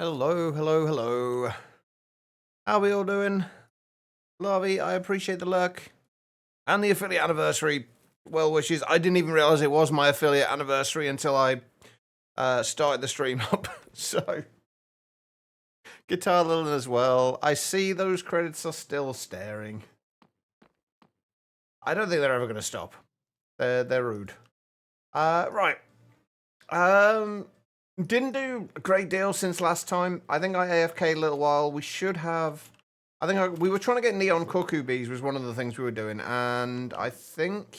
Hello, hello, hello. How we all doing? Larvy, I appreciate the lurk. And the affiliate anniversary well wishes. I didn't even realize it was my affiliate anniversary until I started the stream up. So, Guitar Lilin as well. I see those credits are still staring. I don't think they're ever going to stop. They're rude. Right. Didn't do a great deal since last time. I think I AFK'd a little while. We should have... we were trying to get neon cuckoo bees was one of the things we were doing. And I think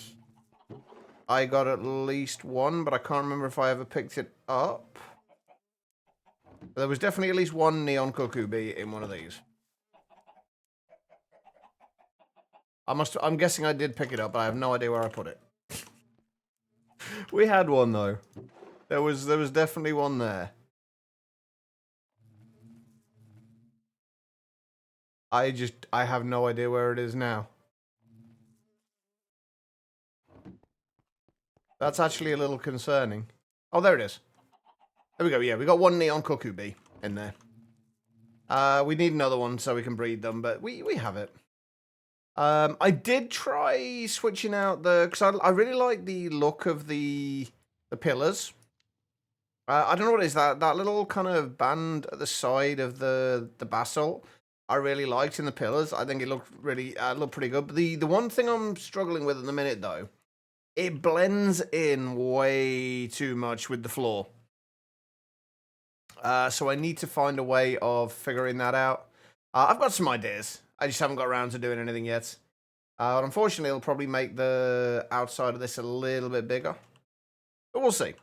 I got at least one, but I can't remember if I ever picked it up. But there was definitely at least one neon cuckoo bee in one of these. I'm guessing I did pick it up, but I have no idea where I put it. We had one though. There was definitely one there. I have no idea where it is now. That's actually a little concerning. Oh, there it is. There we go. Yeah, we got one neon cuckoo bee in there. We need another one so we can breed them, but we have it. I did try switching out because I really like the look of the pillars. I don't know what it is, that little kind of band at the side of the basalt. I really liked in the pillars. I think it looked really looked pretty good. But the one thing I'm struggling with at the minute though, it blends in way too much with the floor. So I need to find a way of figuring that out. I've got some ideas. I just haven't got around to doing anything yet. Unfortunately, it'll probably make the outside of this a little bit bigger. But we'll see.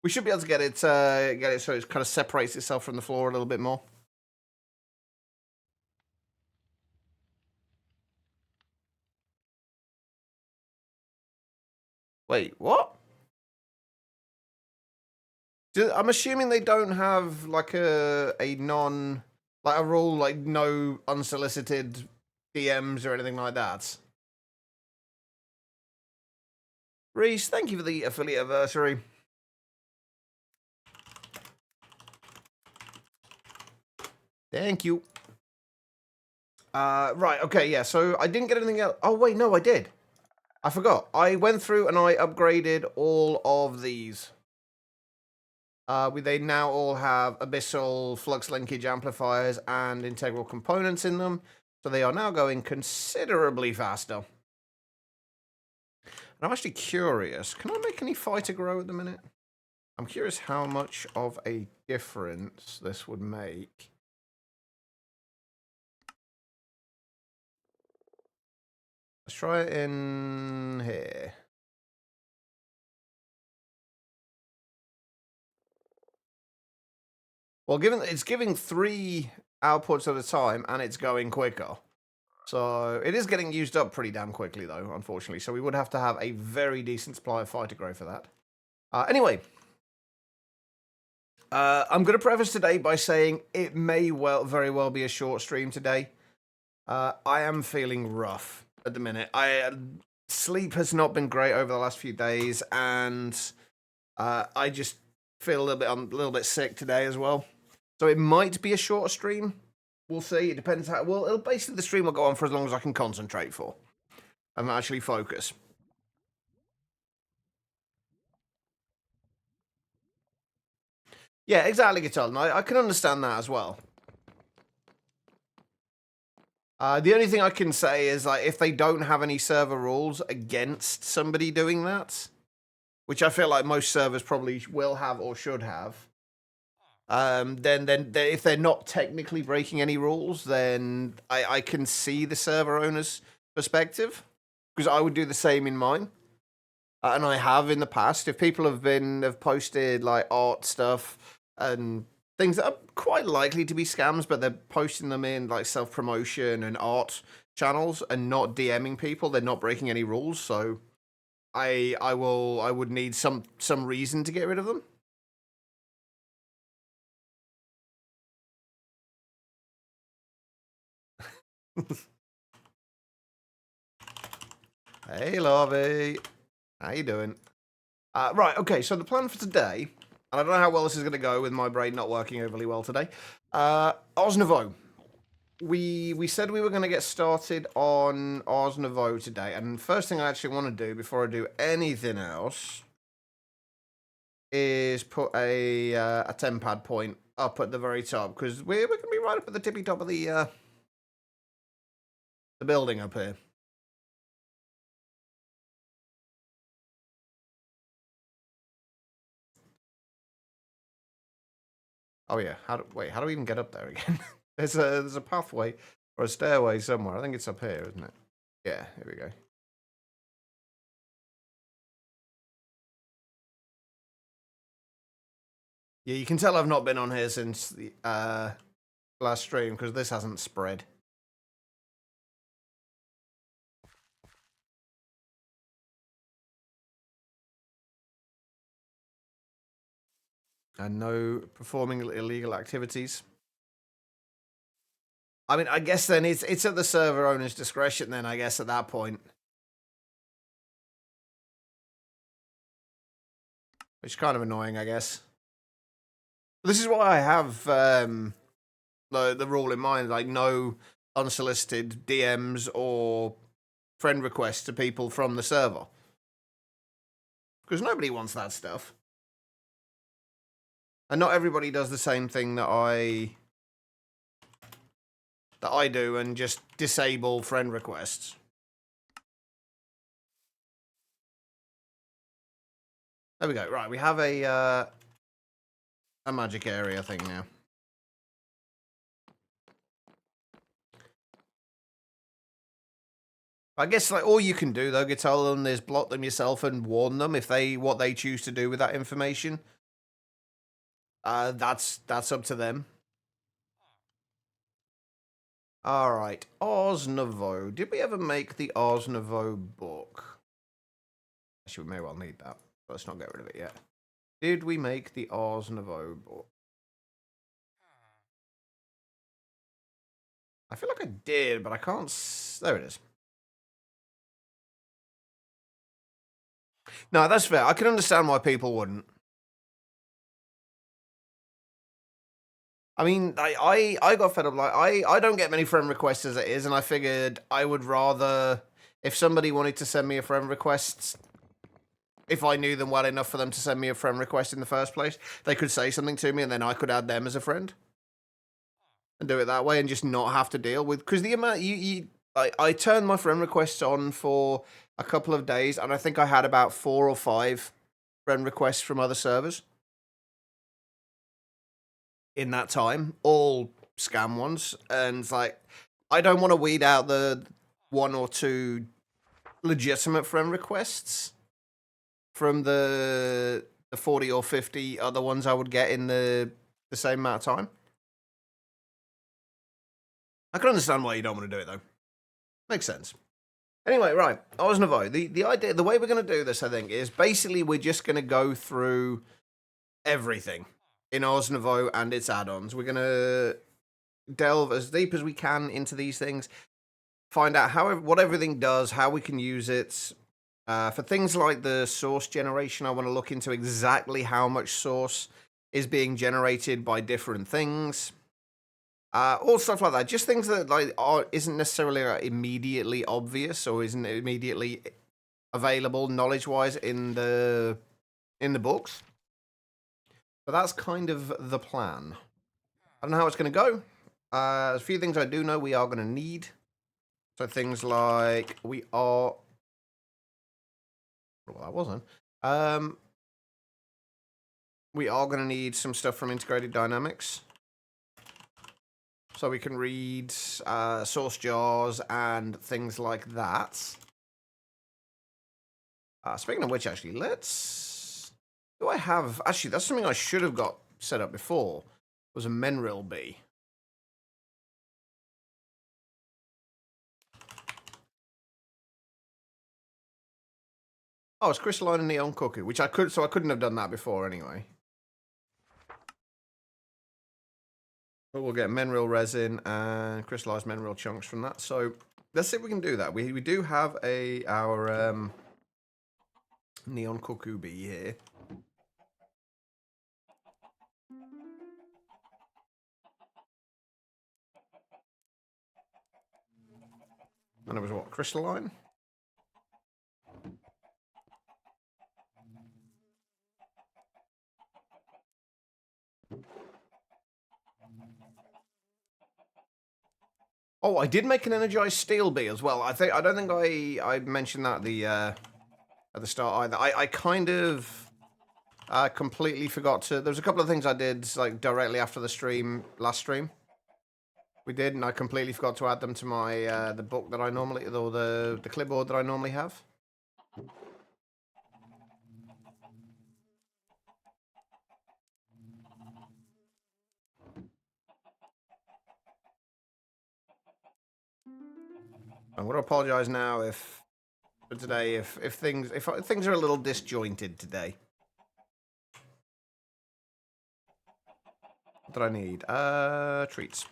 We should be able to get it so it kind of separates itself from the floor a little bit more. Wait, what? I'm assuming they don't have like a rule like no unsolicited DMs or anything like that. Reese, thank you for the affiliate anniversary. Thank you. Right, okay, yeah, so I didn't get anything else. Oh, wait, no, I did. I forgot. I went through and I upgraded all of these. They now all have abyssal flux linkage amplifiers and integral components in them. So they are now going considerably faster. And I'm actually curious, can I make any fighter grow at the minute? I'm curious how much of a difference this would make. Let's try it in here. Well, given it's giving 3 outputs at a time and it's going quicker. So it is getting used up pretty damn quickly, though, unfortunately. So we would have to have a very decent supply of fighter grow for that. Anyway, I'm going to preface today by saying it may very well be a short stream today. I am feeling rough at the minute. Sleep has not been great over the last few days, and I just feel a little bit sick today as well. So it might be a shorter stream. We'll see. It depends how. Well, basically the stream will go on for as long as I can concentrate for and actually focus. Yeah, exactly, Guitar. I can understand that as well. The only thing I can say is like if they don't have any server rules against somebody doing that, which I feel like most servers probably will have or should have. Then if they're not technically breaking any rules, then I can see the server owner's perspective, because I would do the same in mine, and I have in the past. If people have posted like art stuff and things that are quite likely to be scams, but they're posting them in like self-promotion and art channels and not DMing people, they're not breaking any rules. So I would need some reason to get rid of them. Hey, Larvy. How you doing? Right, okay, so the plan for today And I don't know how well this is going to go with my brain not working overly well today. Nouveau. We said we were going to get started on Nouveau today, and first thing I actually want to do before I do anything else is put a 10 pad point up at the very top, because we're going to be right up at the tippy top of the building up here. Oh yeah, how do we even get up there again? there's a pathway or a stairway somewhere. I think it's up here, isn't it? Yeah, here we go. Yeah, you can tell I've not been on here since the last stream because this hasn't spread. And no performing illegal activities. I mean, I guess then it's at the server owner's discretion then, I guess, at that point. Which is kind of annoying, I guess. This is why I have the rule in mind, like no unsolicited DMs or friend requests to people from the server. Because nobody wants that stuff. And not everybody does the same thing that I do and just disable friend requests. There we go. Right, we have a magic area thing now. I guess like all you can do though, get tell them is block them yourself and warn them if what they choose to do with that information. That's up to them. All right, Nouveau. Did we ever make the Nouveau book? Actually, we may well need that. Let's not get rid of it yet. Did we make the Nouveau book? I feel like I did, but I can't. There it is. No, that's fair. I can understand why people wouldn't. I mean, I got fed up. Like, I don't get many friend requests as it is, and I figured I would rather, if somebody wanted to send me a friend request, if I knew them well enough for them to send me a friend request in the first place, they could say something to me, and then I could add them as a friend. And do it that way, and just not have to deal with, because the amount I turned my friend requests on for a couple of days, and I think I had about 4 or 5 friend requests from other servers in that time, all scam ones, and it's like I don't want to weed out the 1 or 2 legitimate friend requests from the 40 or 50 other ones I would get in the same amount of time. I can understand why you don't want to do it though. Makes sense. Anyway, right, Nouveau. The idea, the way we're going to do this, I think, is basically we're just going to go through everything in Nouveau and its add-ons. We're going to delve as deep as we can into these things, find out what everything does, how we can use it. For things like the source generation, I want to look into exactly how much source is being generated by different things. All stuff like that. Just things that isn't necessarily immediately obvious or isn't immediately available knowledge-wise in the books. But that's kind of the plan. I don't know how it's going to go. There's a few things I do know we are going to need. So things like we are... Well, that wasn't. We are going to need some stuff from Integrated Dynamics. So we can read source jars and things like that. Speaking of which, actually, let's... Do I have... Actually, that's something I should have got set up before. Was a Menril bee. Oh, it's crystalline and neon cuckoo, which I couldn't have done that before anyway. But we'll get Menril resin and crystallized Menril chunks from that. So let's see if we can do that. We do have our neon cuckoo bee here. And it was what? Crystalline? Oh, I did make an energized steel bee as well. I don't think I mentioned that at the start either. I kind of completely forgot to. There's a couple of things I did like directly after the last stream. We did, and I completely forgot to add them to my the book that I normally, or the clipboard that I normally have. I'm going to apologize now for today if things are a little disjointed today. What did I need? Treats.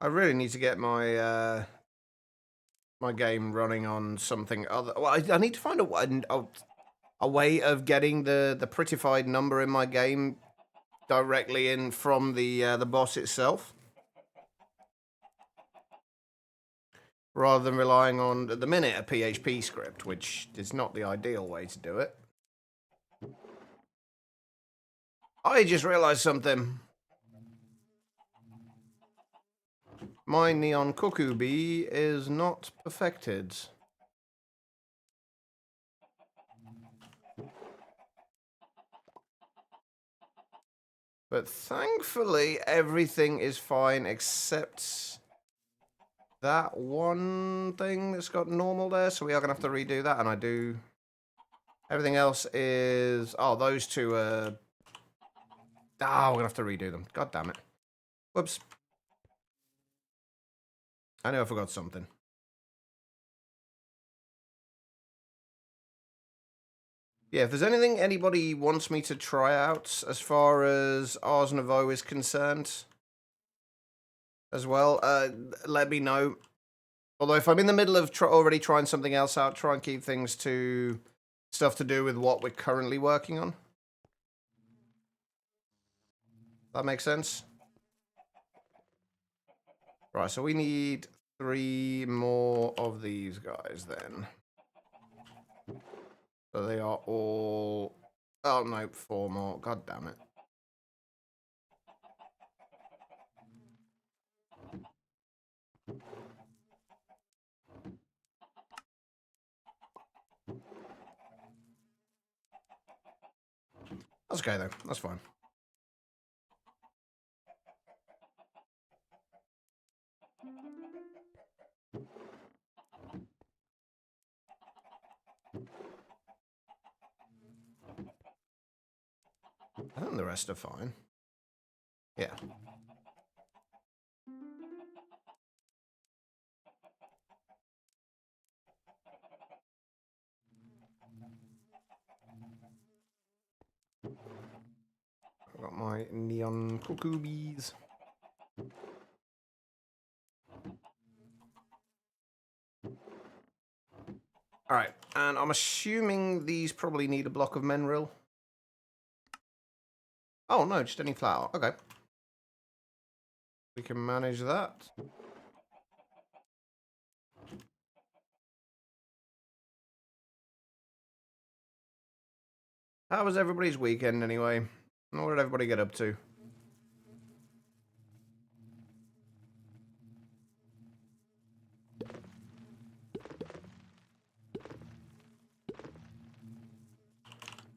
I really need to get my my game running on something other. Well, I need to find a way of getting the prettified number in my game directly in from the boss itself, rather than relying on at the minute a PHP script, which is not the ideal way to do it. I just realized something. My neon cuckoo bee is not perfected. But thankfully, everything is fine except that one thing that's got normal there. So we are going to have to redo that, and I do. Everything else is... Oh, those two are... Ah, we're going to have to redo them. God damn it. Whoops. I know I forgot something. Yeah, if there's anything anybody wants me to try out as far as Ars Nouveau is concerned as well, let me know. Although if I'm in the middle of already trying something else out, try and keep things to stuff to do with what we're currently working on. That makes sense? Right, so we need 3 more of these guys then. So they are all... Oh, no, 4 more. God damn it. That's okay, though. That's fine. I think the rest are fine. Yeah. I've got my neon cuckoo bees. Alright, and I'm assuming these probably need a block of mineral. Oh, no, just any flour. Okay. We can manage that. How was everybody's weekend, anyway? What did everybody get up to?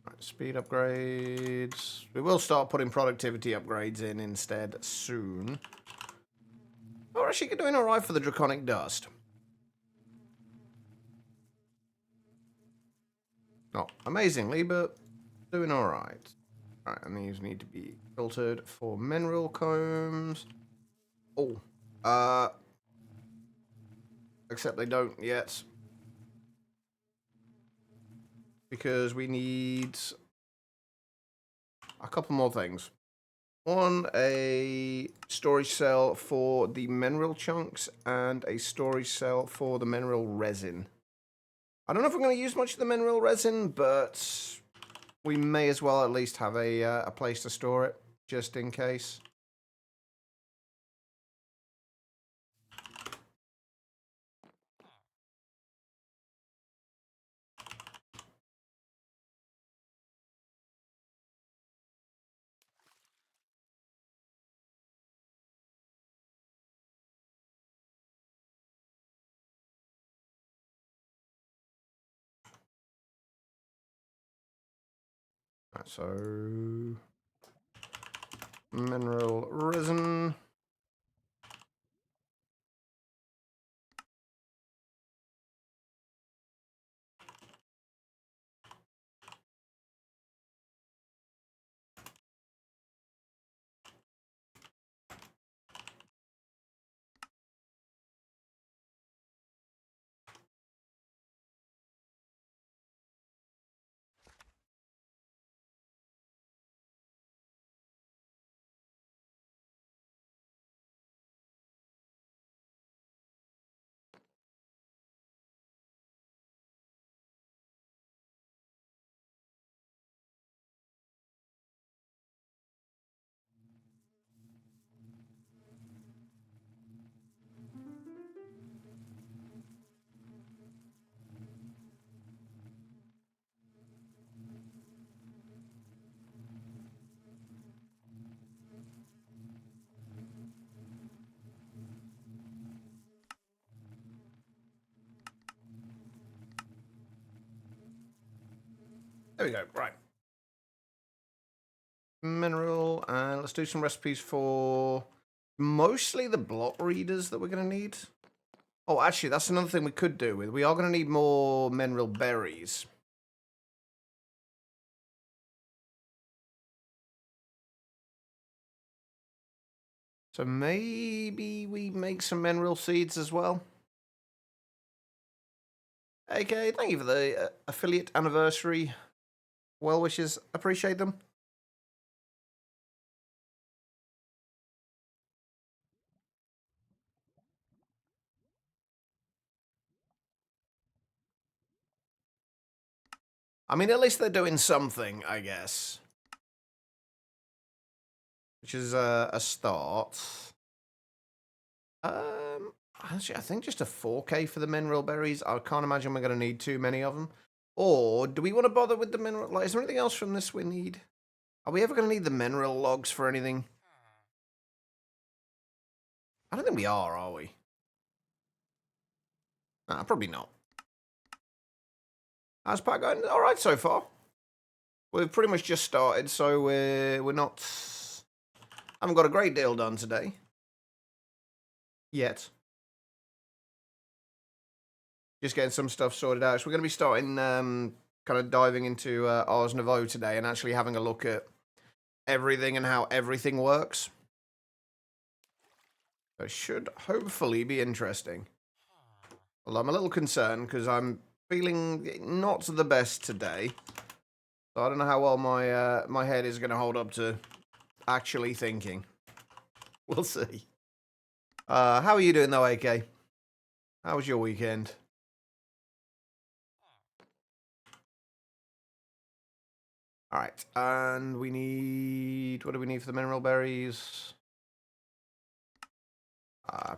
Right, speed upgrades. We will start putting productivity upgrades in instead soon. Oh, we're actually doing alright for the draconic dust. Not amazingly, but doing alright. Right, and these need to be filtered for mineral combs. Oh, except they don't yet. Because we need... a couple more things. One, a storage cell for the mineral chunks and a storage cell for the mineral resin. I don't know if we're going to use much of the mineral resin, but we may as well at least have a place to store it, just in case. Right, so mineral resin. There we go, right. Mineral, and let's do some recipes for mostly the block readers that we're going to need. Oh, actually, that's another thing we could do with. We are going to need more mineral berries. So maybe we make some mineral seeds as well. Okay, thank you for the affiliate anniversary well wishes. Appreciate them. I mean, at least they're doing something, I guess. Which is a start. Actually, I think just a 4K for the mineral berries. I can't imagine we're going to need too many of them. Or do we want to bother with the mineral? Like, is there anything else from this we need? Are we ever going to need the mineral logs for anything? I don't think we are we? Nah, probably not. How's Pat going? All right so far. We've pretty much just started, so we're not... haven't got a great deal done today. Yet. Just getting some stuff sorted out. So we're going to be starting kind of diving into Ars Nouveau today and actually having a look at everything and how everything works. It should hopefully be interesting. Well, I'm a little concerned because I'm feeling not the best today. So I don't know how well my head is going to hold up to actually thinking. We'll see. How are you doing though, AK? How was your weekend? Alright, and we need... what do we need for the mineral berries?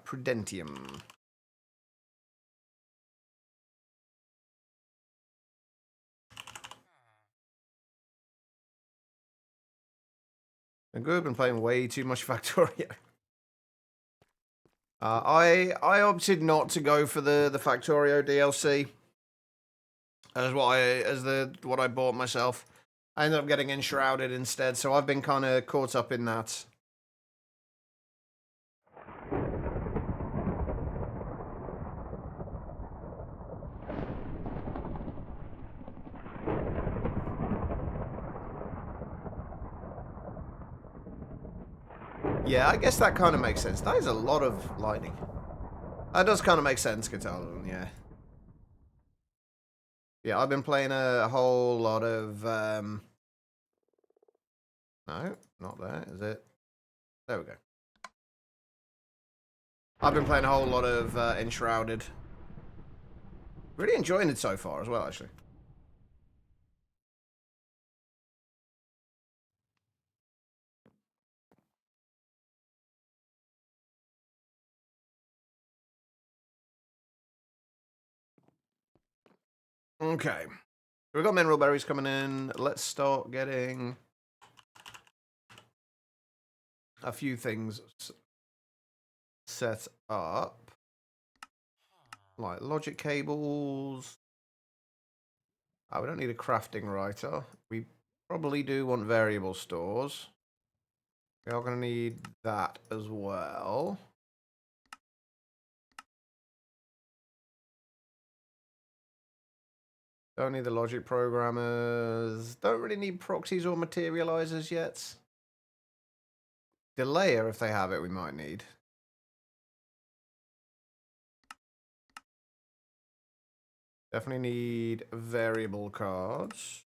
Prudentium. Been good, been playing way too much Factorio. I opted not to go for the Factorio DLC as what I bought myself. I ended up getting Enshrouded instead, so I've been kind of caught up in that. Yeah, I guess that kind of makes sense. That is a lot of lightning. That does kind of make sense, Catalan, yeah. Yeah, I've been playing a whole lot of No, not there, is it? There we go. I've been playing a whole lot of Enshrouded. Really enjoying it so far as well, actually. Okay. We've got mineral berries coming in. Let's start getting a few things set up. Like logic cables. Oh, we don't need a crafting writer. We probably do want variable stores. We are going to need that as well. Don't need the logic programmers. Don't really need proxies or materializers yet. Delayer, if they have it, we might need. Definitely need variable cards.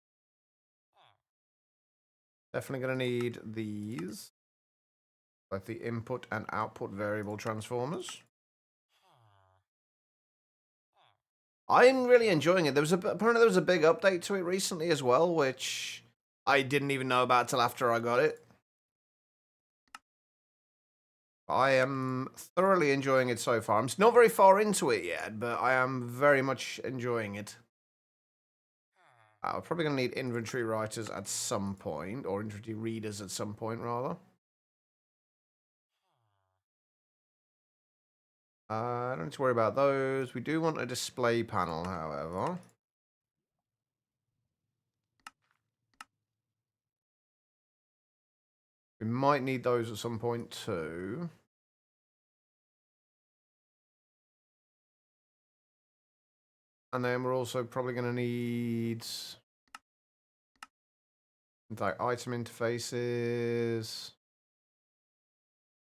Definitely going to need these. Both the input and output variable transformers. I'm really enjoying it. Apparently there was a big update to it recently as well, which I didn't even know about till after I got it. I am thoroughly enjoying it so far. I'm not very far into it yet, but I am very much enjoying it. We're probably going to need inventory writers at some point, or inventory readers at some point, rather. I don't need to worry about those. We do want a display panel, however. We might need those at some point, too. And then we're also probably going to need like item interfaces.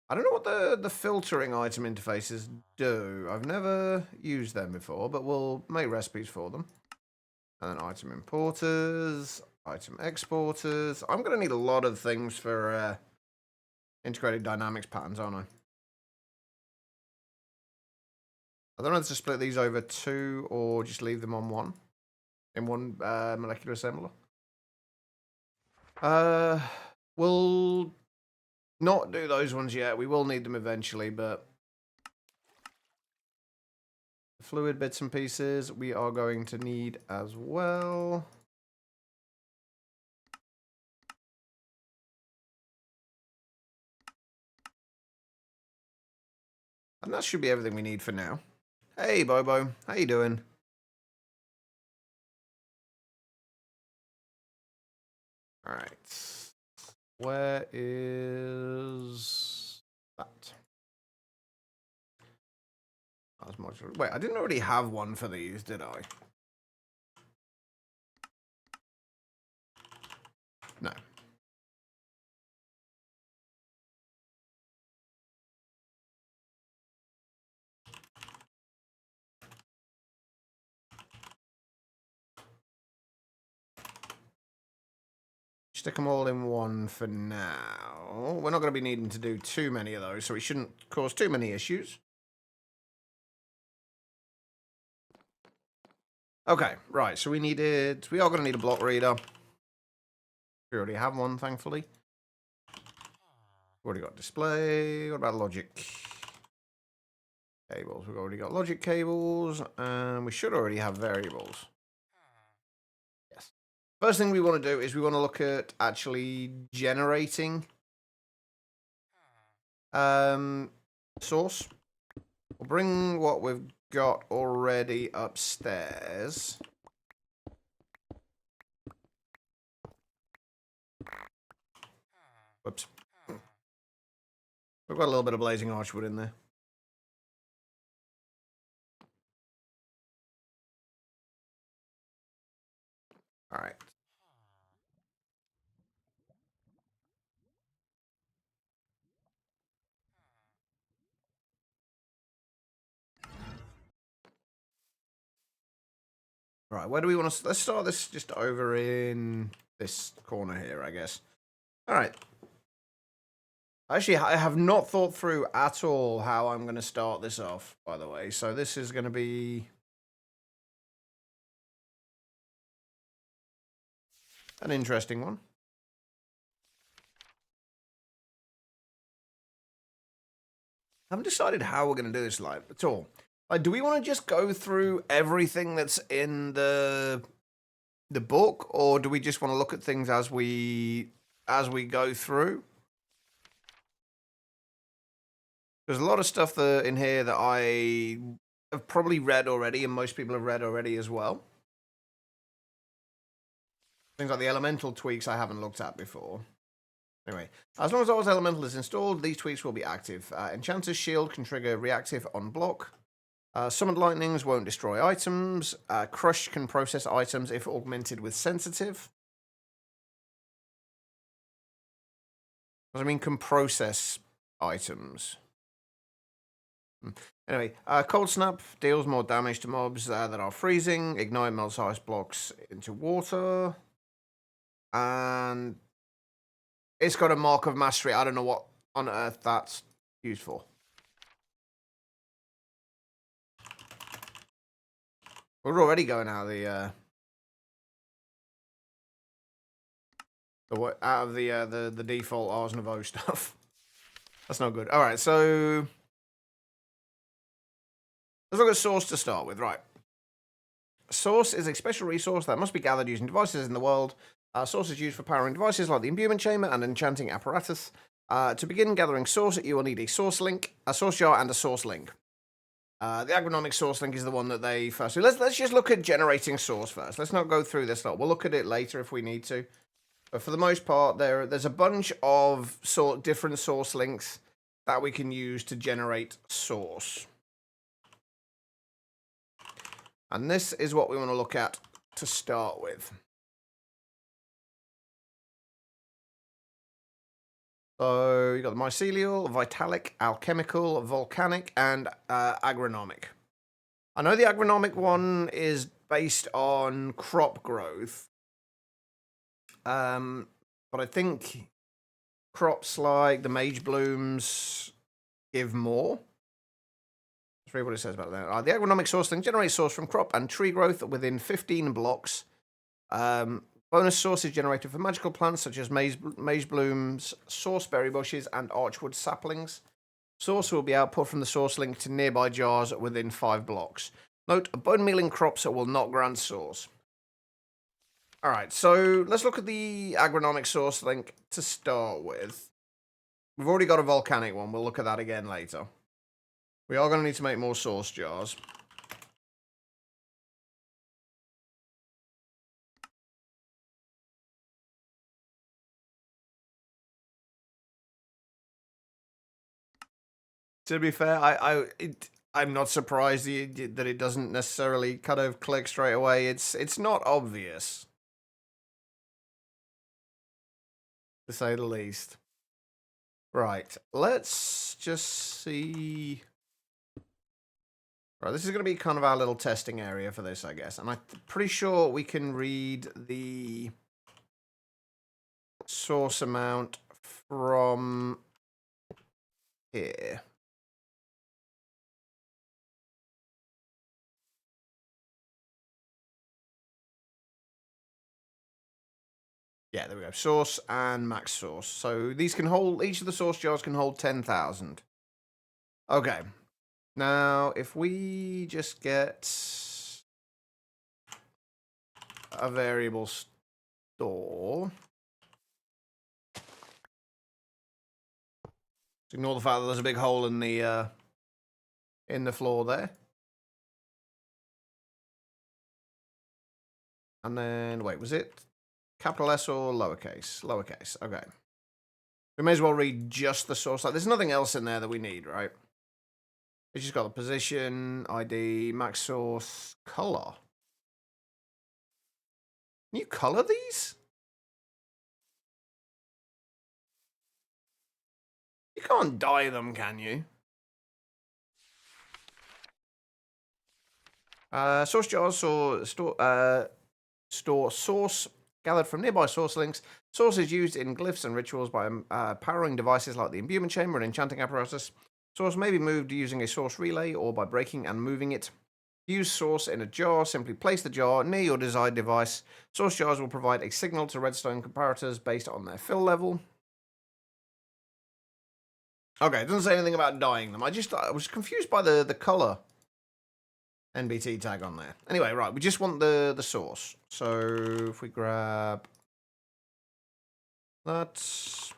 I don't know what the filtering item interfaces do. I've never used them before, but we'll make recipes for them. And then item importers, item exporters. I'm going to need a lot of things for integrated dynamics patterns, aren't I? I don't know if to split these over two or just leave them on one. In one molecular assembler. We'll not do those ones yet. We will need them eventually, but fluid bits and pieces we are going to need as well. And that should be everything we need for now. Hey, Bobo. How you doing? All right. Where is that? That's much. Wait, I didn't already have one for these, did I? No. Stick them all in one for now. We're not going to be needing to do too many of those, so it shouldn't cause too many issues. Okay, right, so we are going to need a block reader. We already have one, thankfully. We've already got display. What about logic? Cables. We've already got logic cables, and we should already have variables. Yes. First thing we want to do is we want to look at actually generating source. We'll bring what we've got already upstairs. Whoops. We've got a little bit of blazing archwood in there. All right. Right, where do we want to... Let's start this just over in this corner here, I guess. All right. Actually, I have not thought through at all how I'm going to start this off, by the way. So this is going to be an interesting one. I haven't decided how we're going to do this live at all. Like, do we want to just go through everything that's in the book, or do we just want to look at things as we go through? There's a lot of stuff in here that I have probably read already, and most people have read already as well. Things like the elemental tweaks I haven't looked at before. Anyway, as long as Oz Elemental is installed, these tweaks will be active. Enchanter's Shield can trigger reactive on block. Summoned Lightnings won't destroy items. Crush can process items if augmented with Sensitive. What does it mean can process items? Anyway, Cold Snap deals more damage to mobs that are freezing. Ignite melts ice blocks into water. And it's got a Mark of Mastery. I don't know what on earth that's used for. We're already going out of the default Ars Nouveau stuff. That's not good. All right, so let's look at Source to start with. Right. Source is a special resource that must be gathered using devices in the world. Source is used for powering devices like the Imbuement Chamber and Enchanting Apparatus. To begin gathering Source, you will need a Source Link, a Source Jar, and a Source Link. The agronomic Source Link is the one that they first do. Let's just look at generating Source first. Let's not go through this lot. We'll look at it later if we need to. But for the most part, there's a bunch of different Source Links that we can use to generate Source. And this is what we want to look at to start with. So you got the mycelial, vitalic, alchemical, volcanic, and agronomic. I know the agronomic one is based on crop growth. But I think crops like the mage blooms give more. Let's read what it says about that. The agronomic source link generates source from crop and tree growth within 15 blocks. Bonus source is generated for magical plants such as mage blooms, source berry bushes, and archwood saplings. Source will be output from the source link to nearby jars within 5 blocks. Note, bone mealing crops will not grant source. Alright, so let's look at the agronomic source link to start with. We've already got a volcanic one. We'll look at that again later. We are going to need to make more source jars. To be fair, I'm not surprised that it doesn't necessarily kind of click straight away. It's not obvious, to say the least. Right, let's just see. Right, this is going to be kind of our little testing area for this, I guess. And I'm pretty sure we can read the source amount from here. Yeah, there we go. Source and max source. So these can hold, each of the source jars can hold 10,000. Okay. Now, if we just get a variable store. So ignore the fact that there's a big hole in the floor there. And then, wait, was it capital S or lowercase? Lowercase, okay. We may as well read just the source. Like, there's nothing else in there that we need, right? It's just got the position, ID, max source, color. Can you color these? You can't dye them, can you? Source jars or store source gathered from nearby source links. Source is used in glyphs and rituals by powering devices like the imbuement chamber and enchanting apparatus. Source may be moved using a source relay or by breaking and moving it. Use source in a jar. Simply place the jar near your desired device. Source jars will provide a signal to redstone comparators based on their fill level. Okay, it doesn't say anything about dyeing them. I was confused by the color NBT tag on there. Anyway, right, we just want the source. So if we grab that,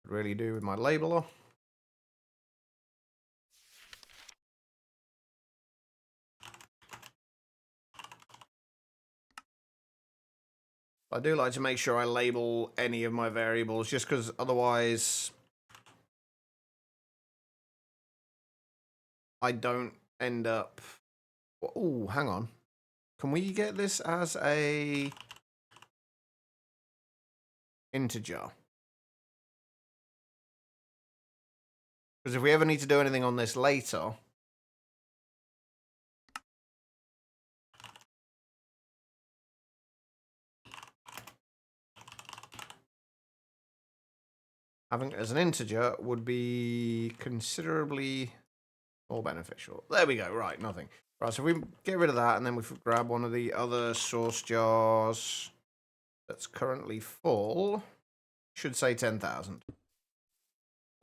really do with my labeler. I do like to make sure I label any of my variables, just because otherwise I don't end up... Oh, hang on. Can we get this as a integer? Because if we ever need to do anything on this later... having it as an integer would be considerably more beneficial. There we go. Right, nothing. Right, so if we get rid of that, and then we grab one of the other source jars that's currently full, should say 10,000.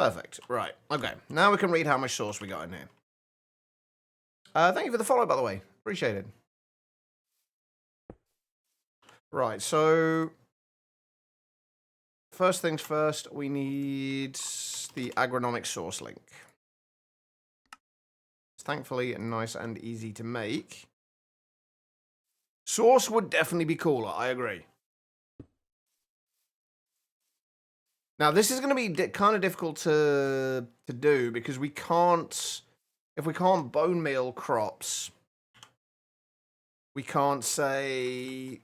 Perfect. Right. Okay. Now we can read how much source we got in here. Thank you for the follow, by the way. Appreciate it. Right, so... first things first, we need the agronomic source link. It's thankfully nice and easy to make. Source would definitely be cooler, I agree. Now, this is going to be kind of difficult to do because we can't... if we can't bone meal crops, we can't say...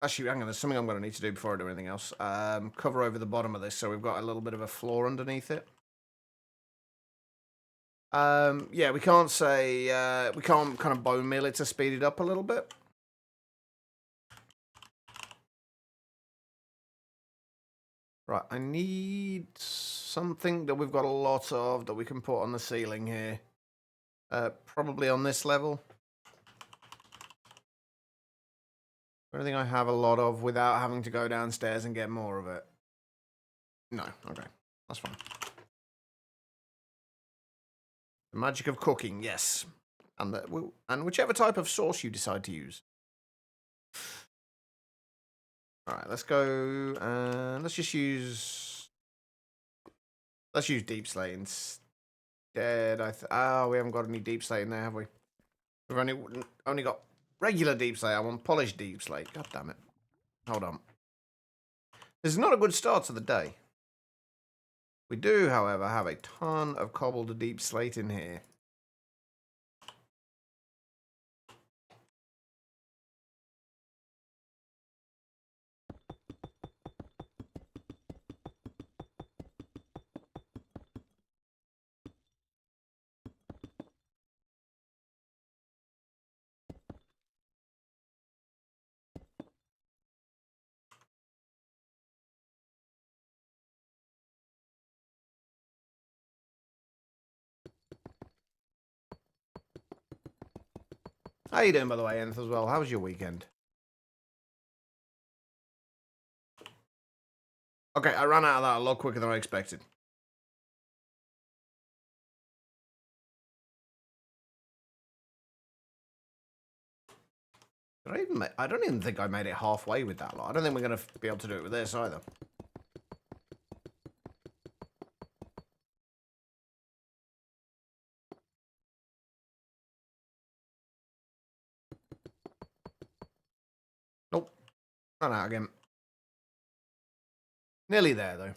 actually, hang on, there's something I'm going to need to do before I do anything else. Cover over the bottom of this so we've got a little bit of a floor underneath it. Yeah, we can't say... we can't kind of bone meal it to speed it up a little bit. Right, I need something that we've got a lot of that we can put on the ceiling here. Probably on this level. Anything I have a lot of without having to go downstairs and get more of it? No, okay. That's fine. The magic of cooking, yes. And whichever type of sauce you decide to use. Alright, let's go and let's just use... let's use deep slate instead. Oh, we haven't got any deep slate in there, have we? We've only got regular deep slate. I want polished deep slate. God damn it. Hold on. This is not a good start to the day. We do, however, have a ton of cobbled deep slate in here. How you doing, by the way, Enth, as well? How was your weekend? Okay, I ran out of that a lot quicker than I expected. I don't even think I made it halfway with that lot. I don't think we're going to be able to do it with this either. Nope. Run out again. Nearly there, though.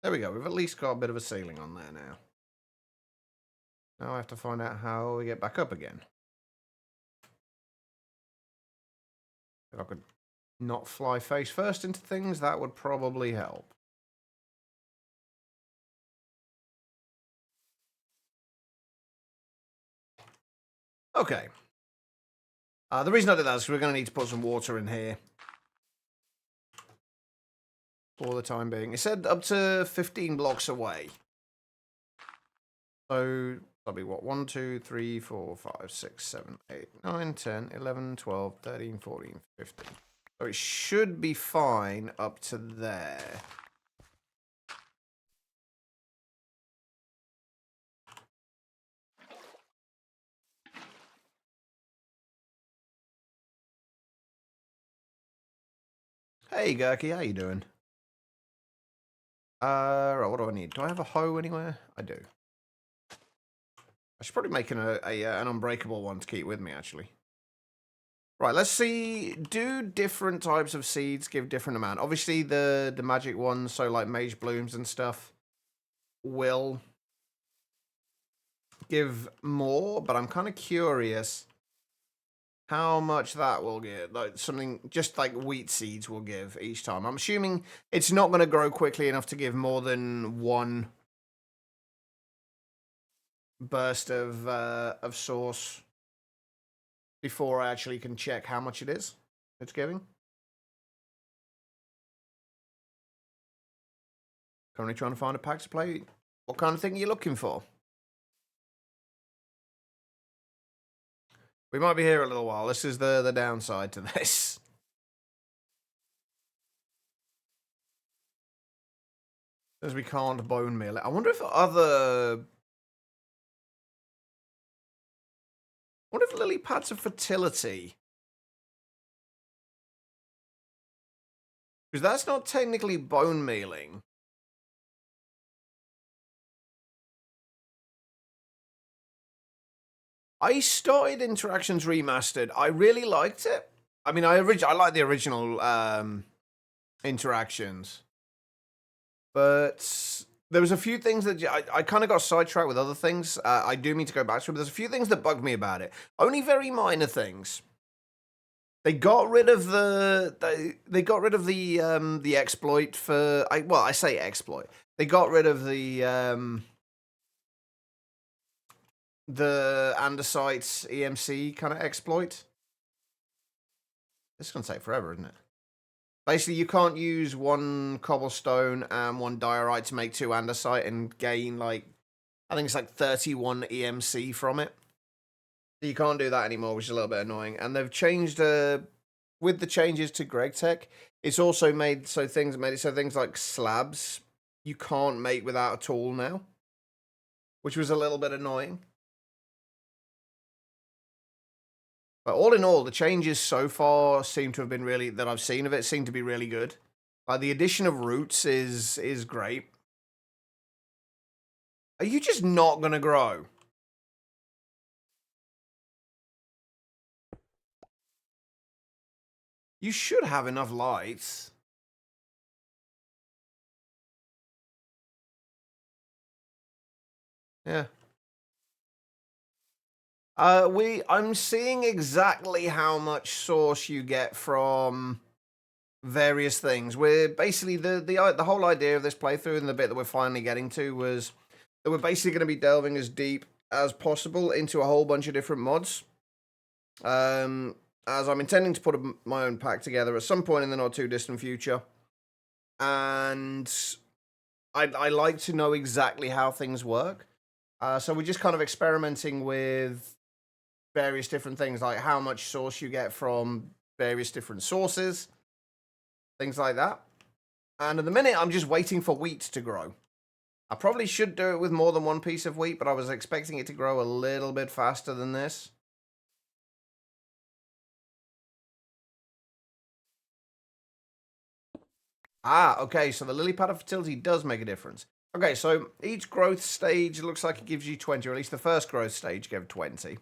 There we go. We've at least got a bit of a ceiling on there now. Now I have to find out how we get back up again. If I could not fly face first into things, that would probably help. Okay. The reason I did that is we're going to need to put some water in here. For the time being. It said up to 15 blocks away. So, that'll be what? 1, 2, 3, 4, 5, 6, 7, 8, 9, 10, 11, 12, 13, 14, 15. So it should be fine up to there. Hey, Gurky, how you doing? Right, what do I need? Do I have a hoe anywhere? I do. I should probably make an unbreakable one to keep with me, actually. Right, let's see. Do different types of seeds give different amount? Obviously, the magic ones, so like mage blooms and stuff, will give more, but I'm kind of curious how much that will give. Like something just like wheat seeds will give each time. I'm assuming it's not going to grow quickly enough to give more than one burst of sauce before I actually can check how much it is it's giving. Currently trying to find a pack to play. What kind of thing are you looking for? We might be here a little while. This is the downside to this. As we can't bone meal it. I wonder if lily pads of fertility. Because that's not technically bone mealing. I started Interactions Remastered. I really liked it. I mean, I like the original Interactions. But there was a few things that I kind of got sidetracked with other things. I do mean to go back to it, but there's a few things that bugged me about it. Only very minor things. They got rid of they got rid of the exploit for I say exploit. They got rid of the andesite's EMC kind of exploit. This is gonna take forever, isn't it? Basically, you can't use one cobblestone and one diorite to make 2 andesite and gain like I think it's like 31 EMC from it. You can't do that anymore, which is a little bit annoying. And they've changed with the changes to GregTech, it's also made it so things like slabs you can't make without a tool now, which was a little bit annoying. But all in all, the changes so far seem to have been really that I've seen of it seem to be really good. Like the addition of roots is great. Are you just not gonna grow? You should have enough lights. Yeah. I'm seeing exactly how much sauce you get from various things. We're basically the whole idea of this playthrough and the bit that we're finally getting to was that we're basically going to be delving as deep as possible into a whole bunch of different mods. As I'm intending to put my own pack together at some point in the not too distant future, and I like to know exactly how things work. So we're just kind of experimenting with various different things, like how much sauce you get from various different sources, things like that. And at the minute, I'm just waiting for wheat to grow. I probably should do it with more than one piece of wheat, but I was expecting it to grow a little bit faster than this. Ah, okay, so the lily pad of fertility does make a difference. Okay, so each growth stage looks like it gives you 20, or at least the first growth stage gave 20.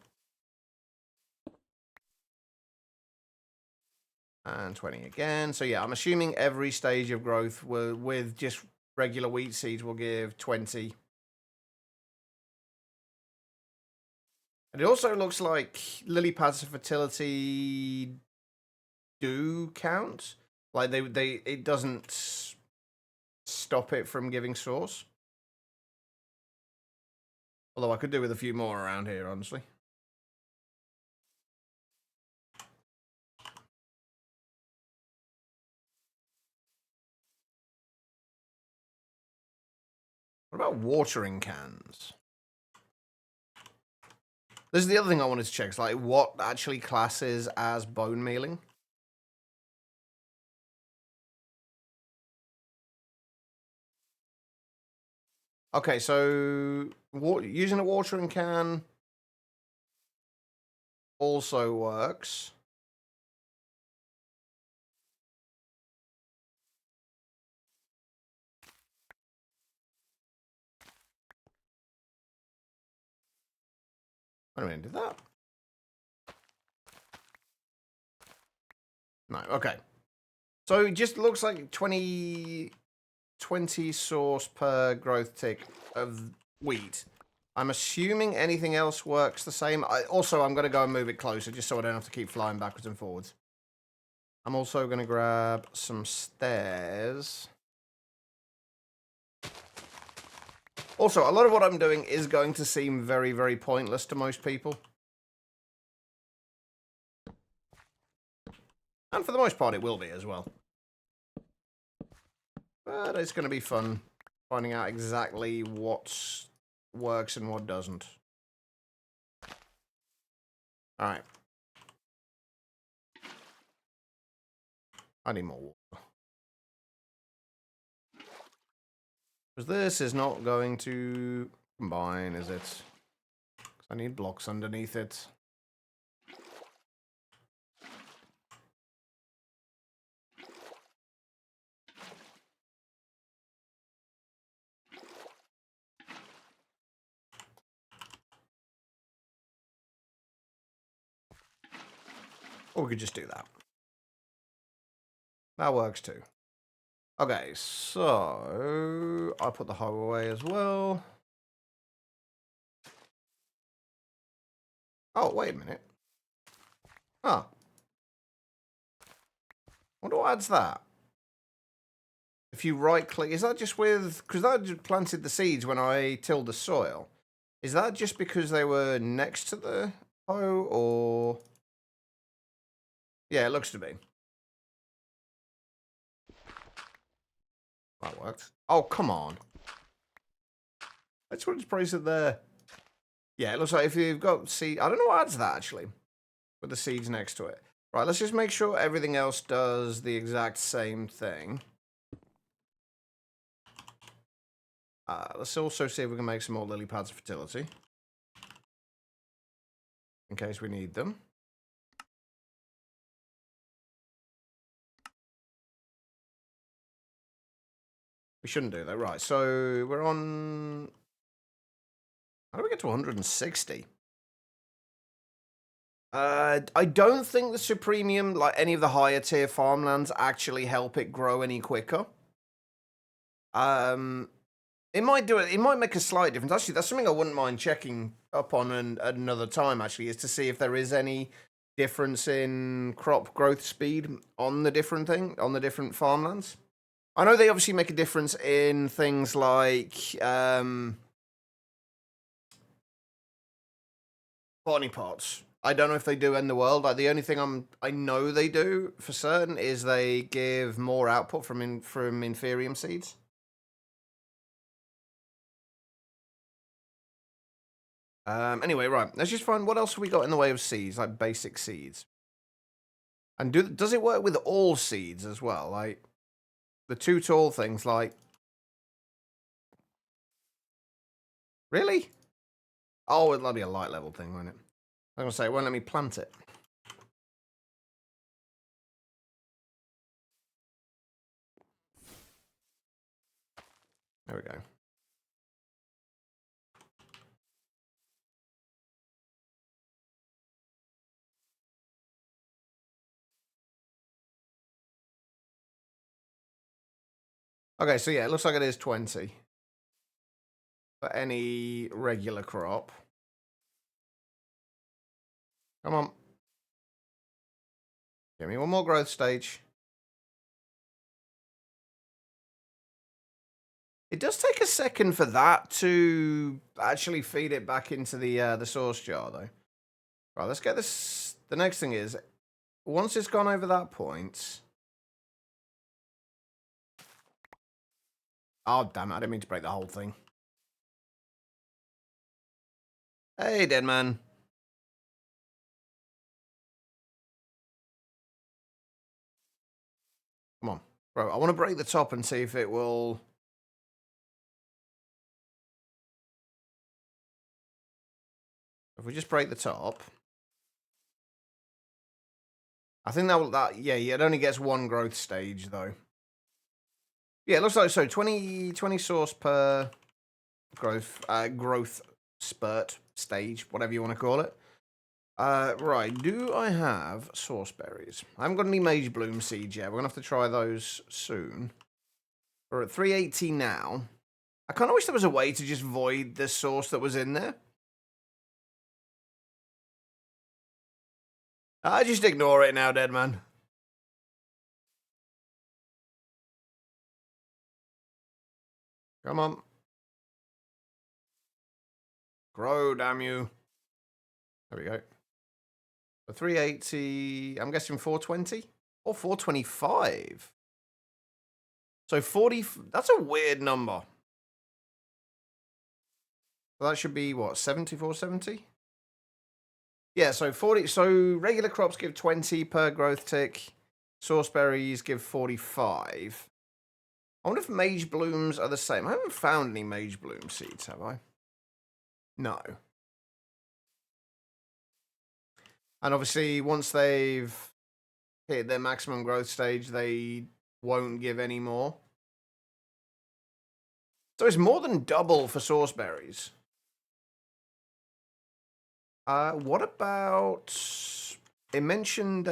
And 20 again. So yeah, I'm assuming every stage of growth with just regular wheat seeds will give 20. And it also looks like lily pads of fertility do count. Like it doesn't stop it from giving sauce. Although I could do with a few more around here, honestly. What about watering cans? This is the other thing I wanted to check. It's like what actually classes as bone mealing. Okay, so using a watering can also works. Wait a minute, did that? No, okay. So it just looks like 20 source per growth tick of wheat. I'm assuming anything else works the same. Also, I'm going to go and move it closer just so I don't have to keep flying backwards and forwards. I'm also going to grab some stairs. Also, a lot of what I'm doing is going to seem very, very pointless to most people. And for the most part, it will be as well. But it's going to be fun finding out exactly what works and what doesn't. Alright. I need more water. Because this is not going to combine, is it? Because I need blocks underneath it. Or we could just do that. That works too. Okay, so I'll put the hoe away as well. Oh, wait a minute. Huh. Wonder what adds that? If you right click, is that just with, because that just planted the seeds when I tilled the soil. Is that just because they were next to the hoe, or? Yeah, it looks to be. That worked. Oh, come on. I just wanted to place it there. Yeah, it looks like if you've got seed, I don't know what adds that actually, with the seeds next to it. Right, let's just make sure everything else does the exact same thing. Let's also see if we can make some more lily pads of fertility. In case we need them. We shouldn't do that. Right, so we're on... How do we get to 160? I don't think the Supremium, like any of the higher tier farmlands, actually help it grow any quicker. It might do it. It might make a slight difference. Actually, that's something I wouldn't mind checking up on at another time. Actually, is to see if there is any difference in crop growth speed on the different farmlands. I know they obviously make a difference in things like botany pots. I don't know if they do in the world. Like the only thing I know they do for certain is they give more output from inferium seeds. Anyway, right. Let's just find what else have we got in the way of seeds, like basic seeds. And does it work with all seeds as well? Like the two tall things, like really? Oh, it'll be a light level thing, won't it? I'm gonna say it won't let me plant it. There we go. Okay, so yeah, it looks like it is 20 for any regular crop. Come on. Give me one more growth stage. It does take a second for that to actually feed it back into the source jar, though. Right, let's get this. The next thing is, once it's gone over that point... Oh, damn it, I didn't mean to break the whole thing. Hey, dead man. Come on. Bro, I want to break the top and see if it will... If we just break the top... I think yeah, it only gets one growth stage, though. Yeah, it looks like so. 20 source per growth spurt stage, whatever you want to call it. Right, do I have source berries? I haven't got any mage bloom seeds yet. We're going to have to try those soon. We're at 380 now. I kind of wish there was a way to just void the source that was in there. I just ignore it now, dead man. Come on. Grow, damn you. There we go. So 380, I'm guessing 420 or 425. So 40, that's a weird number. So that should be what, 7470? Yeah, so 40, so regular crops give 20 per growth tick. Source berries give 45. I wonder if mage blooms are the same. I haven't found any mage bloom seeds, have I? No. And obviously, once they've hit their maximum growth stage, they won't give any more. So it's more than double for source berries. What about... It mentioned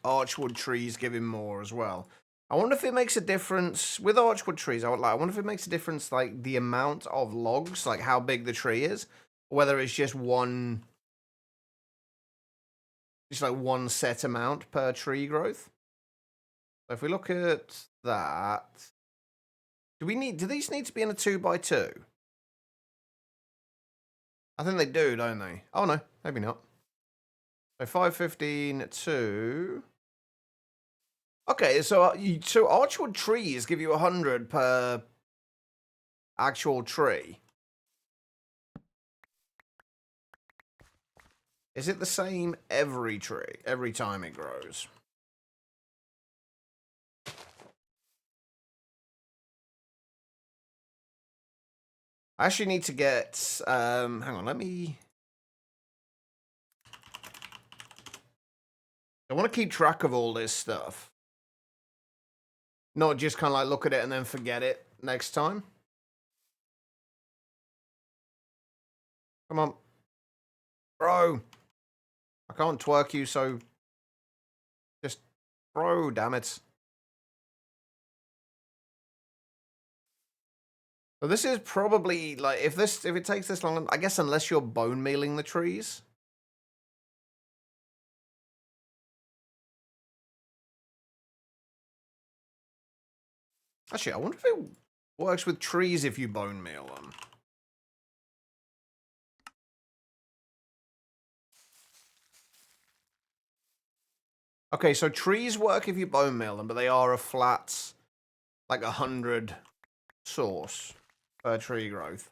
archwood trees giving more as well. I wonder if it makes a difference with archwood trees. I wonder if it makes a difference, like the amount of logs, like how big the tree is, or whether it's just one, just like one set amount per tree growth. So if we look at that, do these need to be in a 2x2? I think they do, don't they? Oh no, maybe not. So 515 to... Okay, so so archwood trees give you 100 per actual tree. Is it the same every tree, every time it grows? I actually need to get, hang on, let me... I want to keep track of all this stuff. Not just kind of like look at it and then forget it next time. Come on. Bro. I can't twerk you, so... Just... Bro, damn it. So this is probably, like, if it takes this long, I guess unless you're bone mealing the trees. Actually, I wonder if it works with trees if you bone meal them. Okay, so trees work if you bone meal them, but they are a flat, like 100 source per tree growth.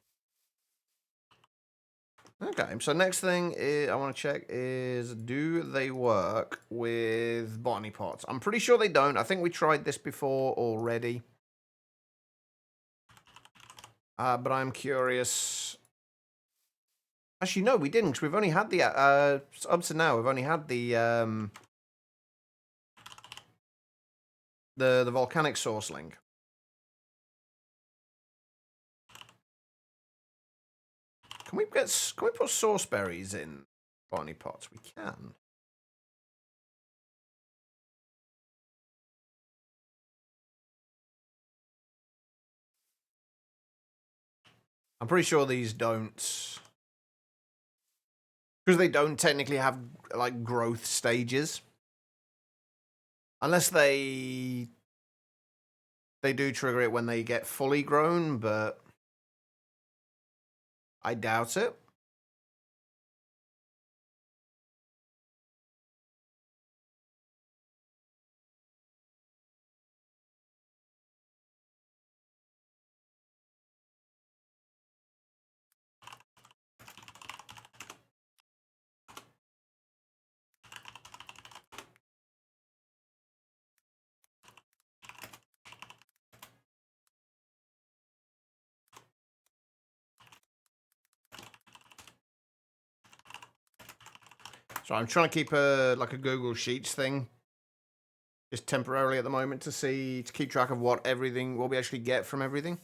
Okay, so next thing I want to check is, do they work with botany pots? I'm pretty sure they don't. I think we tried this before already. But I'm curious. Actually, no, we didn't, because we've only had the, up to now, we've only had the volcanic source link. Can we put source berries in botany pots? We can. I'm pretty sure these don't, because they don't technically have like growth stages, unless they do trigger it when they get fully grown, but I doubt it. So I'm trying to keep a Google Sheets thing just temporarily at the moment to keep track of what we actually get from everything.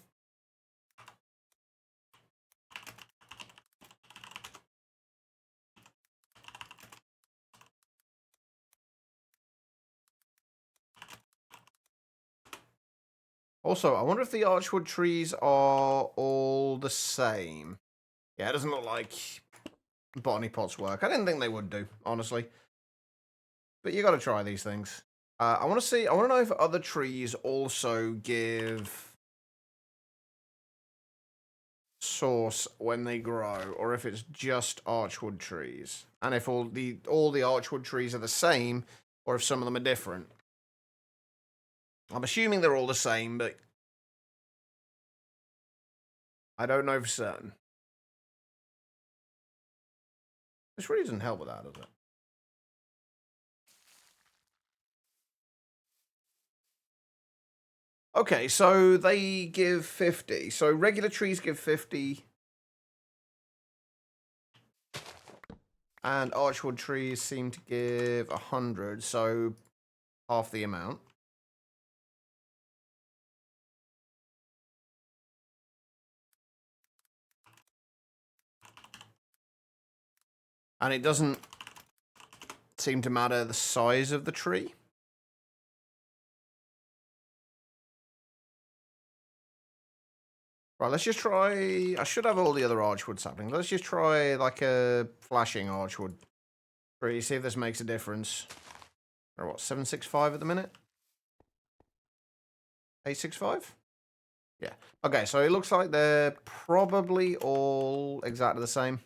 Also, I wonder if the archwood trees are all the same. Yeah, it doesn't look like botany pots work. I didn't think they would do, honestly. But you got to try these things. I want to know if other trees also give source when they grow, or if it's just archwood trees, and if all the archwood trees are the same, or if some of them are different. I'm assuming they're all the same, but I don't know for certain. This really doesn't help with that, does it? Okay, so they give 50. So regular trees give 50. And archwood trees seem to give 100, so half the amount. And it doesn't seem to matter the size of the tree. Right, let's just try... I should have all the other archwood saplings. Let's just try, like, a flashing archwood tree, see if this makes a difference. Or what, 765 at the minute? 865? Yeah. Okay, so it looks like they're probably all exactly the same.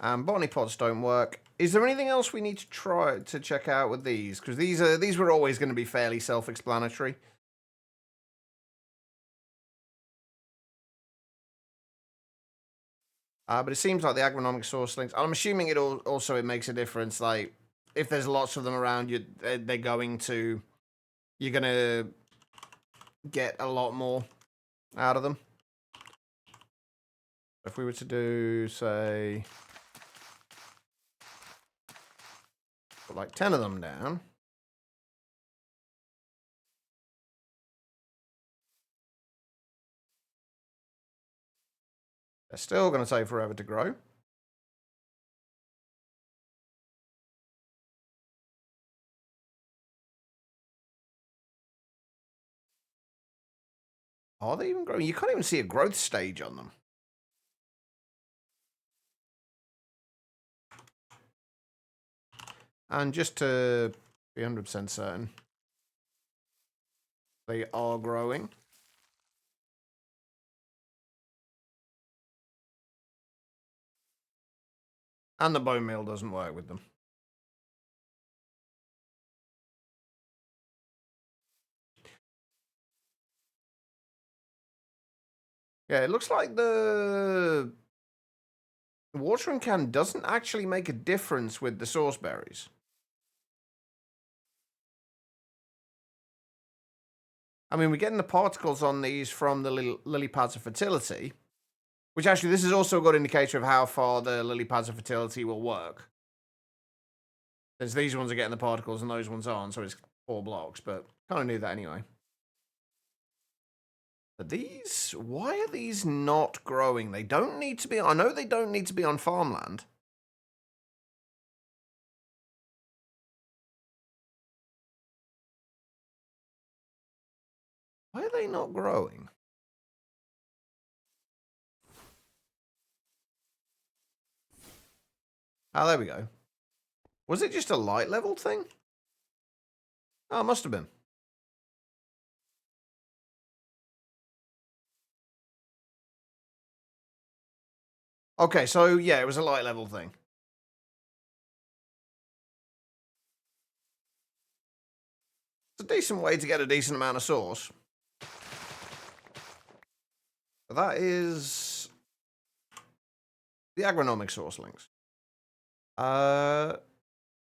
And botany pots don't work. Is there anything else we need to try to check out with these? Because these were always going to be fairly self-explanatory. But it seems like the agronomic source links. I'm assuming it makes a difference. Like if there's lots of them around, you're going to get a lot more out of them. If we were to do, say, put like 10 of them down. They're still going to take forever to grow. Are they even growing? You can't even see a growth stage on them. And just to be 100% certain, they are growing. And the bone meal doesn't work with them. Yeah, it looks like the watering can doesn't actually make a difference with the source berries. I mean, we're getting the particles on these from the lily pads of fertility, which actually this is also a good indicator of how far the lily pads of fertility will work. Since these ones are getting the particles and those ones aren't, so it's 4 blocks, but kind of knew that anyway. But these, why are these not growing? They don't need to be, I know they don't need to be on farmland. Why are they not growing? Oh, there we go. Was it just a light level thing? Oh, it must have been. Okay, so yeah, it was a light level thing. It's a decent way to get a decent amount of source. That is the agronomic source links.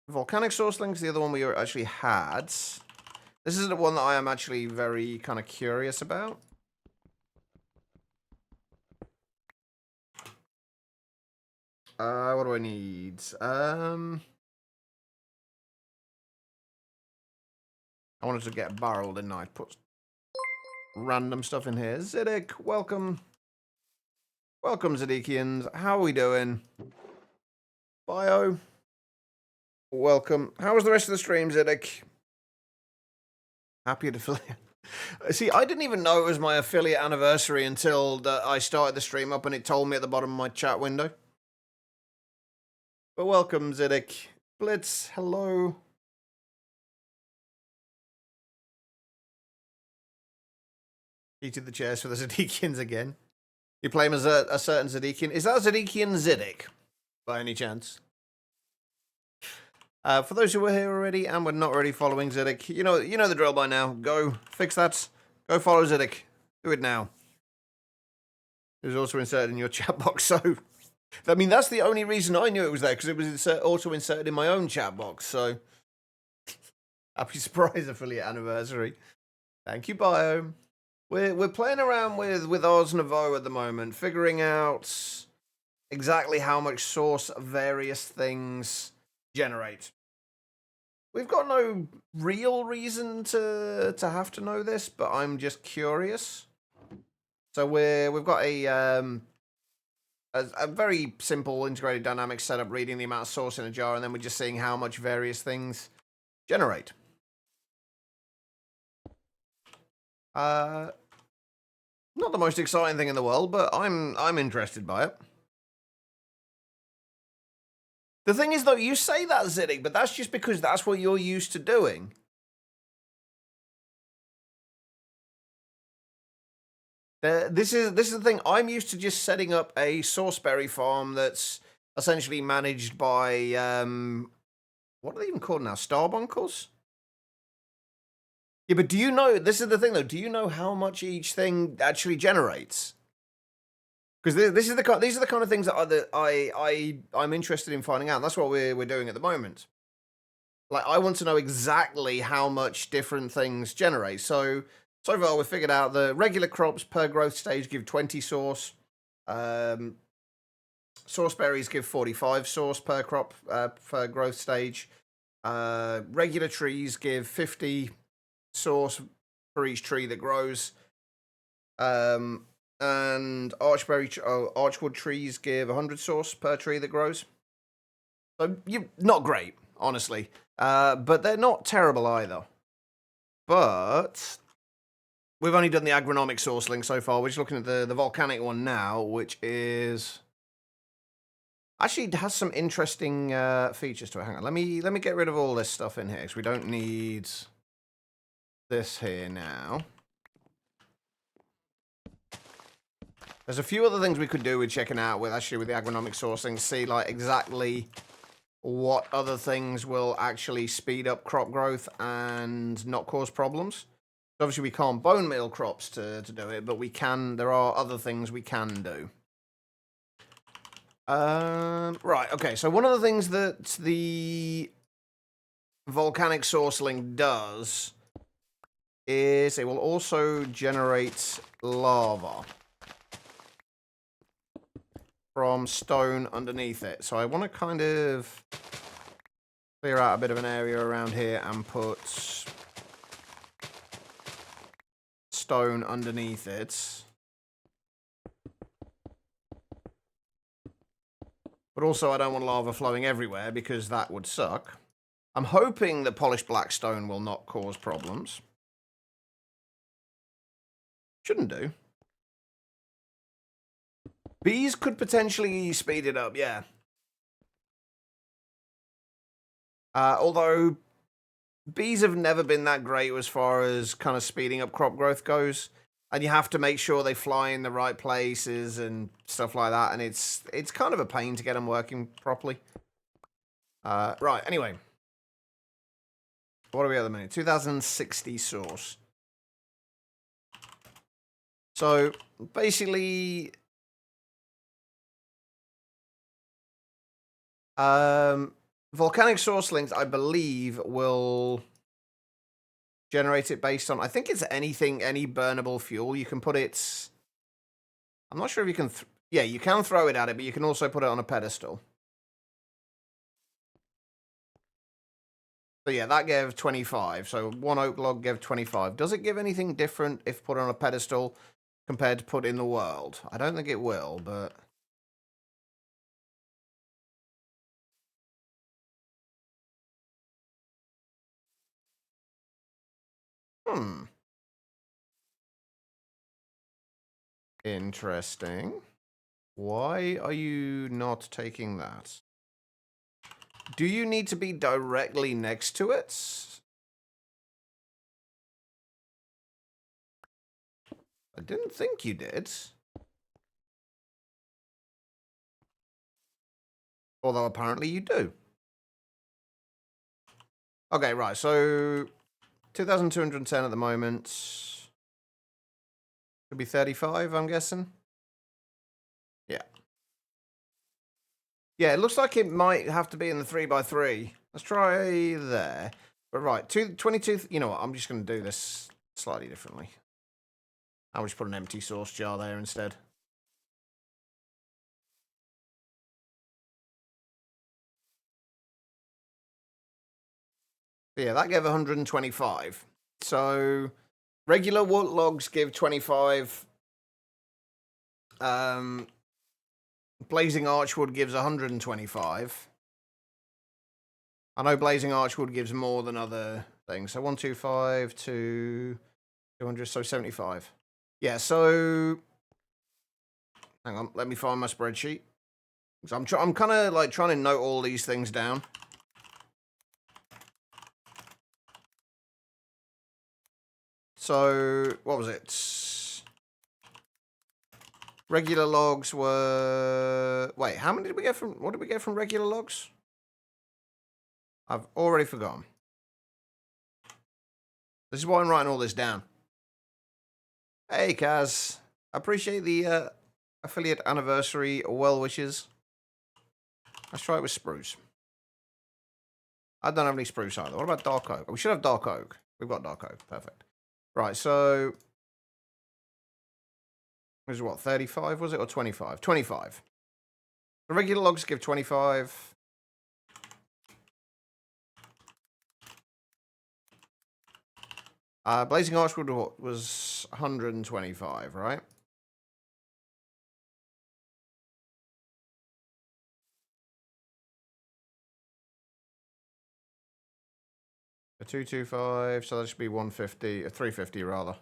Volcanic source links, the other one we actually had. This is the one that I am actually very kind of curious about. What do I need? I wanted to get a barrel, didn't I? Put random stuff in here. Ziddick, welcome. Welcome, Ziddikians. How are we doing? Bio, welcome. How was the rest of the stream, Ziddick? Happy to affiliate. See, I didn't even know it was my affiliate anniversary until I started the stream up and it told me at the bottom of my chat window. But welcome, Ziddick. Blitz, hello. Heated the chairs for the Ziddikians again. You play him as a certain Ziddikian. Is that Ziddikian Ziddick, by any chance? For those who were here already and were not already following Ziddick, you know the drill by now. Go fix that. Go follow Ziddick. Do it now. It was also inserted in your chat box, so I mean that's the only reason I knew it was there, because it was also inserted in my own chat box. So happy surprise affiliate anniversary. Thank you, Bio. We're playing around with Oz Nouveau at the moment, figuring out exactly how much source various things generate. We've got no real reason to have to know this, but I'm just curious. So we've got a very simple integrated dynamics setup, reading the amount of source in a jar, and then we're just seeing how much various things generate. Not the most exciting thing in the world, but I'm interested by it. The thing is, though, you say that, Ziddick, but that's just because that's what you're used to doing. This is the thing. I'm used to just setting up a sourceberry farm that's essentially managed by what are they even called now? Starbunkles? Yeah, but do you know? This is the thing, though. Do you know how much each thing actually generates? Because these are the kind of things that I'm interested in finding out. That's what we're doing at the moment. Like, I want to know exactly how much different things generate. So far, we've figured out the regular crops per growth stage give 20 source. Source berries give 45 source per crop per growth stage. Regular trees give 50 source for each tree that grows. And archwood trees give 100 source per tree that grows. So not great, honestly. But they're not terrible either. But we've only done the agronomic source link so far. We're just looking at the volcanic one now, which is actually has some interesting features to it. Hang on, let me get rid of all this stuff in here, because we don't need this here now. There's a few other things we could do with checking out with the agronomic sourcing, see like exactly what other things will actually speed up crop growth and not cause problems. So obviously we can't bone meal crops to do it, but we can. There are other things we can do. Right, okay, so one of the things that the volcanic source link does is it will also generate lava from stone underneath it. So I want to kind of clear out a bit of an area around here and put stone underneath it. But also I don't want lava flowing everywhere, because that would suck. I'm hoping that polished black stone will not cause problems. Shouldn't do. Bees could potentially speed it up, yeah. Although bees have never been that great as far as kind of speeding up crop growth goes. And you have to make sure they fly in the right places and stuff like that. And it's kind of a pain to get them working properly. Right, anyway. What are we at the minute? 2060 source. So, basically, volcanic source links, I believe, will generate it based on, I think it's any burnable fuel. You can put it, I'm not sure if you can, Yeah, you can throw it at it, but you can also put it on a pedestal. So yeah, that gave 25. So one oak log gave 25. Does it give anything different if put on a pedestal compared to put in the world? I don't think it will, but... Hmm. Interesting. Why are you not taking that? Do you need to be directly next to it? I didn't think you did. Although apparently you do. Okay, right, so 2,210 at the moment. Could be 35, I'm guessing. Yeah. Yeah, it looks like it might have to be in the 3x3. Let's try there. But right, 22... You know what, I'm just going to do this slightly differently. I'll just put an empty sauce jar there instead. Yeah, that gave 125. So, regular wood logs give 25. Blazing Archwood gives 125. I know Blazing Archwood gives more than other things. So 125 to 200, so 75. Yeah, so... Hang on, let me find my spreadsheet. So I'm kind of like trying to note all these things down. So, what was it? Regular logs were... Wait, how many did we get from... What did we get from regular logs? I've already forgotten. This is why I'm writing all this down. Hey, Kaz. Appreciate the affiliate anniversary well wishes. Let's try it with spruce. I don't have any spruce either. What about dark oak? We should have dark oak. We've got dark oak. Perfect. Right, so... This is what, 35 was it, or 25? 25. The regular logs give 25. Blazing Archwood was 125, right? A 225, so that should be 150, 350 rather.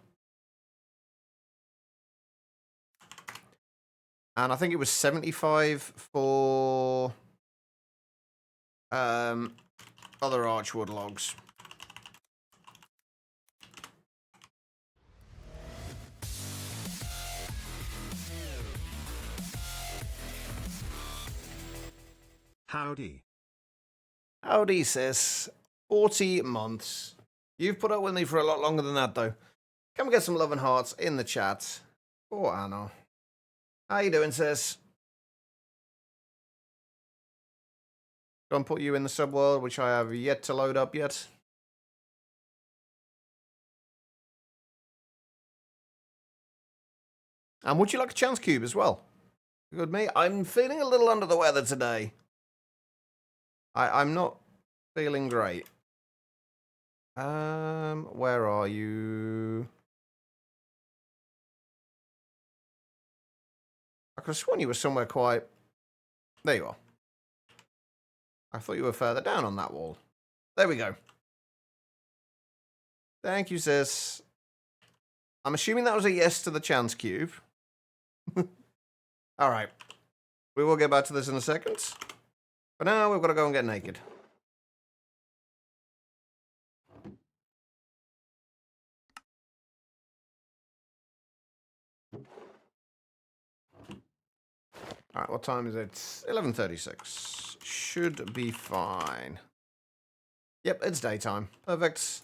And I think it was 75 for other Archwood logs. Howdy. Howdy, sis. 40 months. You've put up with me for a lot longer than that, though. Come get some love and hearts in the chat. For Anna. How you doing, sis? Go and put you in the subworld, which I have yet to load up yet. And would you like a chance cube as well? Good me. I'm feeling a little under the weather today. I'm not feeling great. Where are you? I could have sworn you were somewhere quite... There you are. I thought you were further down on that wall. There we go. Thank you, sis. I'm assuming that was a yes to the chance cube. All right. We will get back to this in a second. For now, we've got to go and get naked. All right, what time is it? 11:36. Should be fine. Yep, it's daytime. Perfect.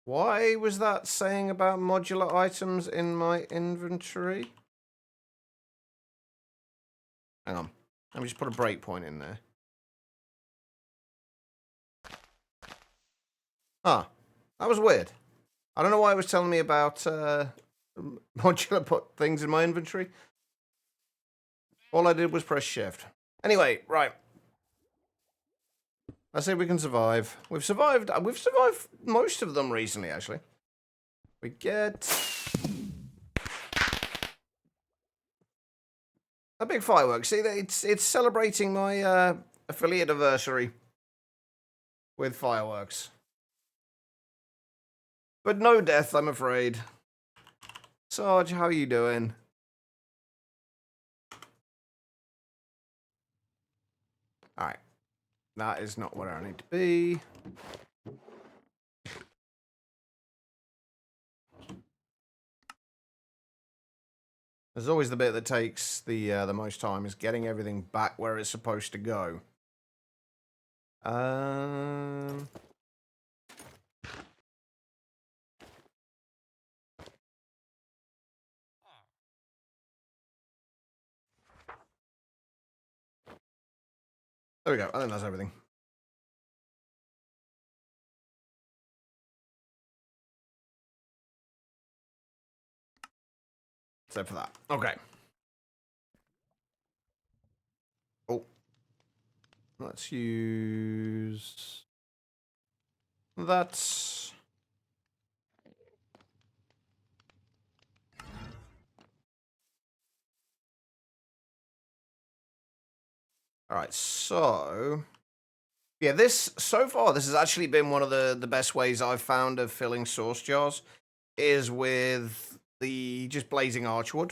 Why was that saying about modular items in my inventory? Hang on. Let me just put a breakpoint in there. Ah, that was weird. I don't know why it was telling me about modular put things in my inventory. All I did was press shift. Anyway, right. Let's see if we can survive. We've survived most of them recently, actually. We get a big firework. See, it's celebrating my affiliate anniversary with fireworks. But no death, I'm afraid. Sarge, how are you doing? Alright. That is not where I need to be. There's always the bit that takes the most time, is getting everything back where it's supposed to go. There we go. I think that's everything. Except for that. Okay. Oh. Let's use that. All right, so yeah, so far this has actually been one of the best ways I've found of filling sauce jars, is with the just blazing archwood.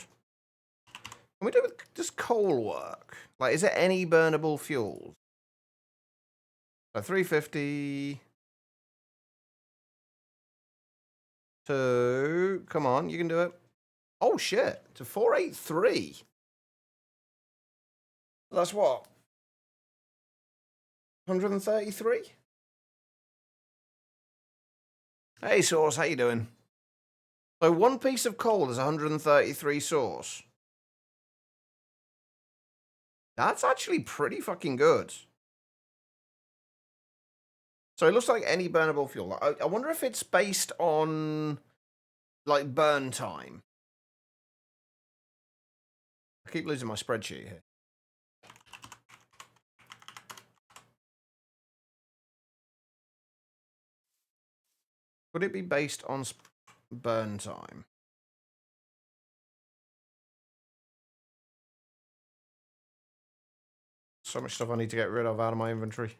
Can we do it? Does coal work? Like, is there any burnable fuels? So 350 to, come on, you can do it. Oh shit, to 483. That's what? 133? Hey, Sauce, how you doing? So one piece of coal is 133 sauce. That's actually pretty fucking good. So it looks like any burnable fuel. I wonder if it's based on, like, burn time. I keep losing my spreadsheet here. Would it be based on burn time? So much stuff I need to get rid of out of my inventory.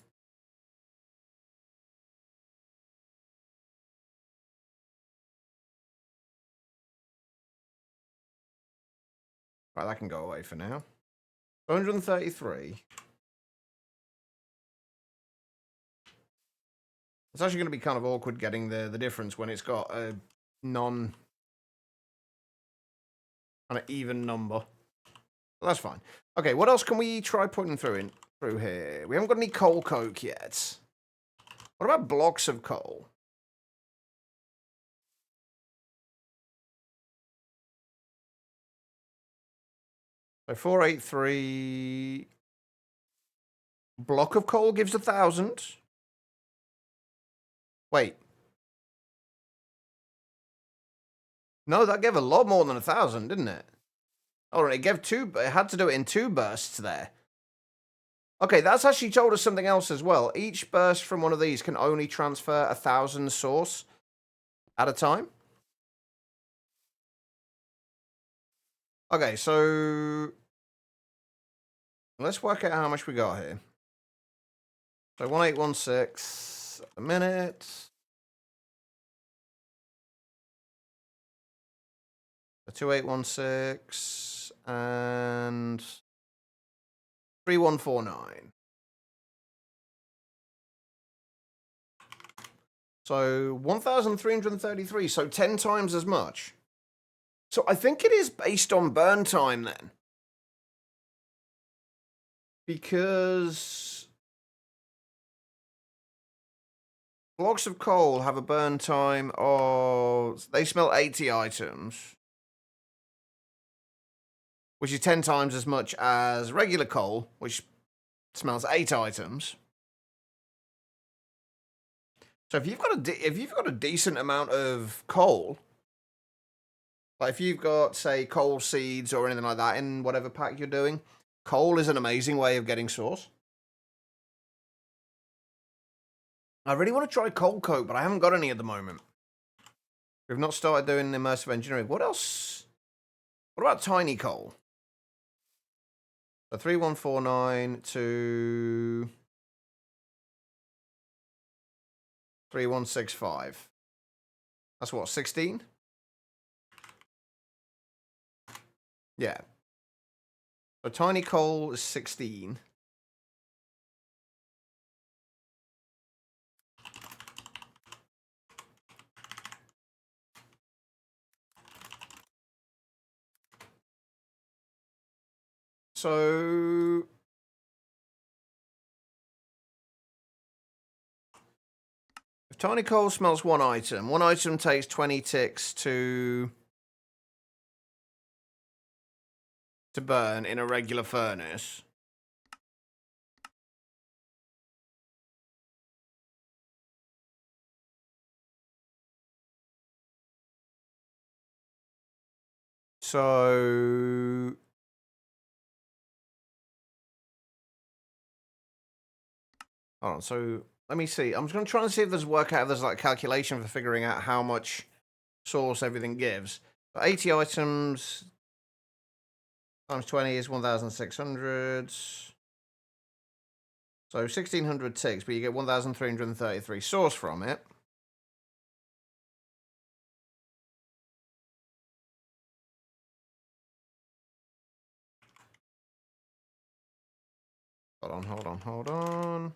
Right, that can go away for now. 133. It's actually going to be kind of awkward getting the difference when it's got a non kind of even number. But that's fine. Okay, what else can we try putting through here? We haven't got any coal coke yet. What about blocks of coal? So 483 block of coal gives 1,000. Wait. No, that gave a lot more than 1,000, didn't it? Oh, it gave two. It had to do it in 2 bursts there. Okay, that's actually told us something else as well. Each burst from one of these can only transfer 1,000 sauce at a time. Okay, so let's work out how much we got here. So 1816 a minute. So 2816 and 3149. So 1,333. So 10 times as much. So I think it is based on burn time then. Because blocks of coal have a burn time of, they smell 80 items, which is 10 times as much as regular coal, which smells 8 items. So if you've got a decent amount of coal, like if you've got, say, coal seeds or anything like that in whatever pack you're doing, coal is an amazing way of getting source. I really want to try coal coke, but I haven't got any at the moment. We've not started doing immersive engineering. What else? What about tiny coal? So 3149 to 3165. That's what, 16? Yeah. So tiny coal is 16. So if tiny coal smelts one item takes 20 ticks to burn in a regular furnace. So hold on, so let me see. I'm just gonna try and see if there's like a calculation for figuring out how much source everything gives. But 80 items times 20 is 1,600. So 1,600 ticks, but you get 1,333 source from it. Hold on.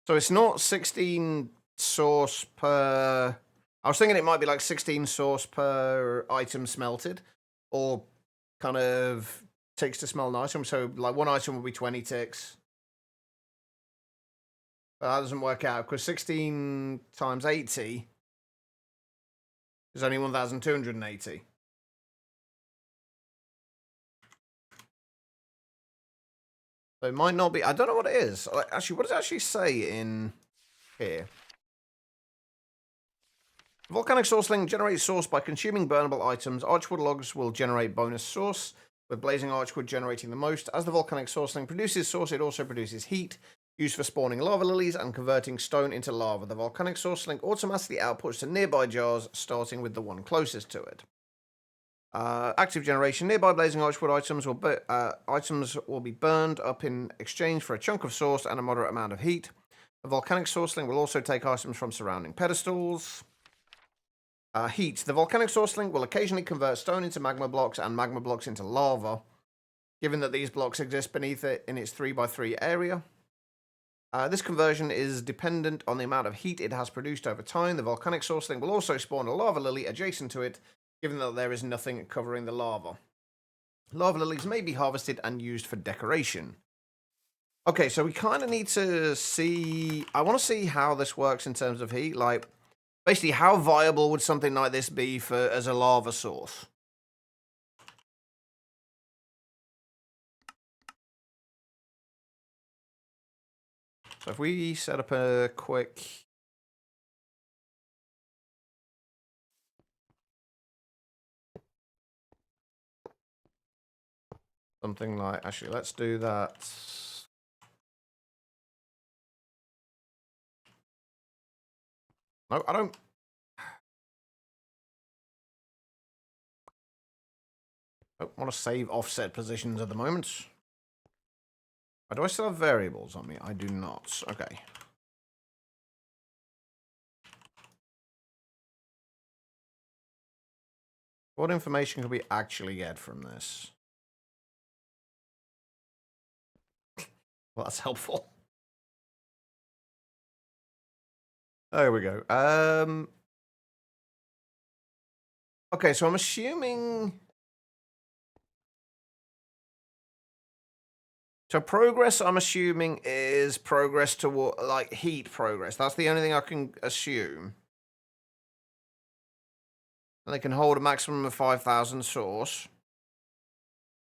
So it's not 16 source per... I was thinking it might be like 16 source per item smelted, or kind of ticks to smell an item. So like one item would be 20 ticks. But that doesn't work out, because 16 times 80 is only 1,280. So it might not be... I don't know what it is. Actually, what does it actually say in here? Volcanic sourceling generates source by consuming burnable items. Archwood logs will generate bonus source, with blazing archwood generating the most. As the volcanic sourceling produces source, it also produces heat, used for spawning lava lilies and converting stone into lava. The volcanic sourceling automatically outputs to nearby jars, starting with the one closest to it. Active generation. Nearby blazing archwood items will be burned up in exchange for a chunk of source and a moderate amount of heat. The volcanic sourceling will also take items from surrounding pedestals. Heat. The volcanic sourceling will occasionally convert stone into magma blocks and magma blocks into lava, given that these blocks exist beneath it in its 3x3 area. This conversion is dependent on the amount of heat it has produced over time. The volcanic sourceling will also spawn a lava lily adjacent to it, given that there is nothing covering the lava. Lava lilies may be harvested and used for decoration. Okay, so we kind of need to see... I want to see how this works in terms of heat. Like, basically, how viable would something like this be as a lava source? So if we set up a quick... something like... Actually, let's do that. No, I don't... I don't want to save offset positions at the moment. Do I still have variables on me? I do not. Okay. What information can we actually get from this? Well, that's helpful. There we go. Okay, so I'm assuming... So progress, I'm assuming, is progress toward, like, heat progress. That's the only thing I can assume. And they can hold a maximum of 5,000 source,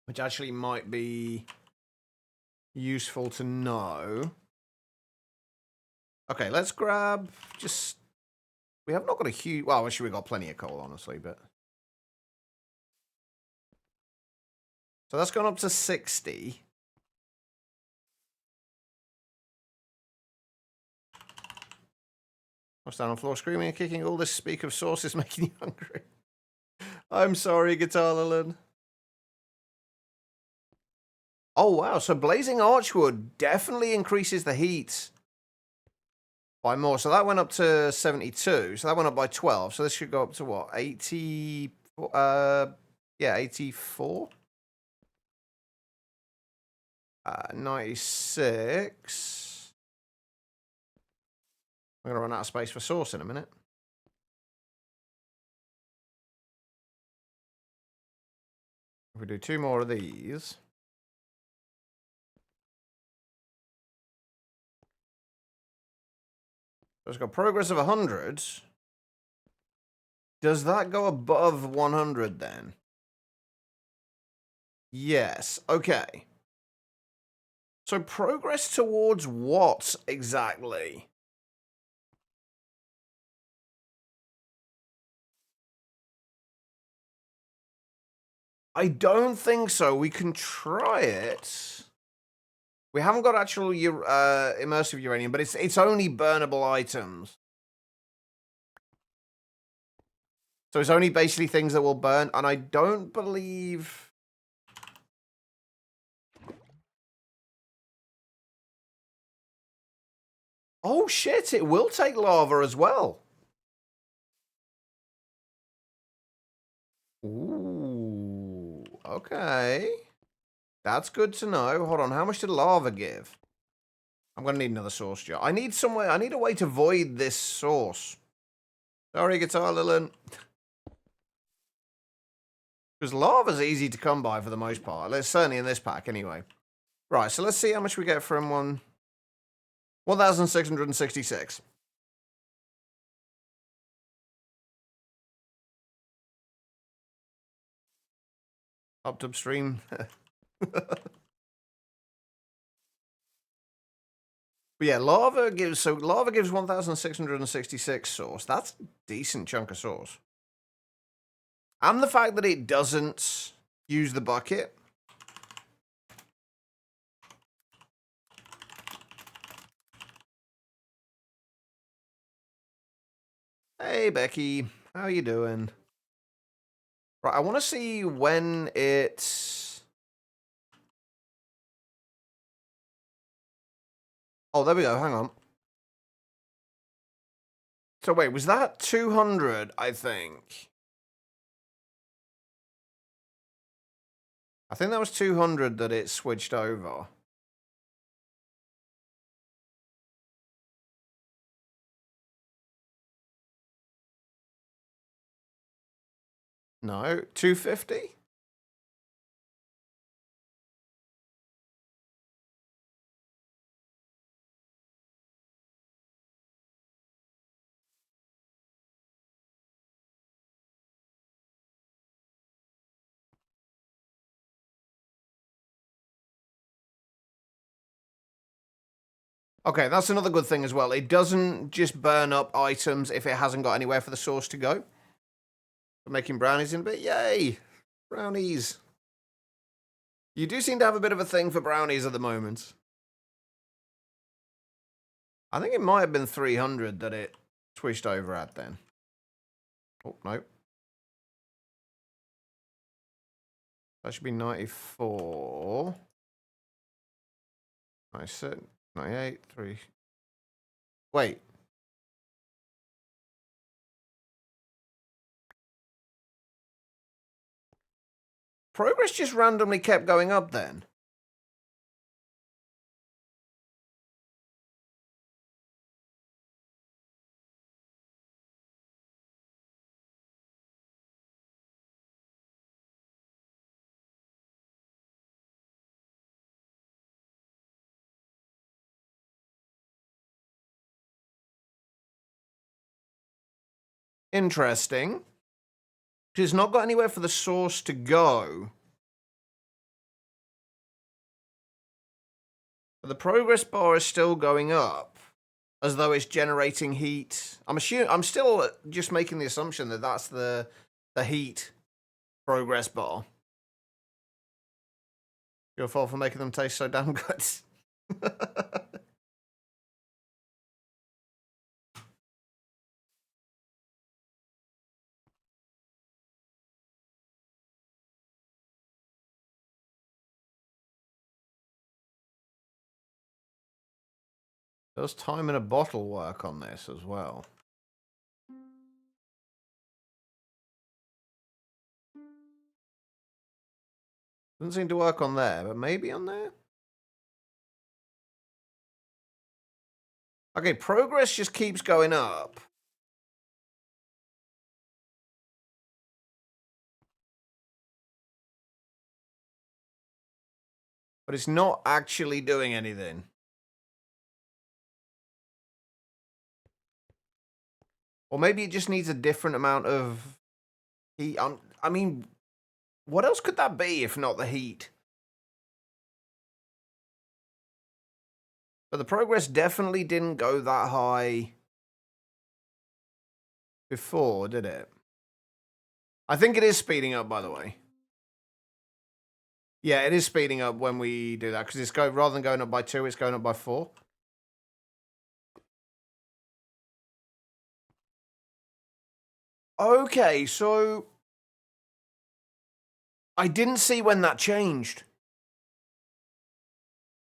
which actually might be useful to know. Okay, let's grab just... We have not got a huge... Well, actually, we've got plenty of coal, honestly, but... So that's gone up to 60. What's down on the floor screaming and kicking? All this speak of sauce is making you hungry. I'm sorry, Guitar Lilin. Oh, wow. So Blazing Archwood definitely increases the heat by more. So that went up to 72. So that went up by 12. So this should go up to what? 80... yeah, 84? 96. I'm going to run out of space for sauce in a minute. If we do 2 more of these... So it's got progress of 100. Does that go above 100 then? Yes. Okay. So progress towards what exactly? I don't think so. We can try it. We haven't got actual immersive uranium, but it's only burnable items. So it's only basically things that will burn, and I don't believe... Oh shit, it will take lava as well. Ooh, okay. That's good to know. Hold on, how much did lava give? I'm gonna need another source jar. I need somewhere, I need a way to void this source. Sorry, Guitar Lilin. Because lava's easy to come by for the most part. Certainly in this pack, anyway. Right, so let's see how much we get from 1,666. Upstream. But yeah, lava gives 1,666 sauce. That's a decent chunk of sauce. And the fact that it doesn't use the bucket. Hey, Becky. How you doing? Right, I want to see when it's... Oh, there we go. Hang on. So wait, was that 200, I think? I think that was 200 that it switched over. No, 250? Okay, that's another good thing as well. It doesn't just burn up items if it hasn't got anywhere for the sauce to go. For making brownies in a bit. Yay! Brownies. You do seem to have a bit of a thing for brownies at the moment. I think it might have been 300 that it switched over at then. Oh, no. That should be 94. 97, 98, 3. Wait. Progress just randomly kept going up then. Interesting. It's not got anywhere for the source to go. But the progress bar is still going up, as though it's generating heat. I'm still just making the assumption that that's the heat progress bar. Your fault for making them taste so damn good. Does time in a bottle work on this as well? Doesn't seem to work on there, but maybe on there? Okay, progress just keeps going up. But it's not actually doing anything. Or maybe it just needs a different amount of heat. I mean, what else could that be if not the heat? But the progress definitely didn't go that high before, did it? I think it is speeding up, by the way. Yeah, it is speeding up when we do that, because it's rather than going up by 2, it's going up by 4. Okay, so I didn't see when that changed.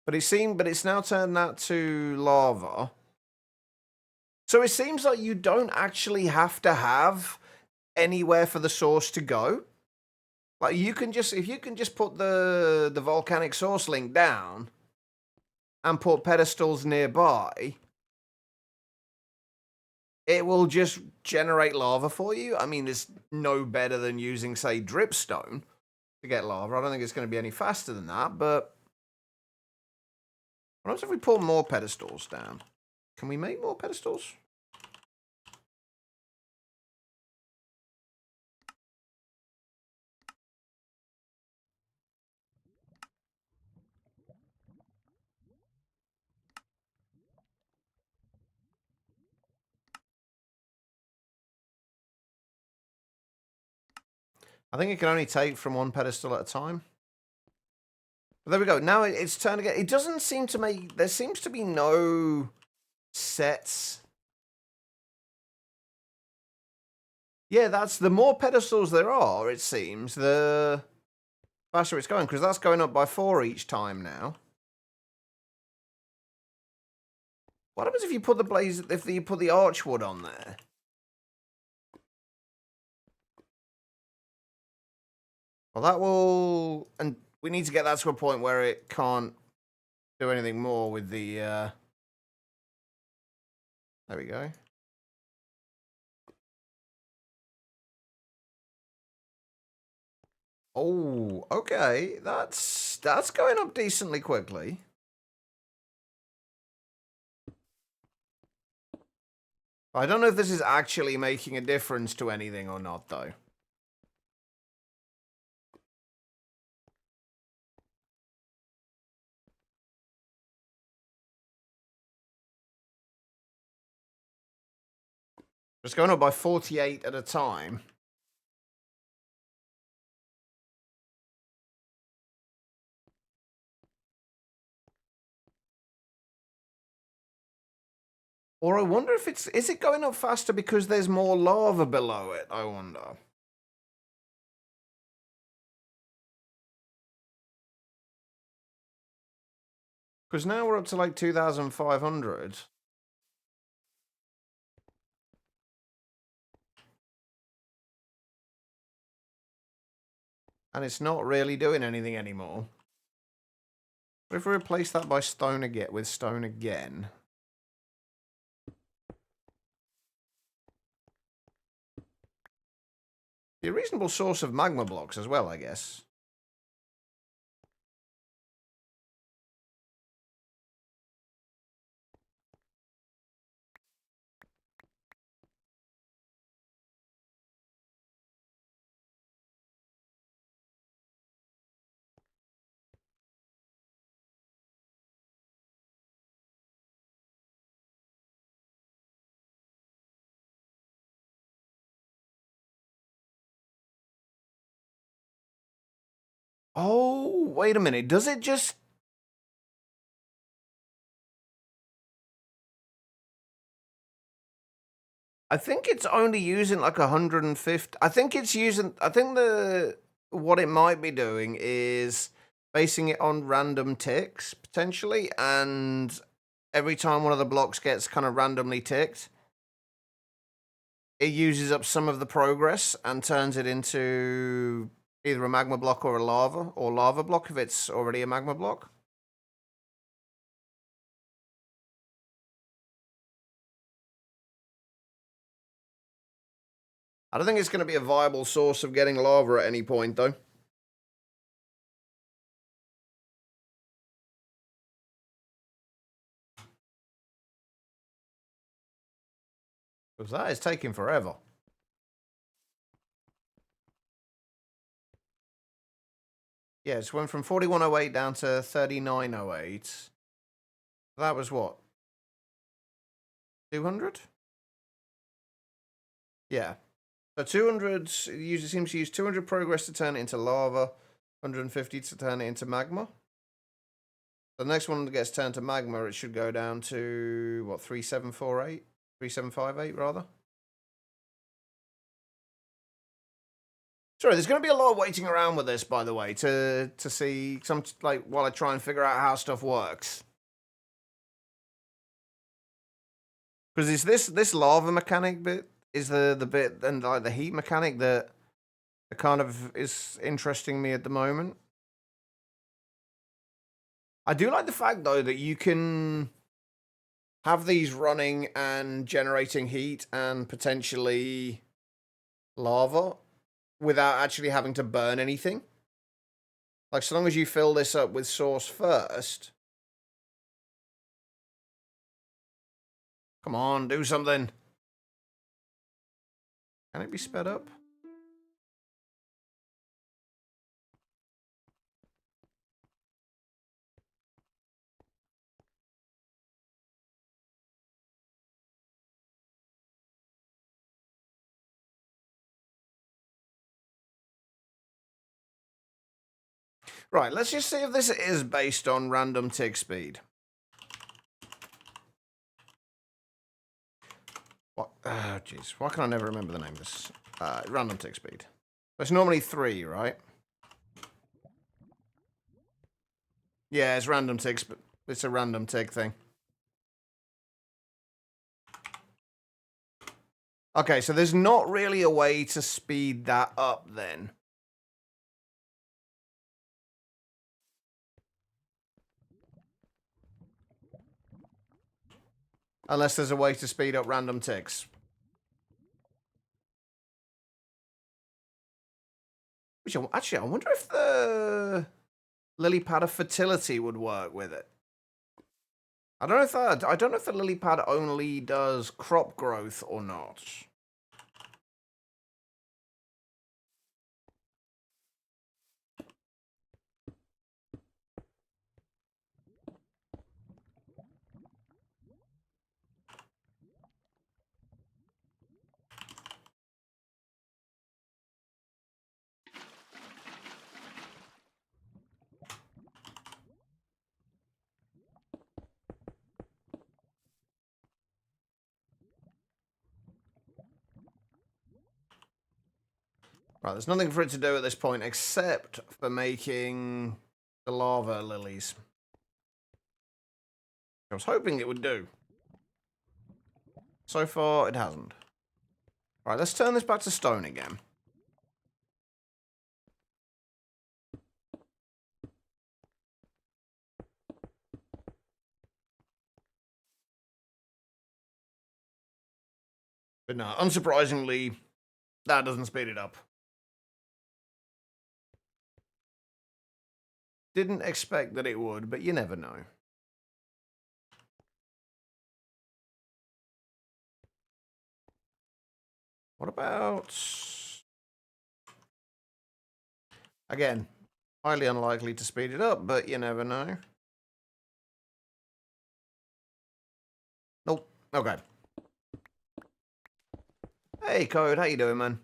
But it's now turned that to lava. So it seems like you don't actually have to have anywhere for the source to go. Like you can just, if you can just put the volcanic source link down and put pedestals nearby, it will just generate lava for you. I mean, it's no better than using, say, dripstone to get lava. I don't think it's going to be any faster than that, but what if we pull more pedestals down? Can we make more pedestals? I think it can only take from one pedestal at a time. But there we go. Now it's turning it. It doesn't seem to make... There seems to be no sets. Yeah, that's... The more pedestals there are, it seems, the faster it's going. Because that's going up by 4 each time now. What happens if you put if you put the archwood on there? Well, that will... And we need to get that to a point where it can't do anything more with the... There we go. Oh, okay. That's going up decently quickly. I don't know if this is actually making a difference to anything or not, though. It's going up by 48 at a time. Or I wonder if is it going up faster because there's more lava below it, I wonder. Because now we're up to like 2,500. And it's not really doing anything anymore. But if we replace that by stone again, with stone again... Be a reasonable source of magma blocks as well, I guess. Oh, wait a minute. Does it just... I think it's only using like 150. I think it's using... I think what it might be doing is basing it on random ticks, potentially, and every time one of the blocks gets kind of randomly ticked, it uses up some of the progress and turns it into either a magma block or lava block if it's already a magma block. I don't think it's going to be a viable source of getting lava at any point, though. Because that is taking forever. Yeah, it's went from 4108 down to 3908. That was what? 200? Yeah. So 200 usually seems to use 200 progress to turn it into lava, 150 to turn it into magma. The next one that gets turned to magma, it should go down to, what, 3748? 3758, rather? Sorry, there's going to be a lot of waiting around with this, by the way, to see some, like, while I try and figure out how stuff works. Because it's this lava mechanic bit is the bit, and like the heat mechanic that kind of is interesting me at the moment. I do like the fact, though, that you can have these running and generating heat and potentially lava without actually having to burn anything. Like, so long as you fill this up with source first. Come on, do something. Can it be sped up? Right, let's just see if this is based on random tick speed. What? Oh, jeez. Why can I never remember the name of this? Random tick speed. It's normally 3, right? Yeah, it's random ticks, but it's a random tick thing. Okay, so there's not really a way to speed that up then. Unless there's a way to speed up random ticks. Which, actually, I wonder if the lily pad of fertility would work with it. I don't know if the lily pad only does crop growth or not. Right, there's nothing for it to do at this point except for making the lava lilies. I was hoping it would do. So far, it hasn't. Right, let's turn this back to stone again. But no, unsurprisingly, that doesn't speed it up. Didn't expect that it would, but you never know. What about... Again, highly unlikely to speed it up, but you never know. Nope. Okay. Hey, Code, how you doing, man?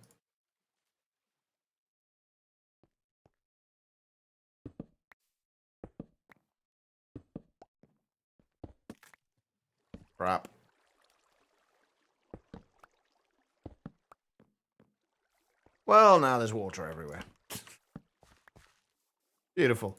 Crap. Well, now there's water everywhere. Beautiful.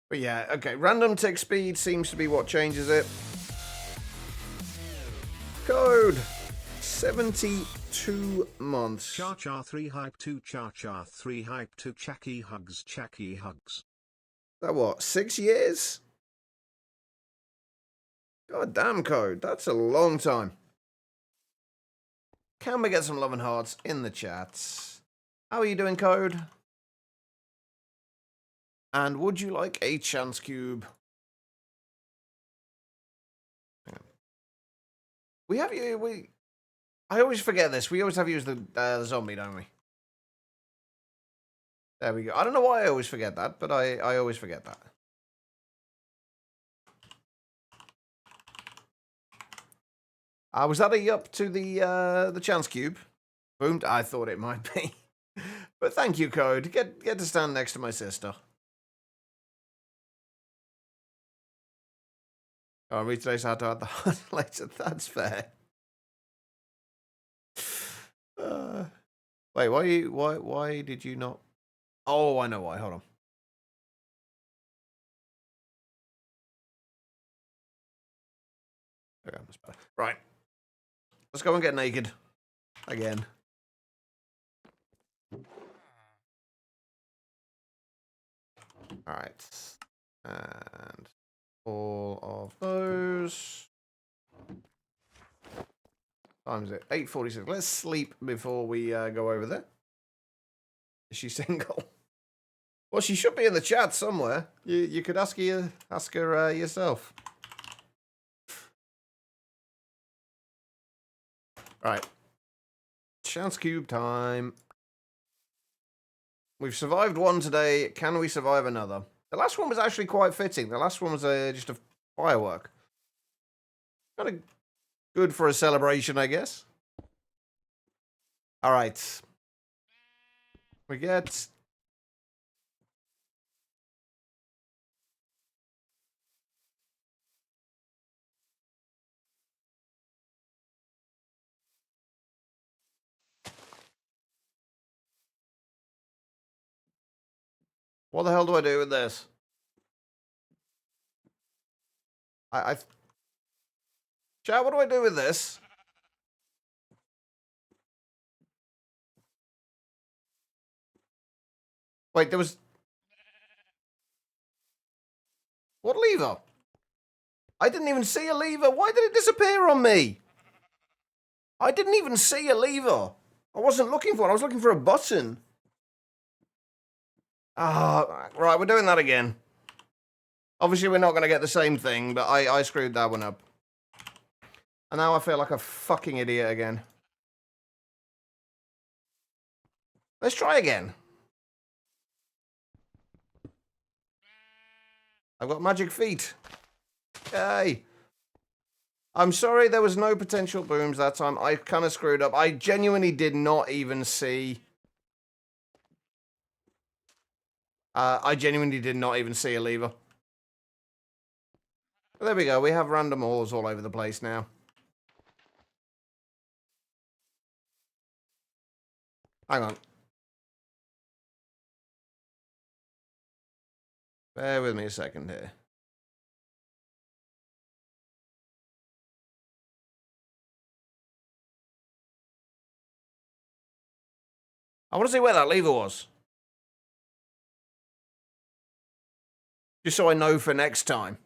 But yeah, okay. Random tick speed seems to be what changes it. Code 72 months. Char 3 hype 2 Char 3 hype 2 Chacky hugs Chacky hugs. That what? 6 years? God damn, Code. That's a long time. Can we get some love and hearts in the chats? How are you doing, Code? And would you like a chance cube? We have you. I always forget this. We always have you as the zombie, don't we? There we go. I don't know why I always forget that, but I always forget that. Was that a up to the chance cube? Boomed. I thought it might be. But thank you, Code. Get to stand next to my sister. Oh, read today's how to add the heart later. That's fair. Wait, why did you not? Oh, I know why. Hold on. Okay, that's better. Right. Let's go and get naked. Again. Alright. And all of those. Times it. 8:46. Let's sleep before we go over there. Is she single? Well, she should be in the chat somewhere. You could ask her yourself. Right. Chance cube time. We've survived one today. Can we survive another? The last one was actually quite fitting. The last one was just a firework. Kind of good for a celebration, I guess. All right. We get... What the hell do I do with this? Chat, what do I do with this? Wait, there was... What lever? I didn't even see a lever. Why did it disappear on me? I didn't even see a lever. I wasn't looking for it. I was looking for a button. Right, we're doing that again. Obviously, we're not going to get the same thing, but I screwed that one up. And now I feel like a fucking idiot again. Let's try again. I've got magic feet. Yay. I'm sorry there was no potential booms that time. I kind of screwed up. I genuinely did not even see... I genuinely did not even see a lever. But there we go. We have random ores all over the place now. Hang on. Bear with me a second here. I want to see where that lever was. Just so I know for next time.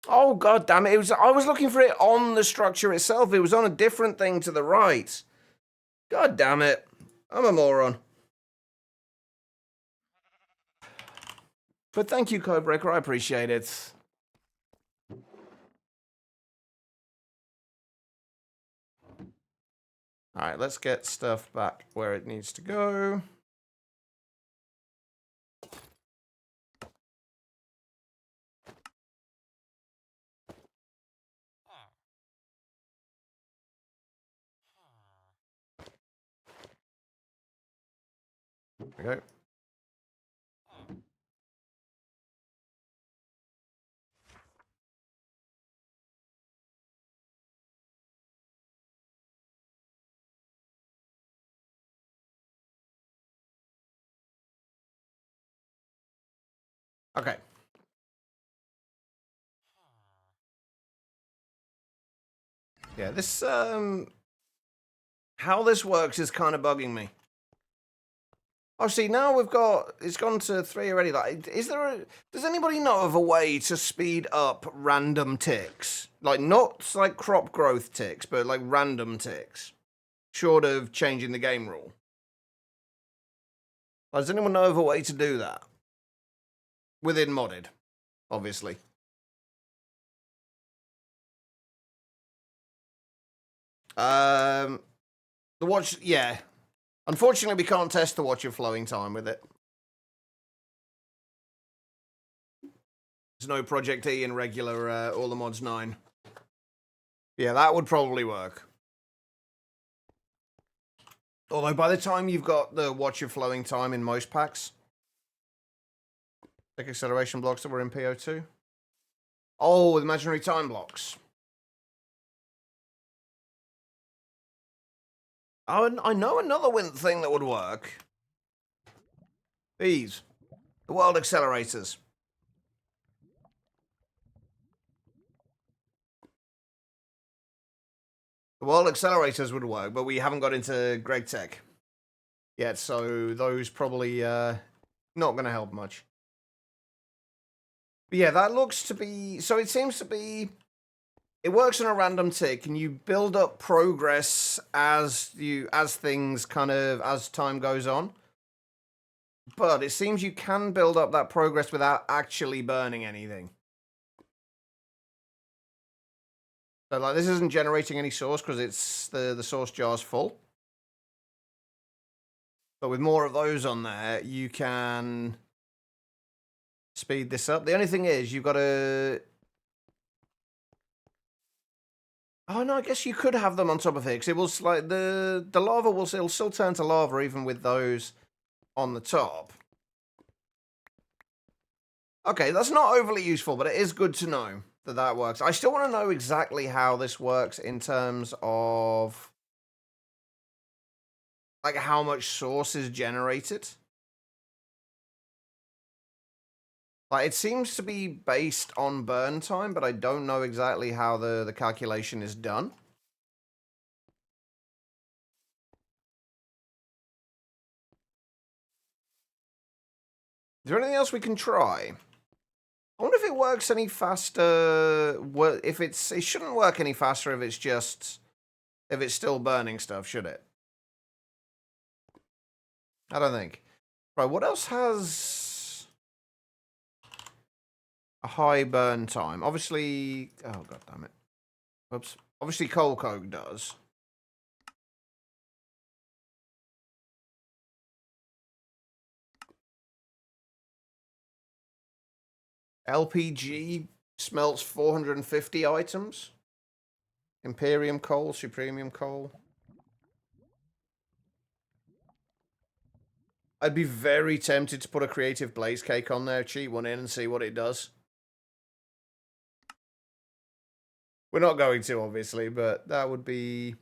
Oh, god damn it. I was looking for it on the structure itself. It was on a different thing to the right. God damn it. I'm a moron. But thank you, Codebreaker. I appreciate it. Alright, let's get stuff back where it needs to go. There we go. Okay. Yeah, this how this works is kind of bugging me. Oh, see, now it's gone to 3 already. Like, does anybody know of a way to speed up random ticks? Like, not like crop growth ticks, but like random ticks, short of changing the game rule. Like, does anyone know of a way to do that? Within modded, obviously. The watch, yeah. Unfortunately, we can't test the watch of flowing time with it. There's no Project E in regular All the Mods 9. Yeah, that would probably work. Although by the time you've got the watch of flowing time in most packs, like acceleration blocks that were in PO2. Oh, with imaginary time blocks. Oh, I know another thing that would work. These. The world accelerators. The world accelerators would work, but we haven't got into Greg Tech yet, so those probably not going to help much. But yeah, that looks to be... So it seems to be... It works on a random tick, and you build up progress as things kind of... as time goes on. But it seems you can build up that progress without actually burning anything. So, like, this isn't generating any source because it's the source jar's full. But with more of those on there, you can speed this up. The only thing is, you've got to... Oh, no, I guess you could have them on top of here, because it will, like, the lava will it'll still turn to lava even with those on the top. Okay, that's not overly useful, but it is good to know that that works. I still want to know exactly how this works in terms of, like, how much source is generated. Like, it seems to be based on burn time, but I don't know exactly how the calculation is done. Is there anything else we can try? I wonder if it works any faster. If it shouldn't work any faster if it's still burning stuff, should it? I don't think. Right, what else has a high burn time? Obviously, oh god damn it. Whoops. Obviously coal coke does. LPG smelts 450 items. Imperium coal, Supremium coal. I'd be very tempted to put a creative blaze cake on there, cheat one in and see what it does. We're not going to, obviously, but that would be...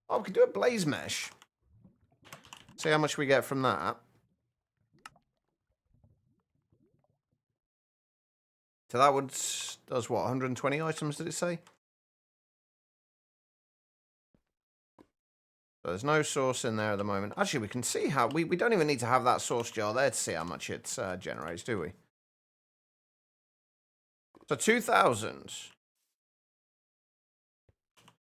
Oh, we can do a blaze mesh. See how much we get from that. So that does what, 120 items, did it say? So there's no source in there at the moment. Actually, we can see how... We don't even need to have that source jar there to see how much it generates, do we? So 2,000.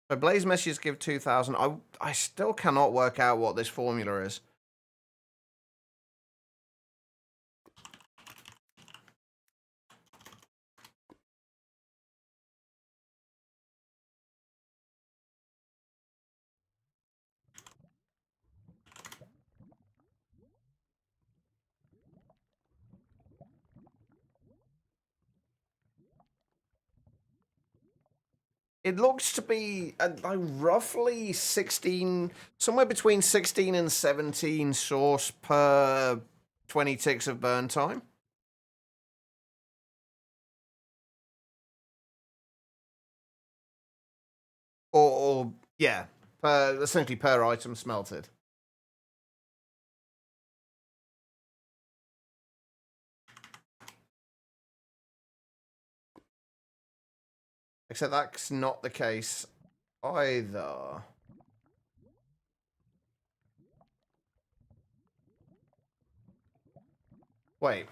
So blaze meshes give 2,000. I still cannot work out what this formula is. It looks to be like roughly 16, somewhere between 16 and 17 source per 20 ticks of burn time. Or yeah, essentially per item smelted. Except that's not the case either. Wait.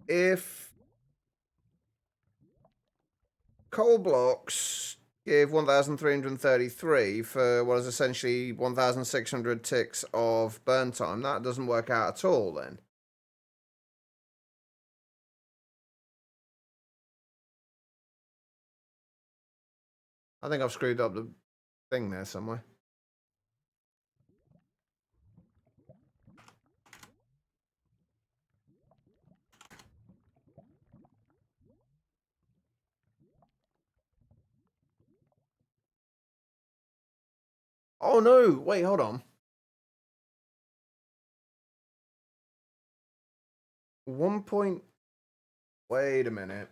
If coal blocks give 1,333 for what is essentially 1,600 ticks of burn time, that doesn't work out at all then. I think I've screwed up the thing there somewhere. Oh no, wait, hold on. Wait a minute.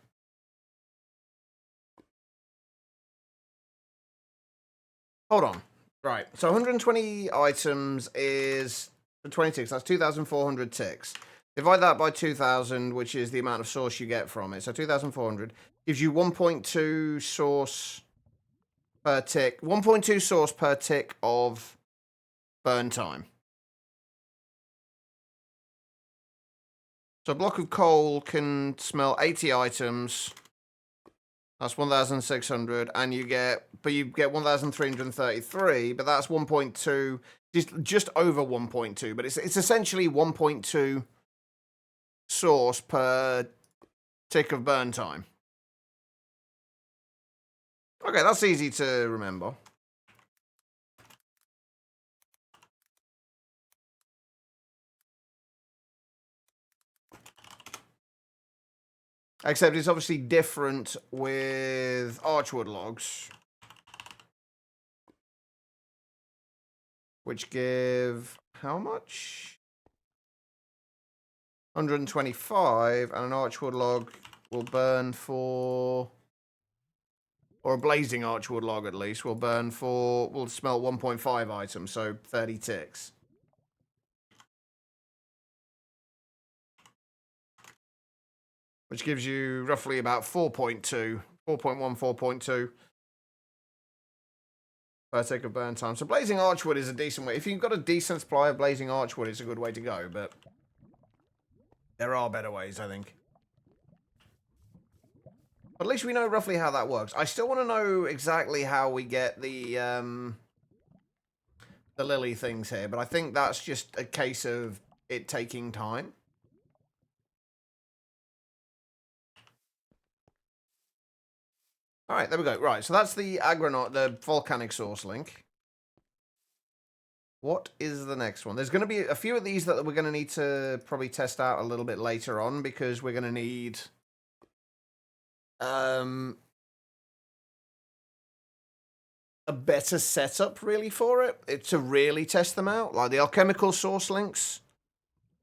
Hold on. Right, so 120 items is 20 ticks. That's 2,400 ticks. Divide that by 2,000, which is the amount of source you get from it. So 2,400 gives you 1.2 source per tick. 1.2 source per tick of burn time. So a block of coal can smell 80 items. That's 1,600, and you get 1,333, but that's 1.2, just over 1.2, but it's essentially 1.2 source per tick of burn time. Okay, that's easy to remember. Except it's obviously different with archwood logs, which give how much? 125, and an archwood log will burn for, or a blazing archwood log at least, will smelt 1.5 items, so 30 ticks. Which gives you roughly about 4.2, 4.1, 4.2 per tick of burn time. So blazing archwood is a decent way. If you've got a decent supply of blazing archwood, it's a good way to go, but there are better ways, I think. But at least we know roughly how that works. I still want to know exactly how we get the lily things here, but I think that's just a case of it taking time. All right, there we go. Right, so that's the agronaut, the volcanic source link. What is the next one? There's going to be a few of these that we're going to need to probably test out a little bit later on, because we're going to need a better setup really for it to really test them out. Like the alchemical source links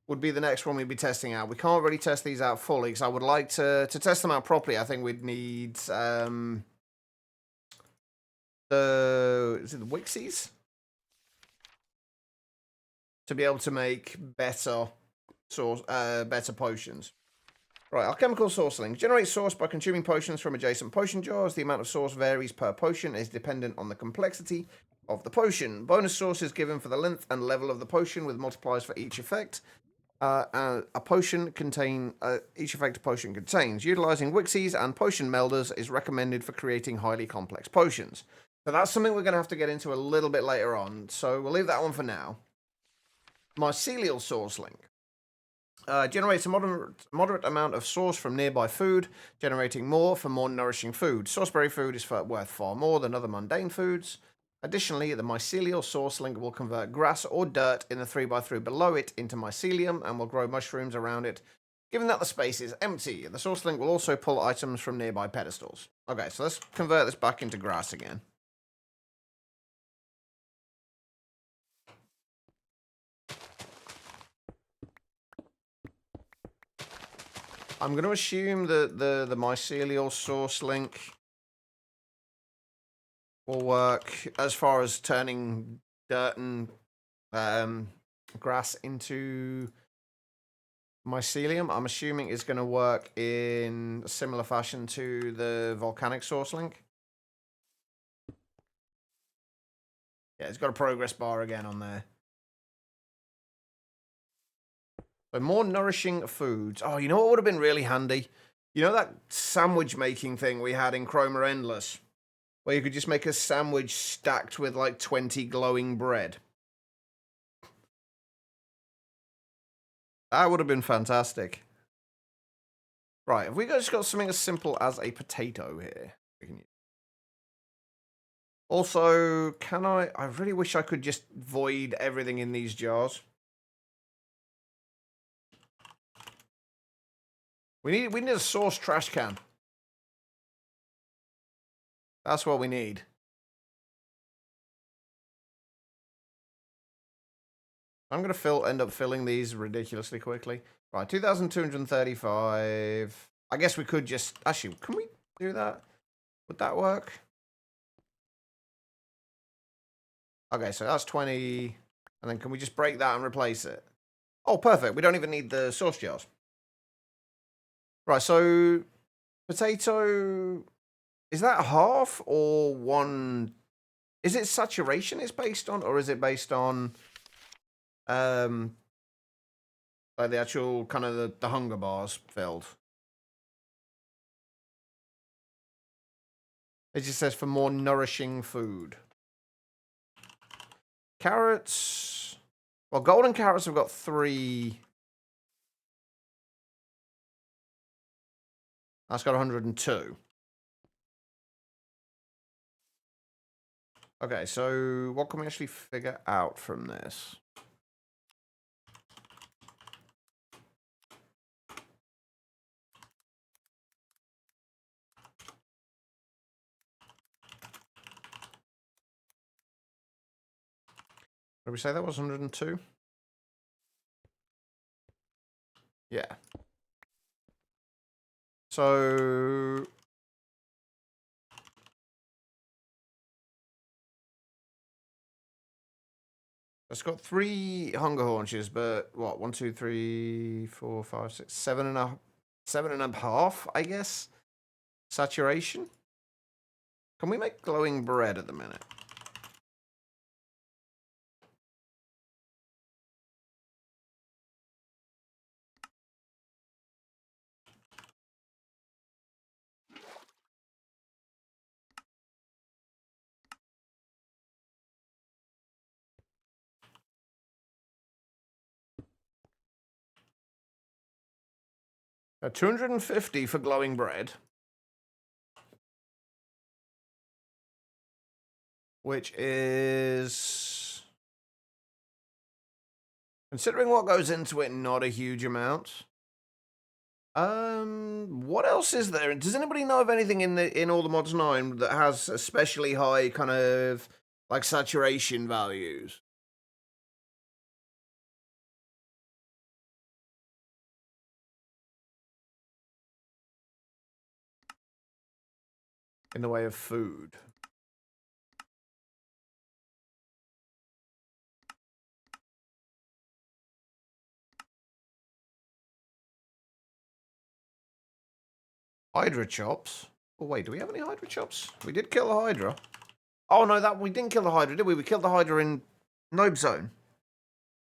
would be the next one we'd be testing out. We can't really test these out fully, because I would like to test them out properly. I think we'd need is it the Wixies? To be able to make better potions. Right, alchemical source links. Generate source by consuming potions from adjacent potion jars. The amount of source varies per potion, is dependent on the complexity of the potion. Bonus source is given for the length and level of the potion, with multipliers for each effect. Each effect a potion contains. Utilizing Wixies and potion melders is recommended for creating highly complex potions. So that's something we're going to have to get into a little bit later on. So we'll leave that one for now. Mycelial source link. Generates a moderate amount of source from nearby food, generating more for more nourishing food. Sourceberry food is worth far more than other mundane foods. Additionally, the mycelial source link will convert grass or dirt in the 3x3 below it into mycelium, and will grow mushrooms around it Given that the space is empty, the source link will also pull items from nearby pedestals. Okay, so let's convert this back into grass again. I'm going to assume that the mycelial source link will work as far as turning dirt and grass into mycelium. I'm assuming it's going to work in a similar fashion to the volcanic source link. Yeah, it's got a progress bar again on there. So more nourishing foods. Oh, you know what would have been really handy? You know that sandwich making thing we had in Chroma Endless? Where you could just make a sandwich stacked with like 20 glowing bread. That would have been fantastic. Right, have we just got something as simple as a potato here? Also, can I really wish I could just void everything in these jars. We need a source trash can. That's what we need. I'm going to end up filling these ridiculously quickly. Right, 2,235. I guess we could just... Actually, can we do that? Would that work? Okay, so that's 20. And then can we just break that and replace it? Oh, perfect. We don't even need the sauce jars. Right, so... Potato... Is that half or one... Is it saturation it's based on? Or is it based on... like the actual kind of the hunger bars filled? It just says for more nourishing food. Carrots. Well, golden carrots have got 3. That's got 102. Okay, so what can we actually figure out from this? Did we say that was 102? Yeah. So... It's got 3 hunger haunches, but what? 1, 2, 3, 4, 5, 6, 7 and a 7.5, I guess. Saturation. Can we make glowing bread at the minute? A 250 for glowing bread. Which is... Considering what goes into it, not a huge amount. What else is there? Does anybody know of anything in all the mods 9 that has especially high kind of like saturation values? In the way of food. Hydra chops. Oh wait, do we have any Hydra chops? We did kill the Hydra. Oh no, that we didn't kill the Hydra, did we? We killed the Hydra in Nobe Zone.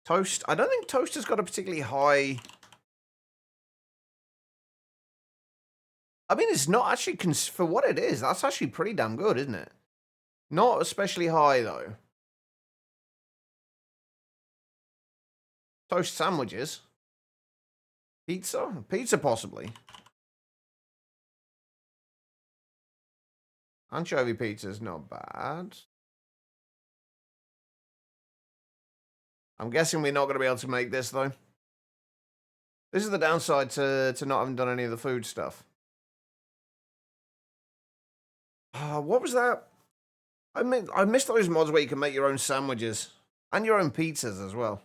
Toast. I don't think Toast has got a particularly high... I mean, it's not actually... For what it is, that's actually pretty damn good, isn't it? Not especially high, though. Toast sandwiches. Pizza? Pizza, possibly. Anchovy pizza's not bad. I'm guessing we're not going to be able to make this, though. This is the downside to not having done any of the food stuff. What was that? I missed those mods where you can make your own sandwiches and your own pizzas as well.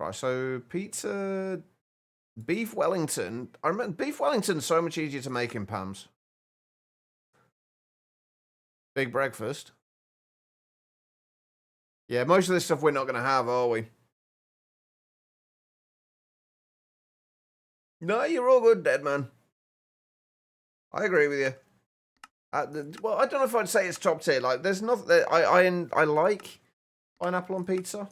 Right, so pizza, beef Wellington. I remember beef Wellington's so much easier to make in Pam's. Big breakfast. Yeah, most of this stuff we're not going to have, are we? No, you're all good, dead man. I agree with you. Well, I don't know if I'd say it's top tier. Like, there's nothing. I like pineapple on pizza.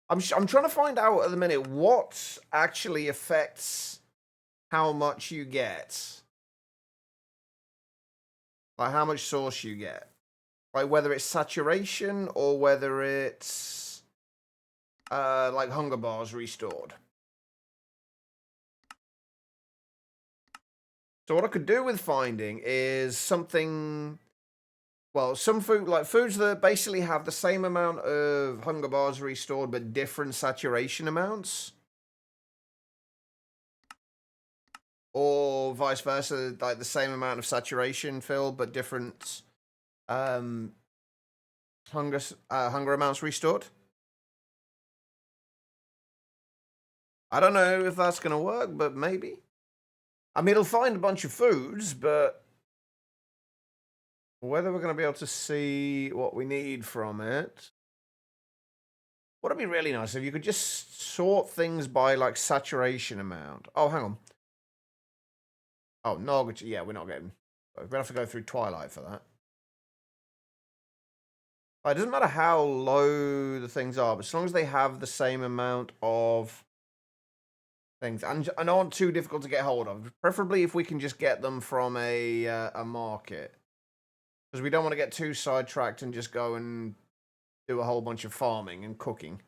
I'm trying to find out at the minute what actually affects how much you get. Like how much sauce you get. Like whether it's saturation or whether it's like hunger bars restored. So what I could do with finding is something, well, some food, like foods that basically have the same amount of hunger bars restored but different saturation amounts. Or vice versa, like the same amount of saturation filled but different hunger amounts restored. I don't know if that's going to work, but maybe. I mean, it'll find a bunch of foods, but whether we're going to be able to see what we need from it. What'd be really nice if you could just sort things by like saturation amount. Oh, hang on. Oh, no, yeah, we're not getting. We're going to have to go through Twilight for that. It doesn't matter how low the things are, but as long as they have the same amount of things and aren't too difficult to get hold of. Preferably if we can just get them from a market, because we don't want to get too sidetracked and just go and do a whole bunch of farming and cooking.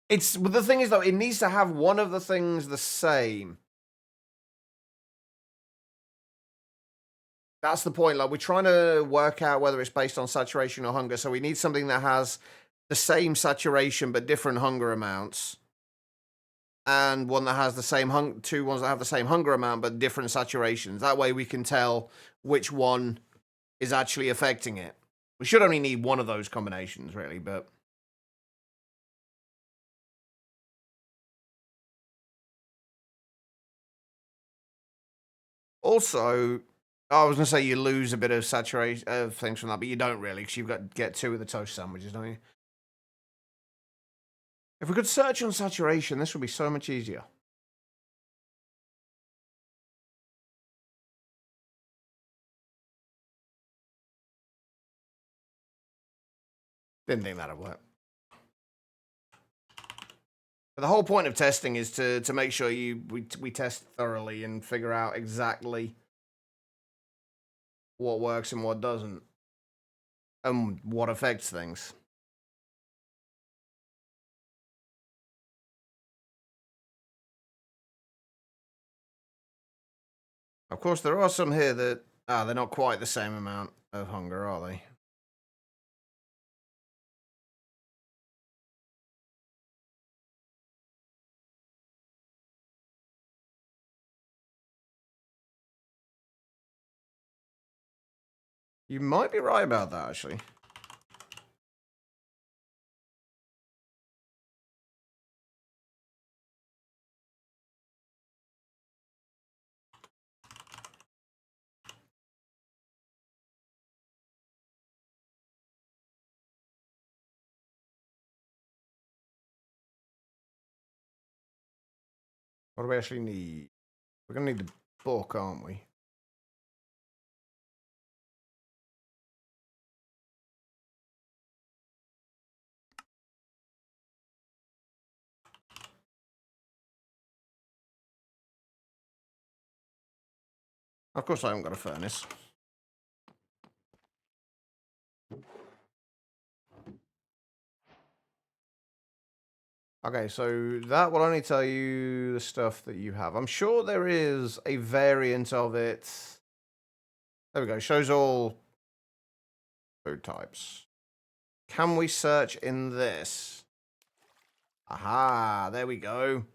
The thing is though, it needs to have one of the things the same. That's the point. Like, we're trying to work out whether it's based on saturation or hunger. So we need something that has the same saturation but different hunger amounts. And one that has the same two ones that have the same hunger amount but different saturations. That way we can tell which one is actually affecting it. We should only need one of those combinations, really, but... Also, I was going to say you lose a bit of saturation of things from that, but you don't really, because you've got to get 2 of the toast sandwiches, don't you? If we could search on saturation, this would be so much easier. Didn't think that'd work. But the whole point of testing is to make sure we test thoroughly and figure out exactly what works and what doesn't, and what affects things. Of course, there are some here that they're not quite the same amount of hunger, are they? You might be right about that, actually. What do we actually need? We're going to need the book, aren't we? Of course, I haven't got a furnace. Okay, so that will only tell you the stuff that you have. I'm sure there is a variant of it. There we go. Shows all Food types. Can we search in this? Aha, there we go.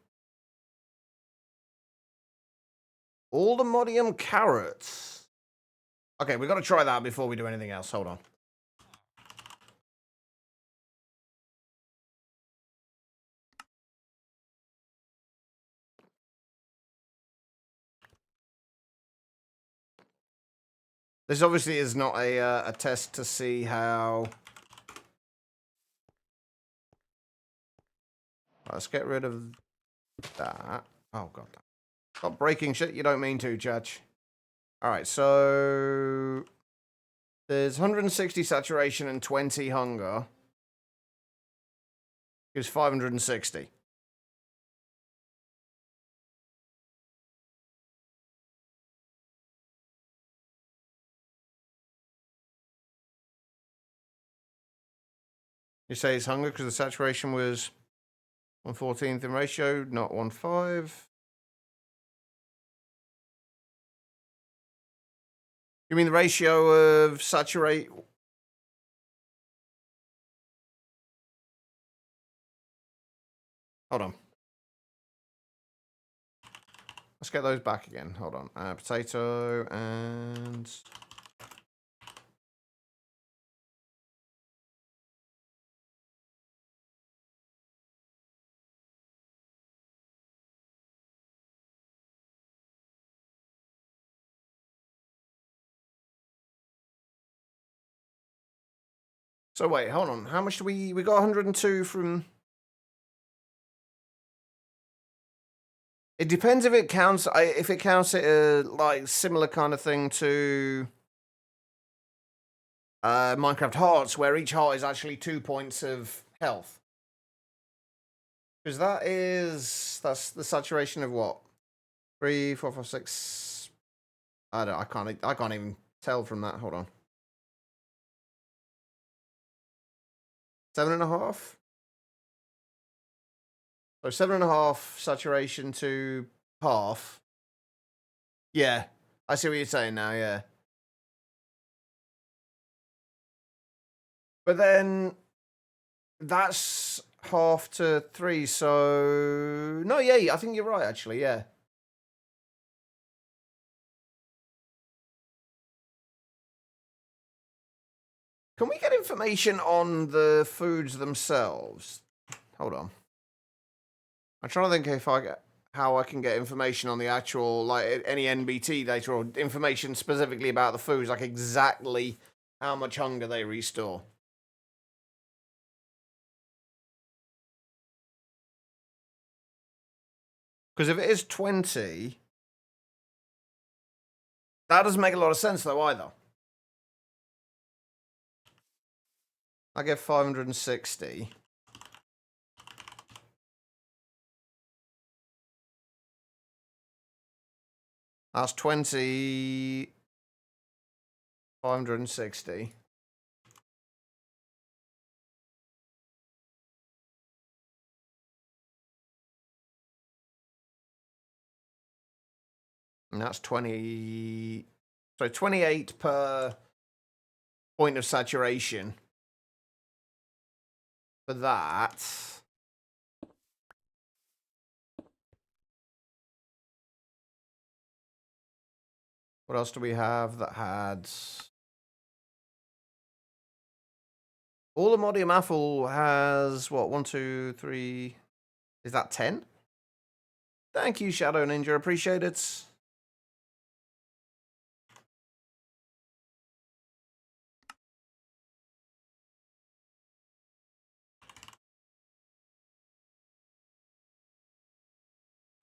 All the modium carrots. Okay, we've got to try that before we do anything else. Hold on. This obviously is not a test to see how... Let's get rid of that. Oh, God. Stop breaking shit you don't mean to, Church. Alright, so... There's 160 saturation and 20 hunger. Gives 560. You say it's hunger because the saturation was 1/14 in ratio, not 1/5. You mean the ratio of saturate? Hold on. Let's get those back again. Hold on. Potato and... So wait, hold on. How much do we got 102 from... It depends if it counts it like similar kind of thing to Minecraft Hearts, where each heart is actually 2 points of health. Because that's the saturation of what? 3, 4, 5, 6. I can't even tell from that. Hold on. 7.5. So 7.5 saturation to half. Yeah, I see what you're saying now. Yeah, but then that's half to 3. So no, yeah, I think you're right. Actually, yeah. Can we get information on the foods themselves? Hold on. I'm trying to think how I can get information on the actual, like, any NBT data or information specifically about the foods, like exactly how much hunger they restore. Because if it is 20, that doesn't make a lot of sense though either. I get 560. That's 20. 560. And that's 20. So 28 per point of saturation. For that. What else do we have that had... All the Modium Apple has, what, 1, 2, 3... Is that 10? Thank you, Shadow Ninja. Appreciate it.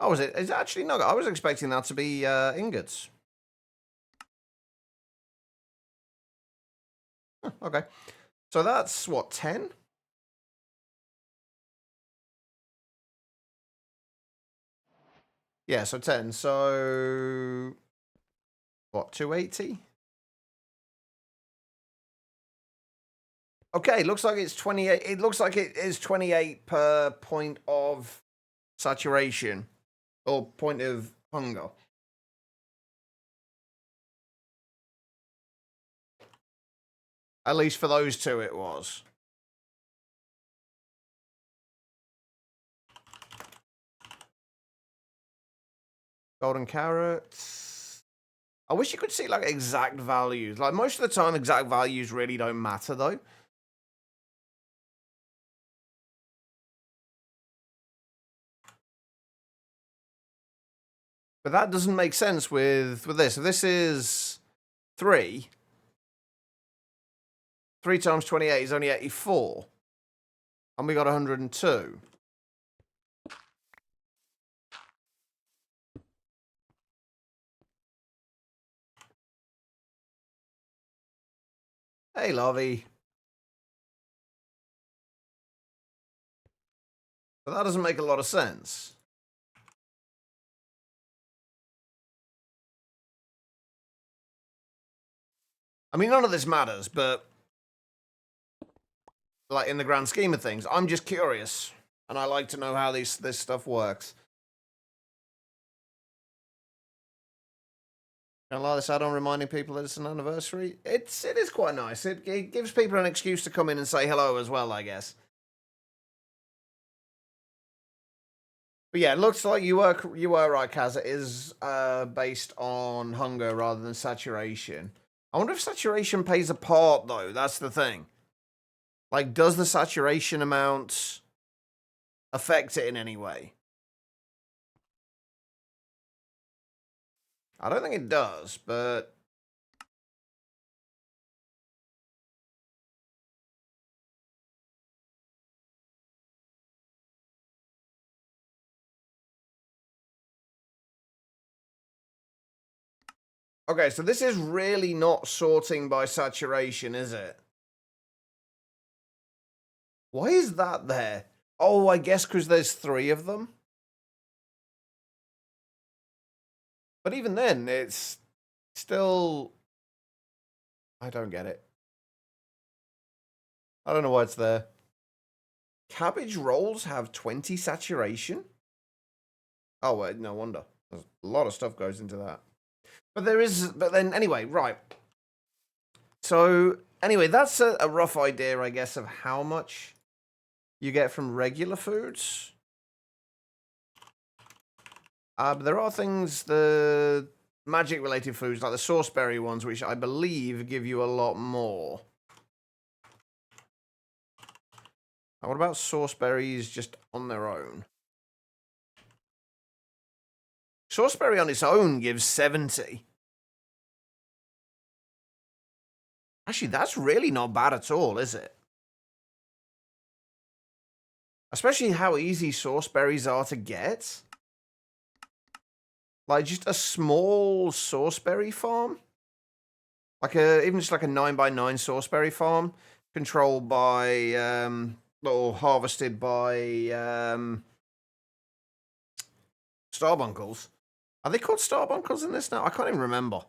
Oh, is it? Is it actually nugget? I was expecting that to be ingots. Huh, okay. So that's, what, 10? Yeah, so 10. So... What, 280? Okay, looks like it's 28. It looks like it is 28 per point of saturation. Or point of hunger. At least for those two it was. Golden carrots. I wish you could see, like, exact values. Like, most of the time, exact values really don't matter, though. But that doesn't make sense with this. If this is 3 times 28 is only 84. And we got 102. Hey, Lovey. But that doesn't make a lot of sense. I mean, none of this matters, but like in the grand scheme of things, I'm just curious, and I like to know how this stuff works. I like this add-on reminding people that it's an anniversary. It is quite nice. It gives people an excuse to come in and say hello as well, I guess. But yeah, it looks like you were right, Kaz. It is based on hunger rather than saturation. I wonder if saturation plays a part, though. That's the thing. Like, does the saturation amount affect it in any way? I don't think it does, but... Okay, so this is really not sorting by saturation, is it? Why is that there? Oh, I guess because there's 3 of them. But even then, it's still... I don't get it. I don't know why it's there. Cabbage rolls have 20 saturation? Oh, wait, no wonder. There's a lot of stuff goes into that. But then, anyway, right. So, anyway, that's a rough idea, I guess, of how much you get from regular foods. But there are things, the magic-related foods, like the sauceberry ones, which I believe give you a lot more. Now, what about sauceberries just on their own? Sauceberry on its own gives 70. Actually, that's really not bad at all, is it? Especially how easy sauceberries are to get. Like, just a small sauceberry farm? Like even just like a 9x9 sauceberry farm, controlled by, or harvested by, Starbunkles. Are they called Starbunkles in this now? I can't even remember.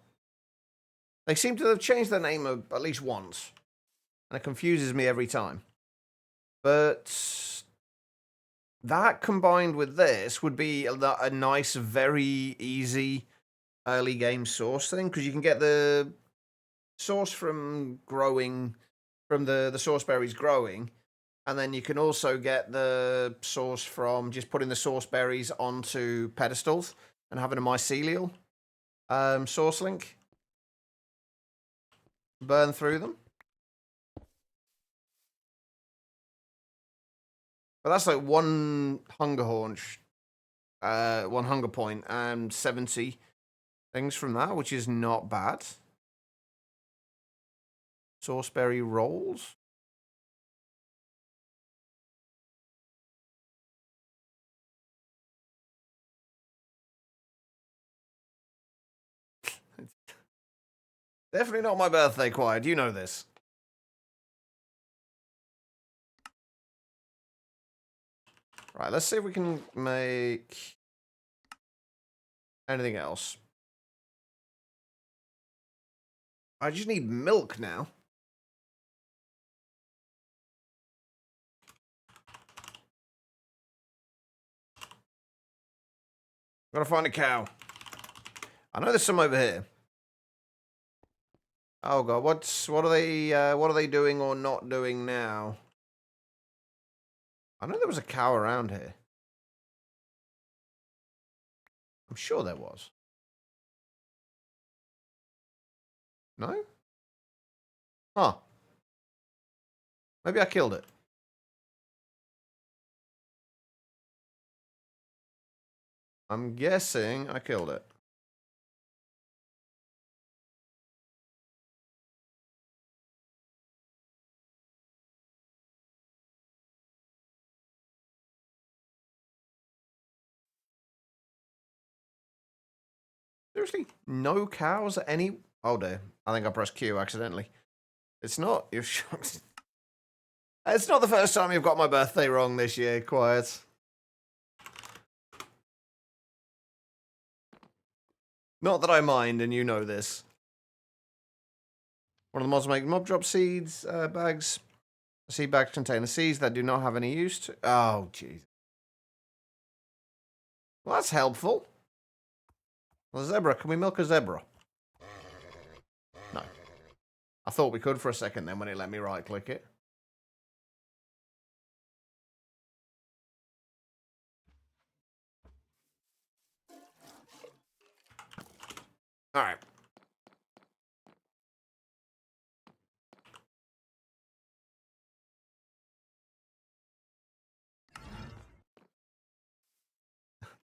They seem to have changed their name at least once. And it confuses me every time. But that combined with this would be a nice, very easy early game source thing. Because you can get the source from growing, from the sauceberries growing. And then you can also get the source from just putting the sauceberries onto pedestals and having a mycelial source link. Burn through them. But that's like 1 hunger haunch, 1 hunger point, and 70 things from that, which is not bad. Sauceberry rolls. Definitely not my birthday choir. Do you know this? Right, let's see if we can make anything else. I just need milk now. Gotta find a cow. I know there's some over here. Oh god, what are they doing or not doing now? I know there was a cow around here. I'm sure there was. No? Huh. Maybe I killed it. I'm guessing I killed it. Seriously? No cows any... Oh dear. I think I pressed Q accidentally. It's not. You're shocked. It's not the first time you've got my birthday wrong this year, Quiet. Not that I mind, and you know this. One of the mods make mob drop seeds, bags. Seed bags contain the seeds that do not have any use to... Oh, jeez. Well, that's helpful. Well, a zebra. Can we milk a zebra? No. I thought we could for a second then when it let me right-click it. Alright.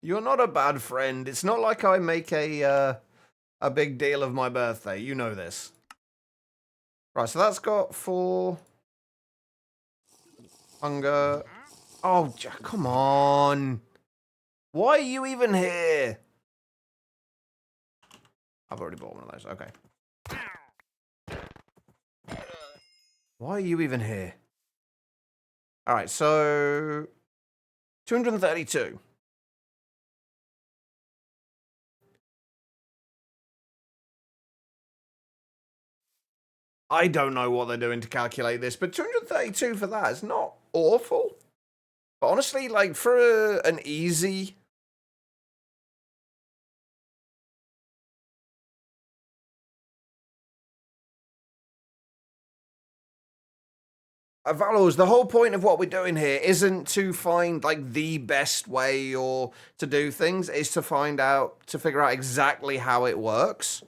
You're not a bad friend. It's not like I make a big deal of my birthday. You know this. Right, so that's got 4... Hunger. Oh, come on. Why are you even here? I've already bought one of those. Okay. Why are you even here? Alright, so... 232. I don't know what they're doing to calculate this, but 232 for that is not awful. But honestly, like, for an easy... Valos, the whole point of what we're doing here isn't to find, like, the best way or to do things. It's to figure out exactly how it works.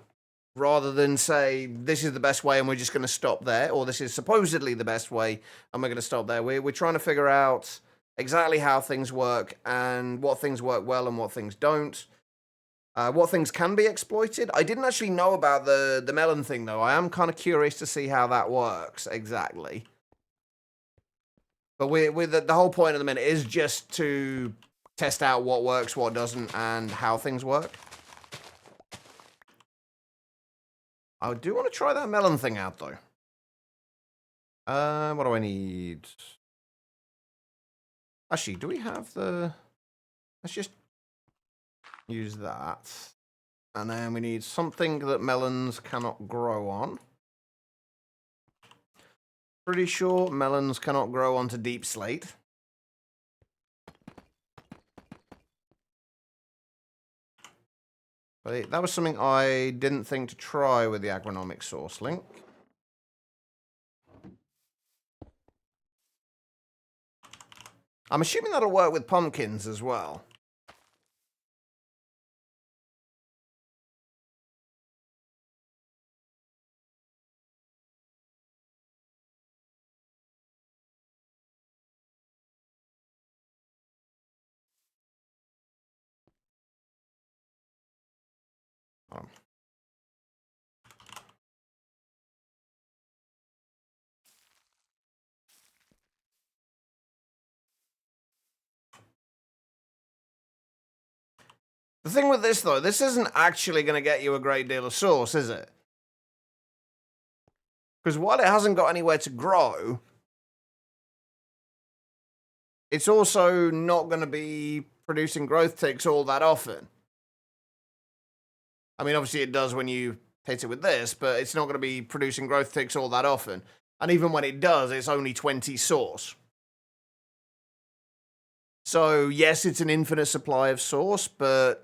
Rather than say, this is the best way and we're just going to stop there, or this is supposedly the best way and we're going to stop there. We're trying to figure out exactly how things work and what things work well and what things don't. What things can be exploited. I didn't actually know about the melon thing, though. I am kind of curious to see how that works exactly. But the whole point of the minute is just to test out what works, what doesn't, and how things work. I do want to try that melon thing out, though. What do I need? Actually, do we have the... Let's just use that. And then we need something that melons cannot grow on. Pretty sure melons cannot grow onto deep slate. But that was something I didn't think to try with the agronomic source link. I'm assuming that'll work with pumpkins as well. The thing with this, though, this isn't actually going to get you a great deal of sauce, is it? Because while it hasn't got anywhere to grow, it's also not going to be producing growth ticks all that often. I mean, obviously it does when you hit it with this, but it's not going to be producing growth ticks all that often. And even when it does, it's only 20 sauce. So, yes, it's an infinite supply of sauce, but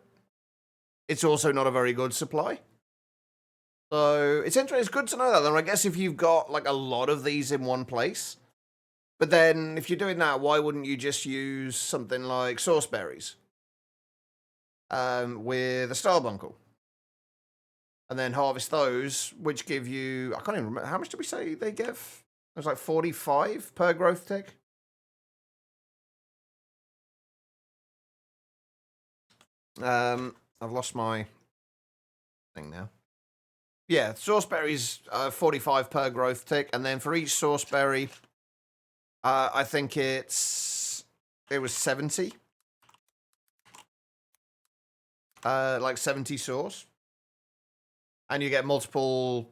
it's also not a very good supply. So it's interesting. It's good to know that. Then I guess if you've got like a lot of these in one place, but then if you're doing that, why wouldn't you just use something like sauce berries with a starbuncle, and then harvest those, which give you, I can't even remember how much did we say they give? It was like 45 per growth tick. I've lost my thing now. Yeah, sauce berries 45 per growth tick, and then for each sauce berry, I think it was 70. Like 70 sauce. And you get multiple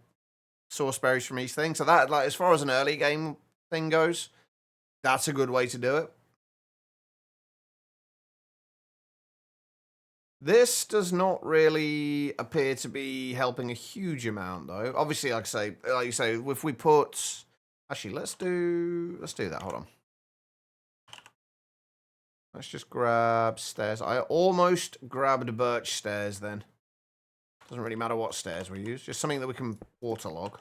sauce berries from each thing. So that, like, as far as an early game thing goes, that's a good way to do it. This does not really appear to be helping a huge amount, though. Obviously, like you say, if we put, actually, let's do that. Hold on. Let's just grab stairs. I almost grabbed birch stairs then. Doesn't really matter what stairs we use, just something that we can waterlog.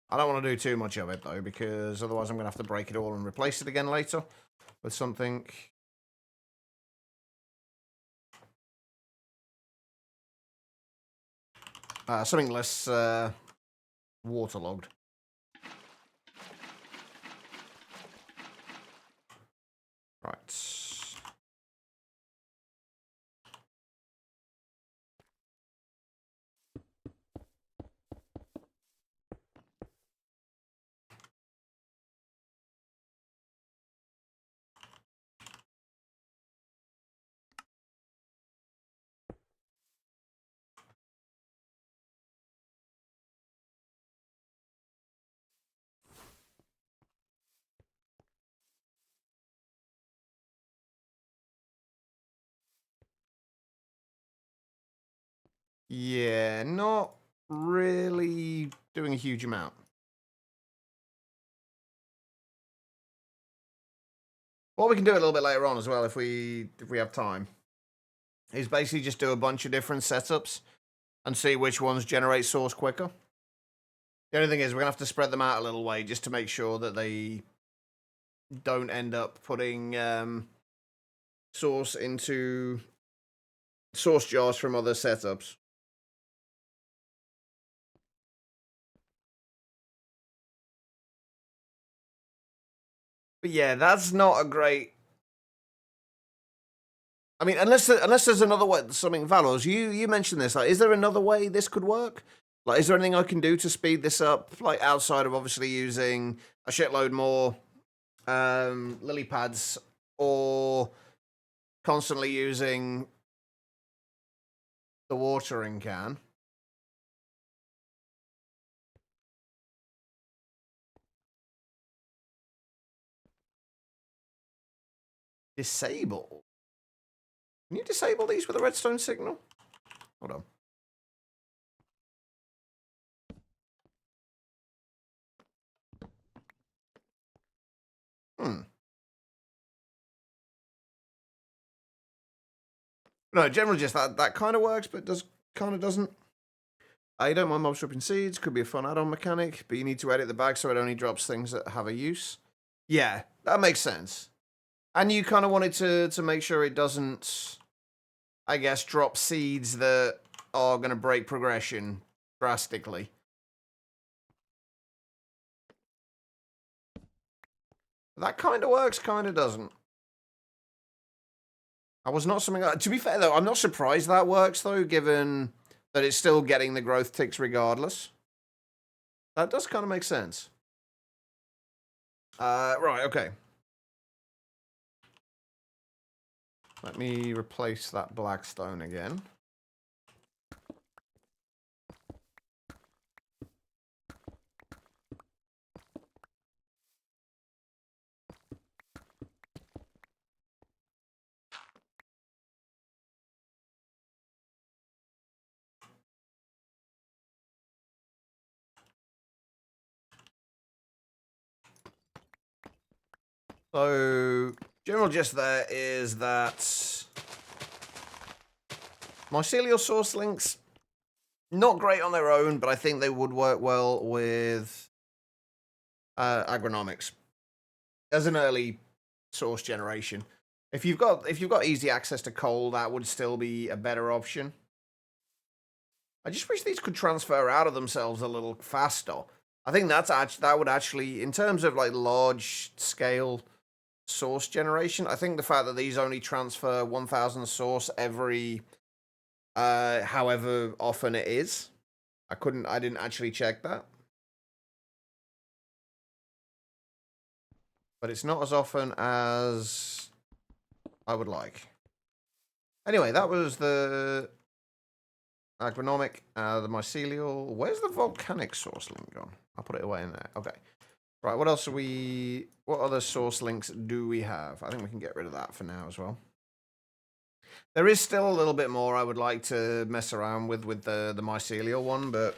I don't want to do too much of it, though, because otherwise I'm going to have to break it all and replace it again later with something. Something less waterlogged. Right. Yeah, not really doing a huge amount. What we can do a little bit later on as well, if we have time, is basically just do a bunch of different setups and see which ones generate source quicker. The only thing is we're going to have to spread them out a little way just to make sure that they don't end up putting source into source jars from other setups. But yeah, that's not a great. I mean, unless there's another way, something Valos. You mentioned this. Like, is there another way this could work? Like, is there anything I can do to speed this up? Like, outside of obviously using a shitload more lily pads or constantly using the watering can. Disable. Can you disable these with a redstone signal? Hold on. No, generally just that kind of works, but kind of doesn't. I don't mind mob stripping seeds. Could be a fun add-on mechanic, but you need to edit the bag so it only drops things that have a use. Yeah, that makes sense. And you kind of wanted to make sure it doesn't, I guess, drop seeds that are going to break progression drastically. That kind of works, kind of doesn't. I was not something. To be fair, though, I'm not surprised that works, though, given that it's still getting the growth ticks regardless. That does kind of make sense. Right, okay. Let me replace that black stone again. So, general gist there is that mycelial source links, not great on their own, but I think they would work well with agronomics as an early source generation. If you've got easy access to coal, that would still be a better option. I just wish these could transfer out of themselves a little faster. I think that would actually, in terms of like large scale source generation, I think the fact that these only transfer 1,000 source every however often it is. I didn't actually check that. But it's not as often as I would like. Anyway, that was the agronomic, the mycelial. Where's the volcanic source link gone? I'll put it away in there. Okay. Right, what else what other source links do we have? I think we can get rid of that for now as well. There is still a little bit more I would like to mess around with the mycelial one, but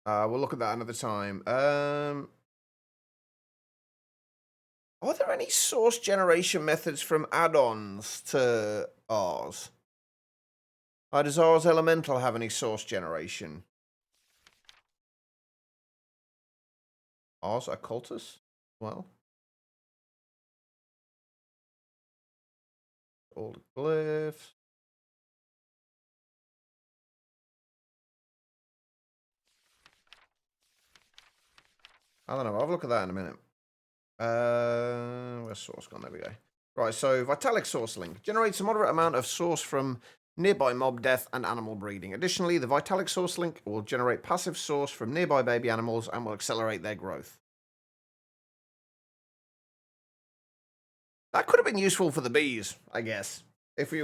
we'll look at that another time. Are there any source generation methods from add-ons to ours? Does ours Elemental have any source generation? Ours Occultus? Well. All the glyphs. I don't know. I'll have a look at that in a minute. Where's source gone? There we go. Right, so Vitalic source link generates a moderate amount of source from nearby mob death and animal breeding. Additionally, the Vitalic source link will generate passive source from nearby baby animals and will accelerate their growth. That could have been useful for the bees, I guess. If we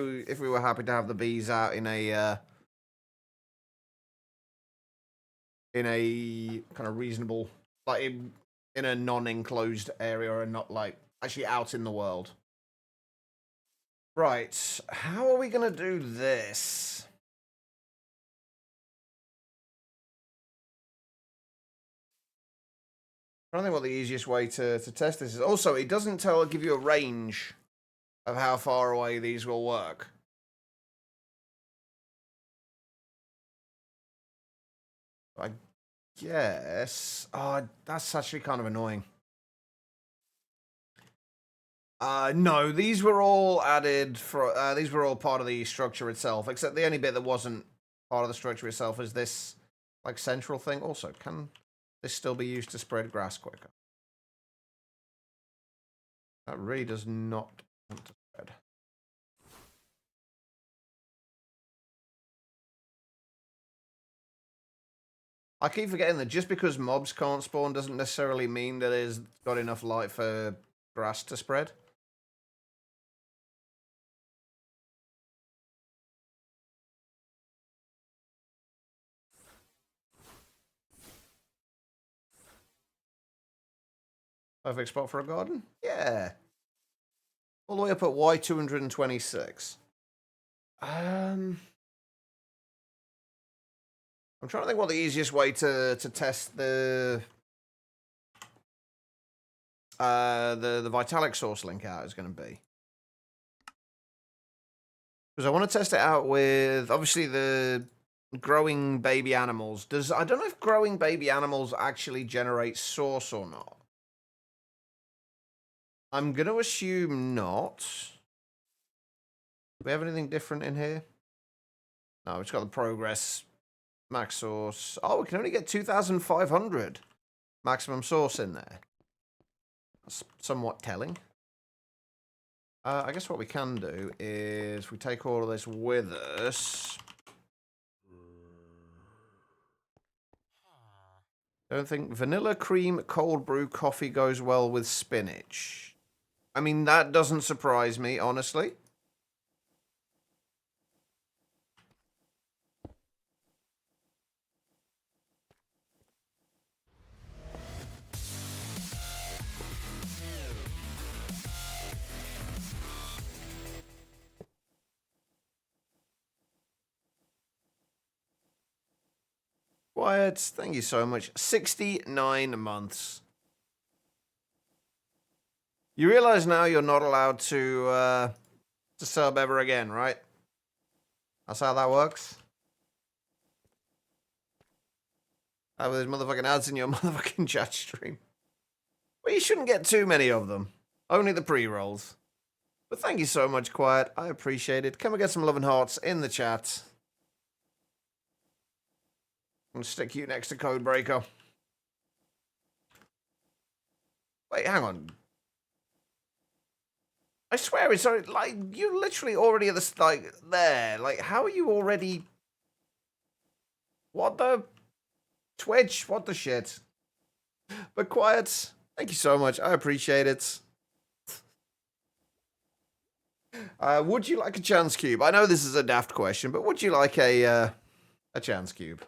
were happy to have the bees out in a kind of reasonable, like in a non-enclosed area and not like actually out in the world. Right, how are we gonna do this? I don't think what the easiest way to test this is. Also, it doesn't give you a range of how far away these will work. I guess. Oh, that's actually kind of annoying. No, these were all added for. These were all part of the structure itself, except the only bit that wasn't part of the structure itself is this, like, central thing. Also, can this still be used to spread grass quicker? That really does not want to spread. I keep forgetting that just because mobs can't spawn doesn't necessarily mean that it's got enough light for grass to spread. Perfect spot for a garden? Yeah. All the way up at Y226. I'm trying to think what the easiest way to test the Vitalic source link out is going to be. Because I want to test it out with, obviously, the growing baby animals. I don't know if growing baby animals actually generate source or not. I'm going to assume not. Do we have anything different in here? No, it's got the progress, max source. Oh, we can only get 2,500 maximum source in there. That's somewhat telling. I guess what we can do is we take all of this with us. Don't think vanilla cream cold brew coffee goes well with spinach. I mean, that doesn't surprise me, honestly. Quiet, thank you so much. 69 months. You realize now you're not allowed to sub ever again, right? That's how that works. Have those motherfucking ads in your motherfucking chat stream. Well, you shouldn't get too many of them. Only the pre-rolls. But thank you so much, Quiet. I appreciate it. Can we get some love and hearts in the chat? I'm gonna stick you next to Codebreaker. Wait, hang on. I swear it's like you're literally already at this like there. Like, how are you already? What the Twitch? What the shit? But Quiet, thank you so much. I appreciate it. Would you like a chance cube? I know this is a daft question, but would you like a chance cube?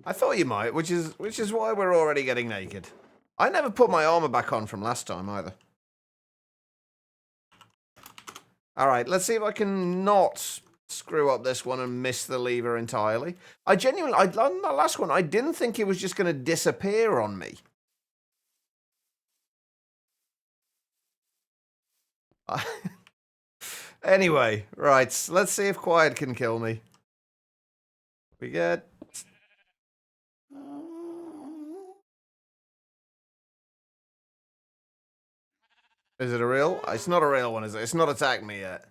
I thought you might, which is why we're already getting naked. I never put my armor back on from last time either. All right, let's see if I can not screw up this one and miss the lever entirely. I genuinely, on the last one, I didn't think it was just going to disappear on me. Anyway, right, let's see if Quiet can kill me. We get... Is it a real? It's not a real one, is it? It's not attacked me yet.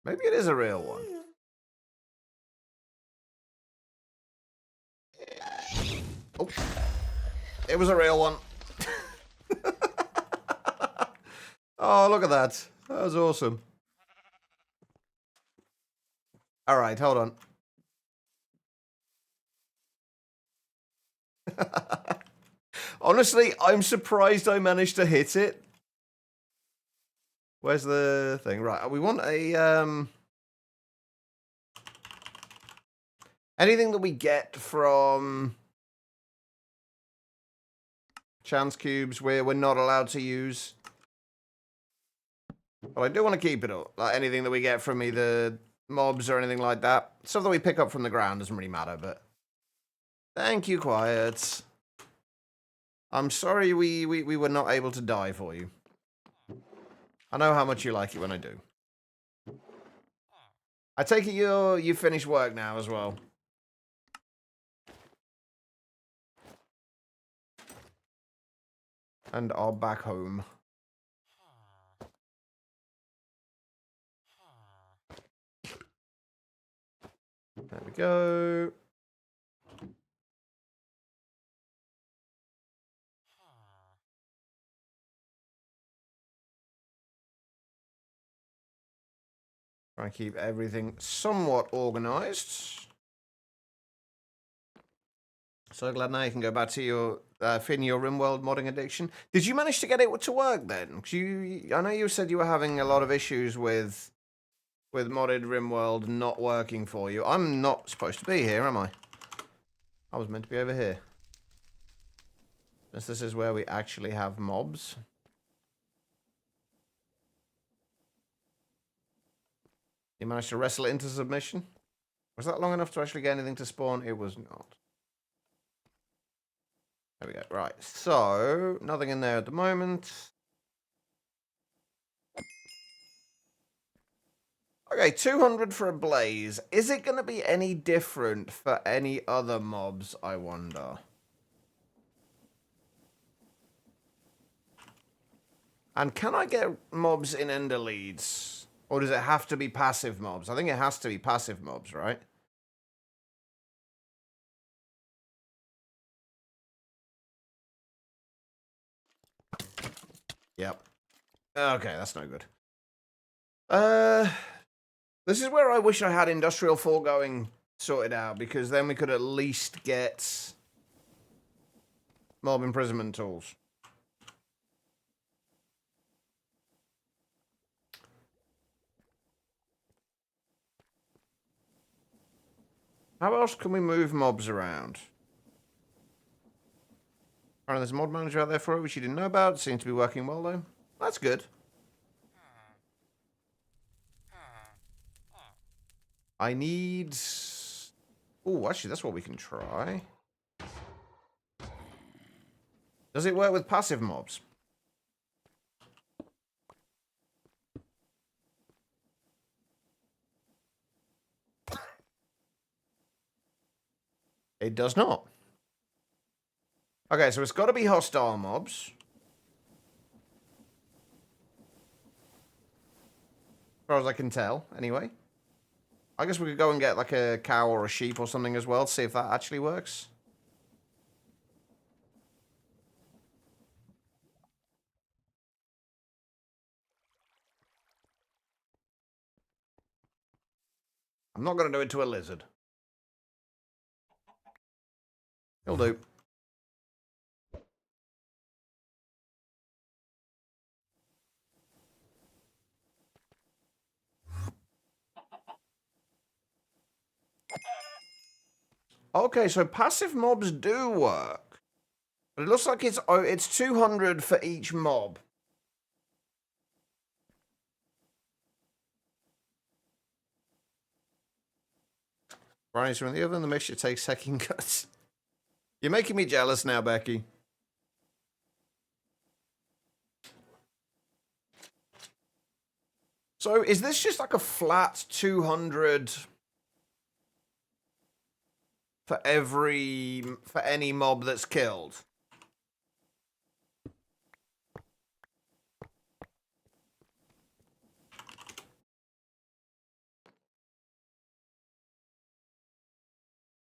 Maybe it is a real one. Oh. It was a real one. Oh, look at that. That was awesome. All right, hold on. Honestly, I'm surprised I managed to hit it. Where's the thing? Right, we want a... anything that we get from... chance cubes we're not allowed to use. But I do want to keep it up. Like anything that we get from either mobs or anything like that. Stuff that we pick up from the ground doesn't really matter, but... Thank you, Quiet. I'm sorry we were not able to die for you. I know how much you like it when I do. I take it you finished work now as well. And are back home. There we go. Try and keep everything somewhat organized. So glad now you can go back to your fin your RimWorld modding addiction. Did you manage to get it to work then? 'Cause I know you said you were having a lot of issues with modded RimWorld not working for you. I'm not supposed to be here, am I? I was meant to be over here. This is where we actually have mobs. You managed to wrestle it into submission? Was that long enough to actually get anything to spawn? It was not. There we go. Right. So, nothing in there at the moment. Okay, 200 for a blaze. Is it going to be any different for any other mobs, I wonder? And can I get mobs in Ender leads? Or does it have to be passive mobs? I think it has to be passive mobs, right? Yep. Okay, that's no good. This is where I wish I had Industrial Foregoing sorted out, because then we could at least get mob imprisonment tools. How else can we move mobs around? Apparently there's a mod manager out there for it, which you didn't know about. Seems to be working well, though. That's good. I need... Oh, actually, that's what we can try. Does it work with passive mobs? It does not. Okay, so it's got to be hostile mobs. As far as I can tell, anyway. I guess we could go and get like a cow or a sheep or something as well to see if that actually works. I'm not going to do it to a lizard. He'll do. Okay, so passive mobs do work. But it looks like it's 200 for each mob. Brownies are in the oven, the mixture takes second cuts. You're making me jealous now, Becky. So, is this just like a flat 200 for any mob that's killed?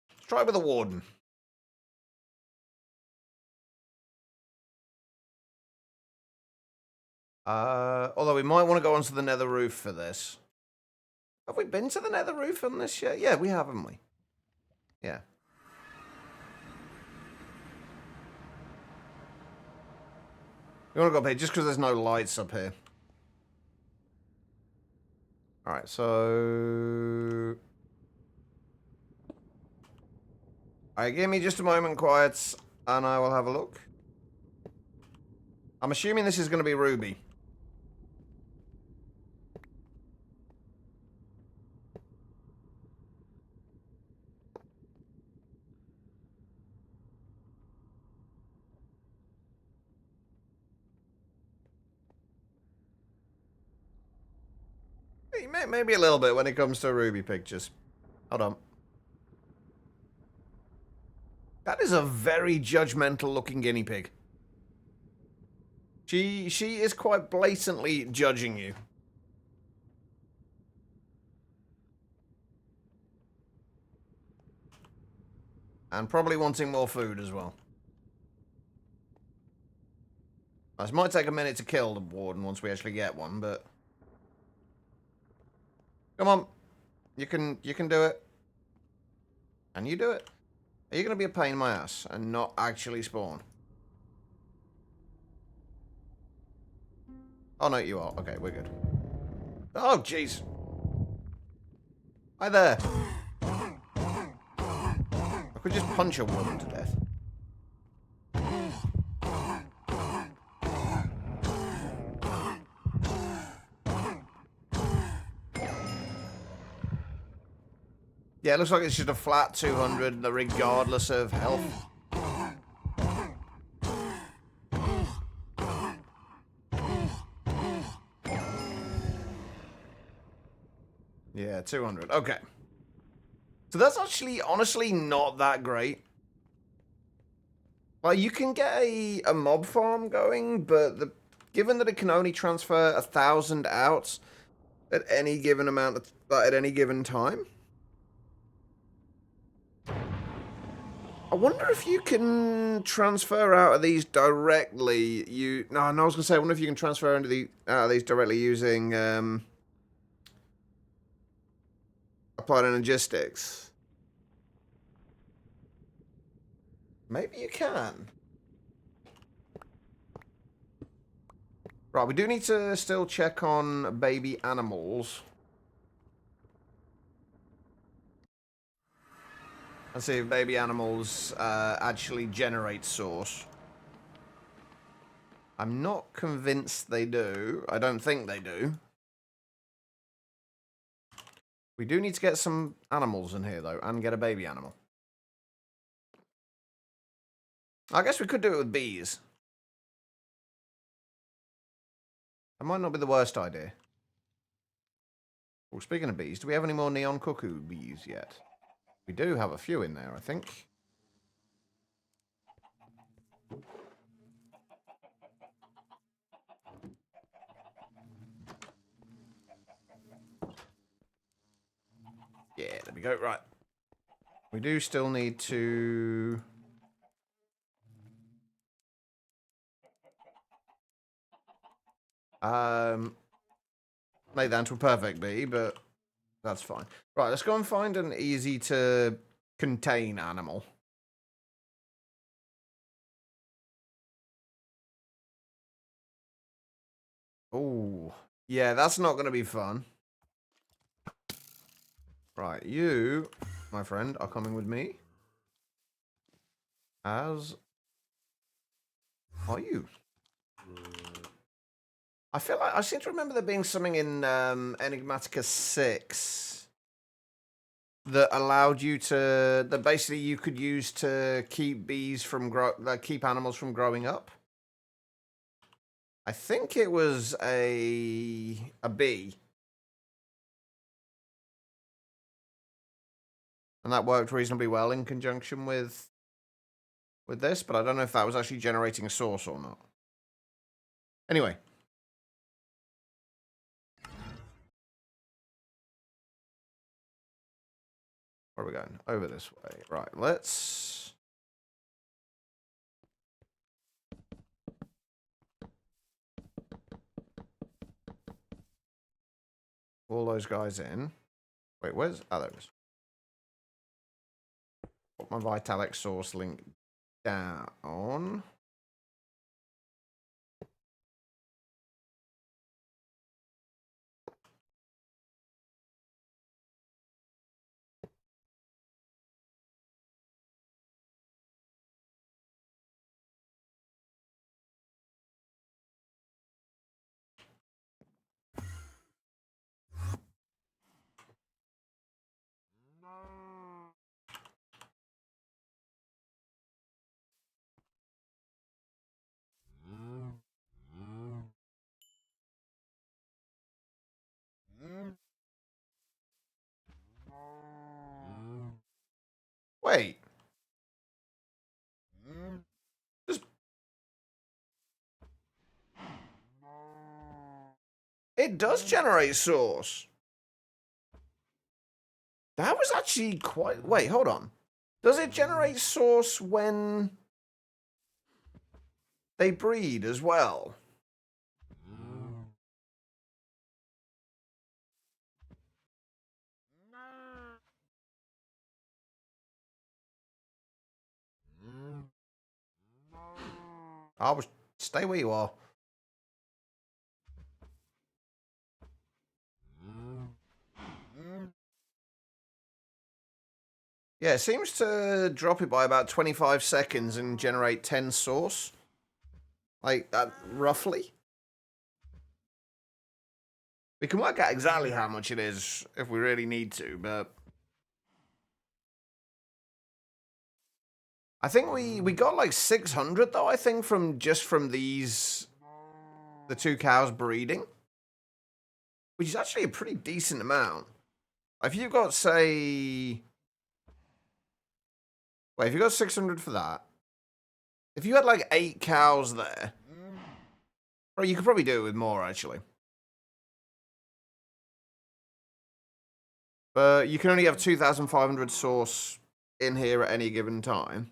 Let's try it with a warden. Although we might want to go onto the nether roof for this. Have we been to the nether roof on this yet? Yeah, we have, haven't we? Yeah. We want to go up here just because there's no lights up here. Alright, so... Alright, give me just a moment, quiet, and I will have a look. I'm assuming this is going to be Ruby. Maybe a little bit when it comes to Ruby pictures. Hold on. That is a very judgmental looking guinea pig. She is quite blatantly judging you. And probably wanting more food as well. This might take a minute to kill the warden once we actually get one, but... Come on. You can do it. Can you do it? Are you going to be a pain in my ass and not actually spawn? Oh, no, you are. Okay, we're good. Oh, jeez. Hi there. I could just punch a woman to death. Yeah, it looks like it's just a flat 200, regardless of health. Yeah, 200. Okay. So that's actually, honestly, not that great. Like, you can get a mob farm going, but given that it can only transfer 1,000 out at any given amount of, at any given time, I wonder if you can transfer out of these directly. No, I was gonna say, I wonder if you can transfer out of these directly using applied energistics. Maybe you can. Right, we do need to still check on baby animals. Let's see if baby animals actually generate sauce. I'm not convinced they do. I don't think they do. We do need to get some animals in here, though, and get a baby animal. I guess we could do it with bees. That might not be the worst idea. Well, speaking of bees, do we have any more neon cuckoo bees yet? We do have a few in there, I think. Yeah, there we go. Right. We do still need to... make that into a perfect bee, but that's fine. Right, let's go and find an easy to contain animal. Oh, yeah, that's not going to be fun. Right, you, my friend, are coming with me. As are you. I feel like I seem to remember there being something in Enigmatica 6 that allowed you to, that basically you could use to keep bees from keep animals from growing up. I think it was a bee. And that worked reasonably well in conjunction with this, but I don't know if that was actually generating a source or not. Anyway. Where are we going? Over this way. Right, let's... all those guys in. Wait, where's... oh, there it is. Put my Vitalik source link down. Wait. Just... it does generate source. That was actually quite... wait, hold on. Does it generate source when they breed as well? I was... stay where you are. Yeah, it seems to drop it by about 25 seconds and generate 10 source. Like, that, roughly. We can work out exactly how much it is if we really need to, but... I think we got like 600, though, I think, from these... the two cows breeding. Which is actually a pretty decent amount. If you've got, say... wait, if you got 600 for that... if you had like 8 cows there... or you could probably do it with more, actually. But you can only have 2,500 source in here at any given time.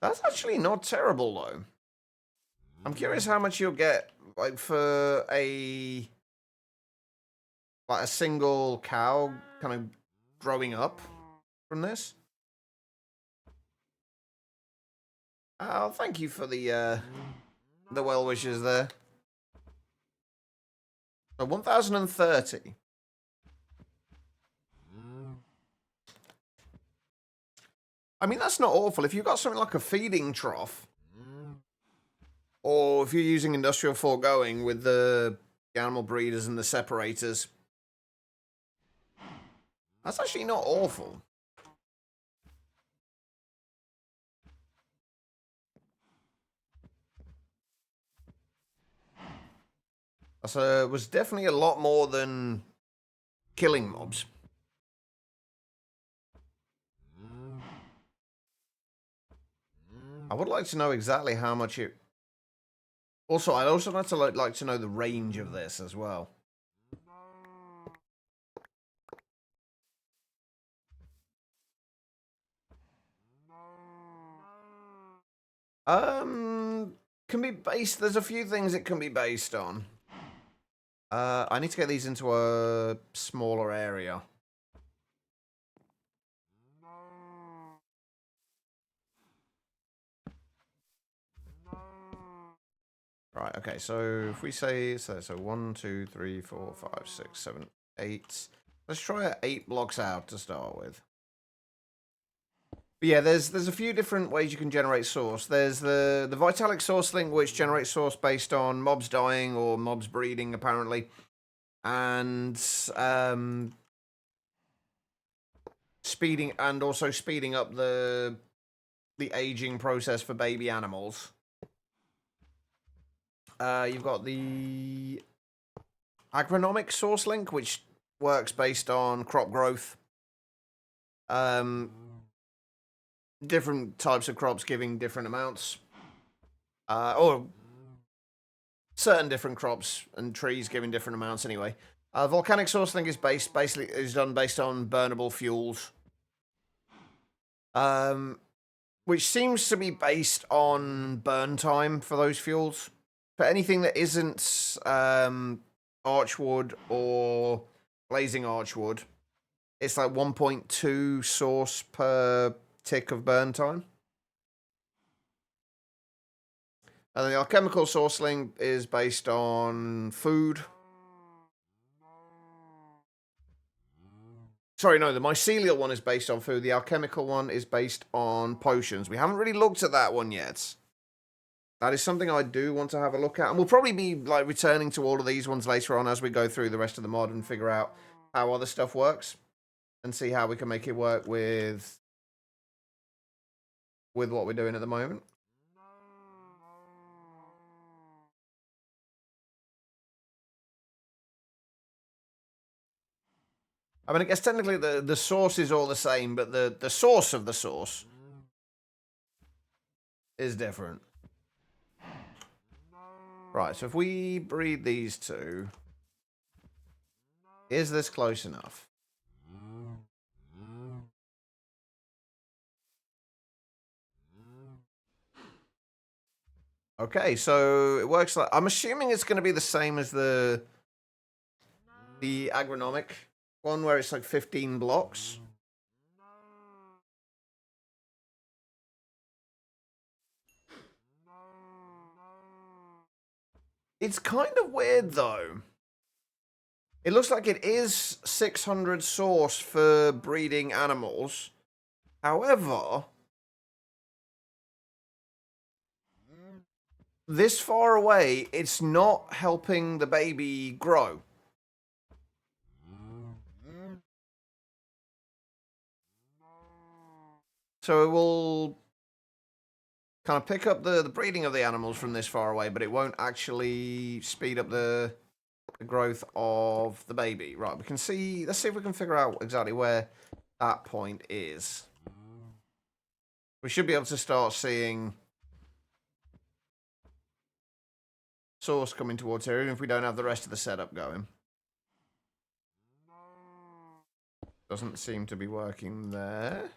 That's actually not terrible, though. I'm curious how much you'll get, like, for a... like, a single cow kind of growing up from this. Oh, thank you for the well wishes there. So 1,030. I mean, that's not awful. If you've got something like a feeding trough, or if you're using industrial foregoing with the animal breeders and the separators, that's actually not awful. That was definitely a lot more than killing mobs. I would like to know exactly how much it... Also, I'd also like to know the range of this as well. Can be based... There's a few things it can be based on. I need to get these into a smaller area. Right, okay, so if we say, so 1, 2, 3, 4, 5, 6, 7, 8. Let's try it 8 blocks out to start with. But yeah, there's a few different ways you can generate source. There's the Vitalic source link, which generates source based on mobs dying or mobs breeding, apparently. And speeding up the aging process for baby animals. You've got the agronomic source link, which works based on crop growth. Different types of crops giving different amounts. Or certain different crops and trees giving different amounts anyway. Volcanic source link is done based on burnable fuels. Which seems to be based on burn time for those fuels. For anything that isn't archwood or blazing archwood, it's like 1.2 source per tick of burn time. And the alchemical source link is based on food. Sorry, no, the mycelial one is based on food. The alchemical one is based on potions. We haven't really looked at that one yet. That is something I do want to have a look at. And we'll probably be like returning to all of these ones later on as we go through the rest of the mod and figure out how other stuff works. And see how we can make it work with what we're doing at the moment. I mean, I guess technically the source is all the same, but the source of the source is different. Right, so if we breed these two, is this close enough? Okay, so it works like... I'm assuming it's going to be the same as the agronomic one, where it's like 15 blocks. It's kind of weird, though. It looks like it is 600 source for breeding animals. However, this far away, it's not helping the baby grow. So it will kind of pick up the breeding of the animals from this far away, but it won't actually speed up the growth of the baby. Right, we can see... Let's see if we can figure out exactly where that point is. We should be able to start seeing source coming towards here, even if we don't have the rest of the setup going. Doesn't seem to be working there.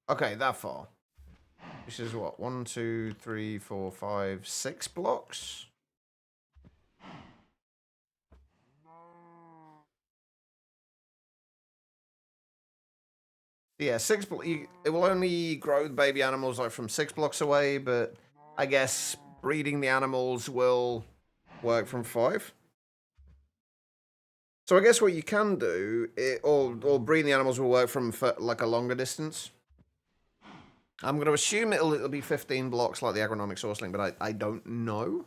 Okay, that far. This is what? 1, 2, 3, 4, 5, 6 blocks? Yeah, it will only grow the baby animals like from 6 blocks away, but I guess breeding the animals will work from 5. So I guess what you can do, or breeding the animals will work from like a longer distance. I'm going to assume it'll be 15 blocks like the agronomic sourceling, but I don't know.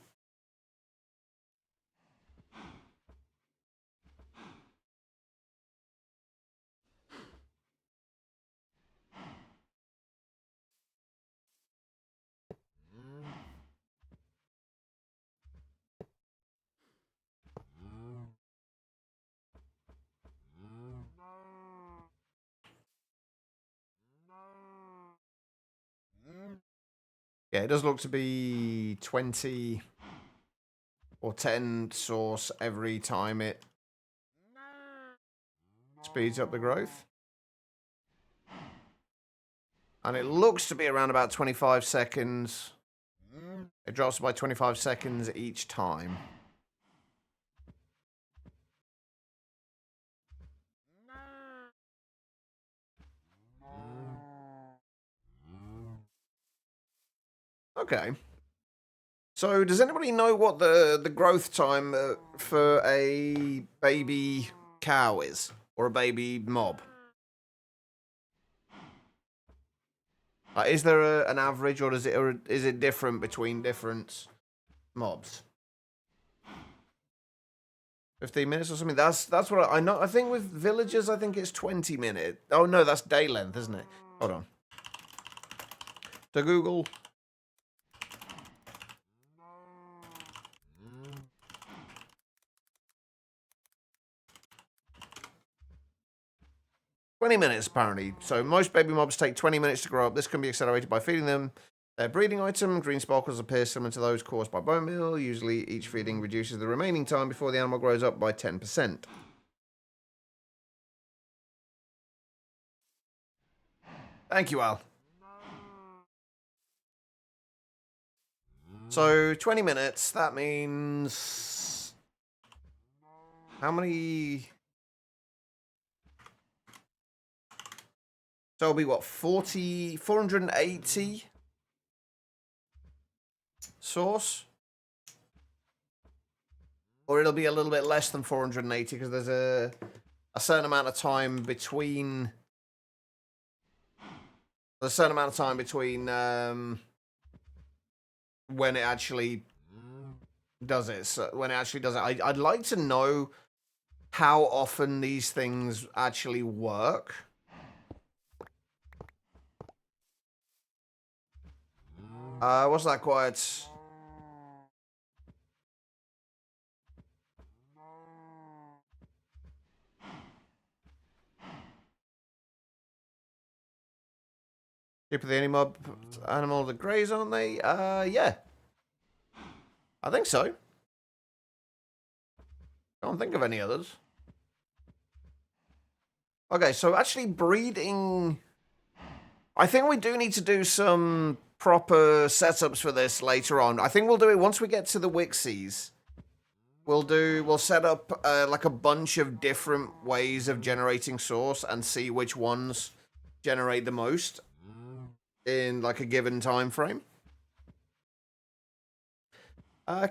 Yeah, it does look to be 20 or 10 source every time it speeds up the growth. And it looks to be around about 25 seconds. It drops by 25 seconds each time. Okay. So, does anybody know what the growth time for a baby cow is? Or a baby mob? Is there an average, or is it different between different mobs? 15 minutes or something? That's what I know. I think with villagers, I think it's 20 minutes. Oh, no, that's day length, isn't it? Hold on. To Google. 20 minutes, apparently. So most baby mobs take 20 minutes to grow up. This can be accelerated by feeding them their breeding item. Green sparkles appear similar to those caused by bone meal. Usually each feeding reduces the remaining time before the animal grows up by 10%. Thank you, Al. So 20 minutes, that means... How many... So it'll be what, 480 source? Or it'll be a little bit less than 480 because there's a certain amount of time between... There's a certain amount of time between when it actually does it. So when it actually does it, I'd like to know how often these things actually work. What's that quiet? Keep the any mob animal that graze, aren't they? Yeah. I think so. Can't think of any others. Okay, so actually breeding... I think we do need to do some proper setups for this later on. I think we'll do it once we get to the Wixies. We'll set up like a bunch of different ways of generating source and see which ones generate the most in like a given time frame.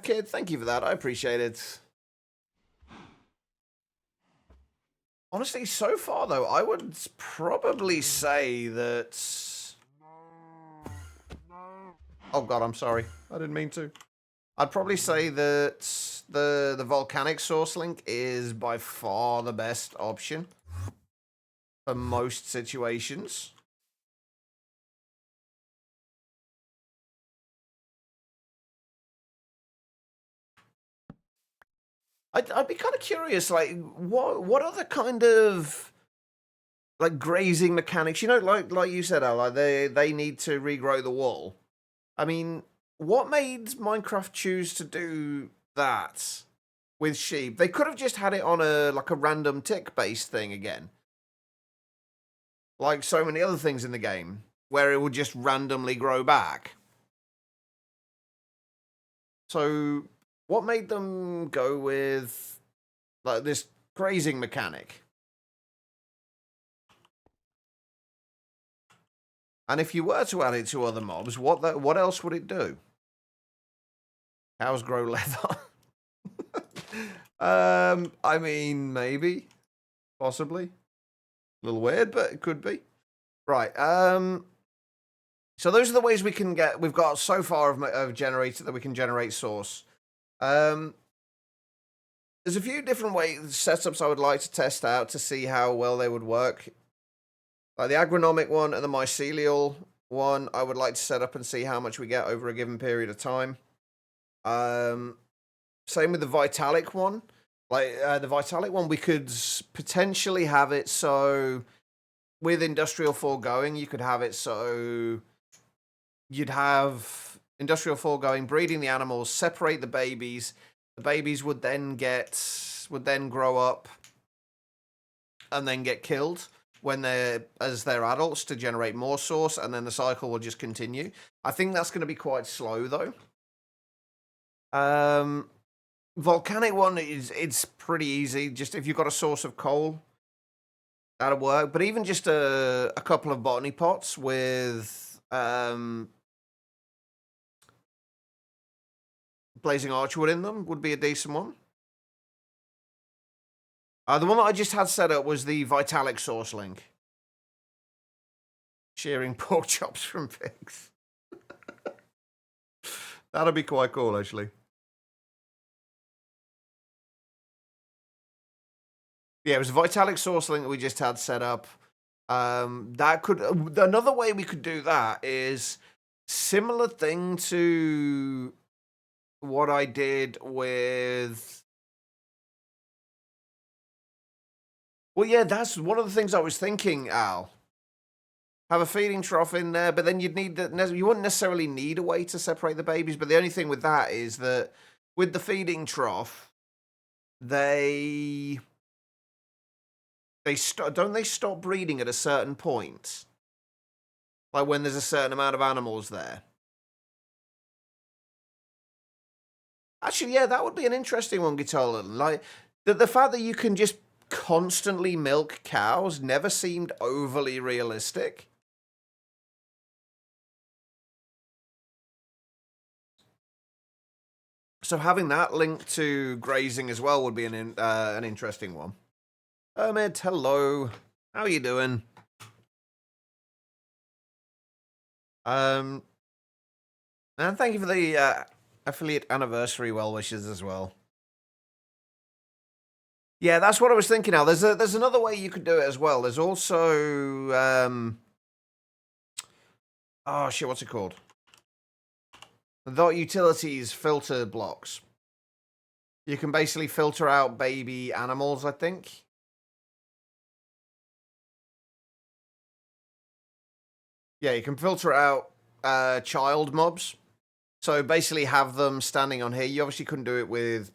Kid, thank you for that. I appreciate it. Honestly, so far though, I would probably say that... Oh god, I'm sorry. I didn't mean to. I'd probably say that the volcanic source link is by far the best option for most situations. I'd be kind of curious, like what other kind of like grazing mechanics, you know, like you said, Al, like they need to regrow the wall. I mean, what made Minecraft choose to do that with sheep? They could have just had it on a like a random tick based thing again, like so many other things in the game, where it would just randomly grow back. So, what made them go with like this grazing mechanic? And if you were to add it to other mobs, what else would it do? Cows grow leather. I mean, maybe, possibly. A little weird, but it could be. Right. So those are the ways we can get. We've got so far of generator that we can generate source. There's a few different setups I would like to test out to see how well they would work. Like the agronomic one and the mycelial one, I would like to set up and see how much we get over a given period of time. Same with the Vitalic one. Like the Vitalic one, we could potentially have it so with Industrial Foregoing, you could have it so you'd have Industrial Foregoing breeding the animals, separate the babies. The babies would then grow up and then get killed as they're adults to generate more source, and then the cycle will just continue. I think that's going to be quite slow though. Volcanic one it's pretty easy. Just if you've got a source of coal, that'll work. But even just a couple of botany pots with blazing archwood in them would be a decent one. The one that I just had set up was the Vitalic source link. Shearing pork chops from pigs. That'll be quite cool, actually. Yeah, it was a Vitalic source link that we just had set up. Another way we could do that is similar thing to what I did with. Well, yeah, that's one of the things I was thinking, Al. Have a feeding trough in there, but then you wouldn't necessarily need a way to separate the babies. But the only thing with that is that with the feeding trough, don't they stop breeding at a certain point? Like when there's a certain amount of animals there. Actually, yeah, that would be an interesting one, Guitar. Like the fact that you can just constantly milk cows never seemed overly realistic. So having that linked to grazing as well would be an interesting one. Hermit, hello. How are you doing? And thank you for the affiliate anniversary well wishes as well. Yeah, that's what I was thinking now. There's another way you could do it as well. There's also oh shit, what's it called? The utilities filter blocks. You can basically filter out baby animals, I think. Yeah, you can filter out child mobs. So basically have them standing on here. You obviously couldn't do it with...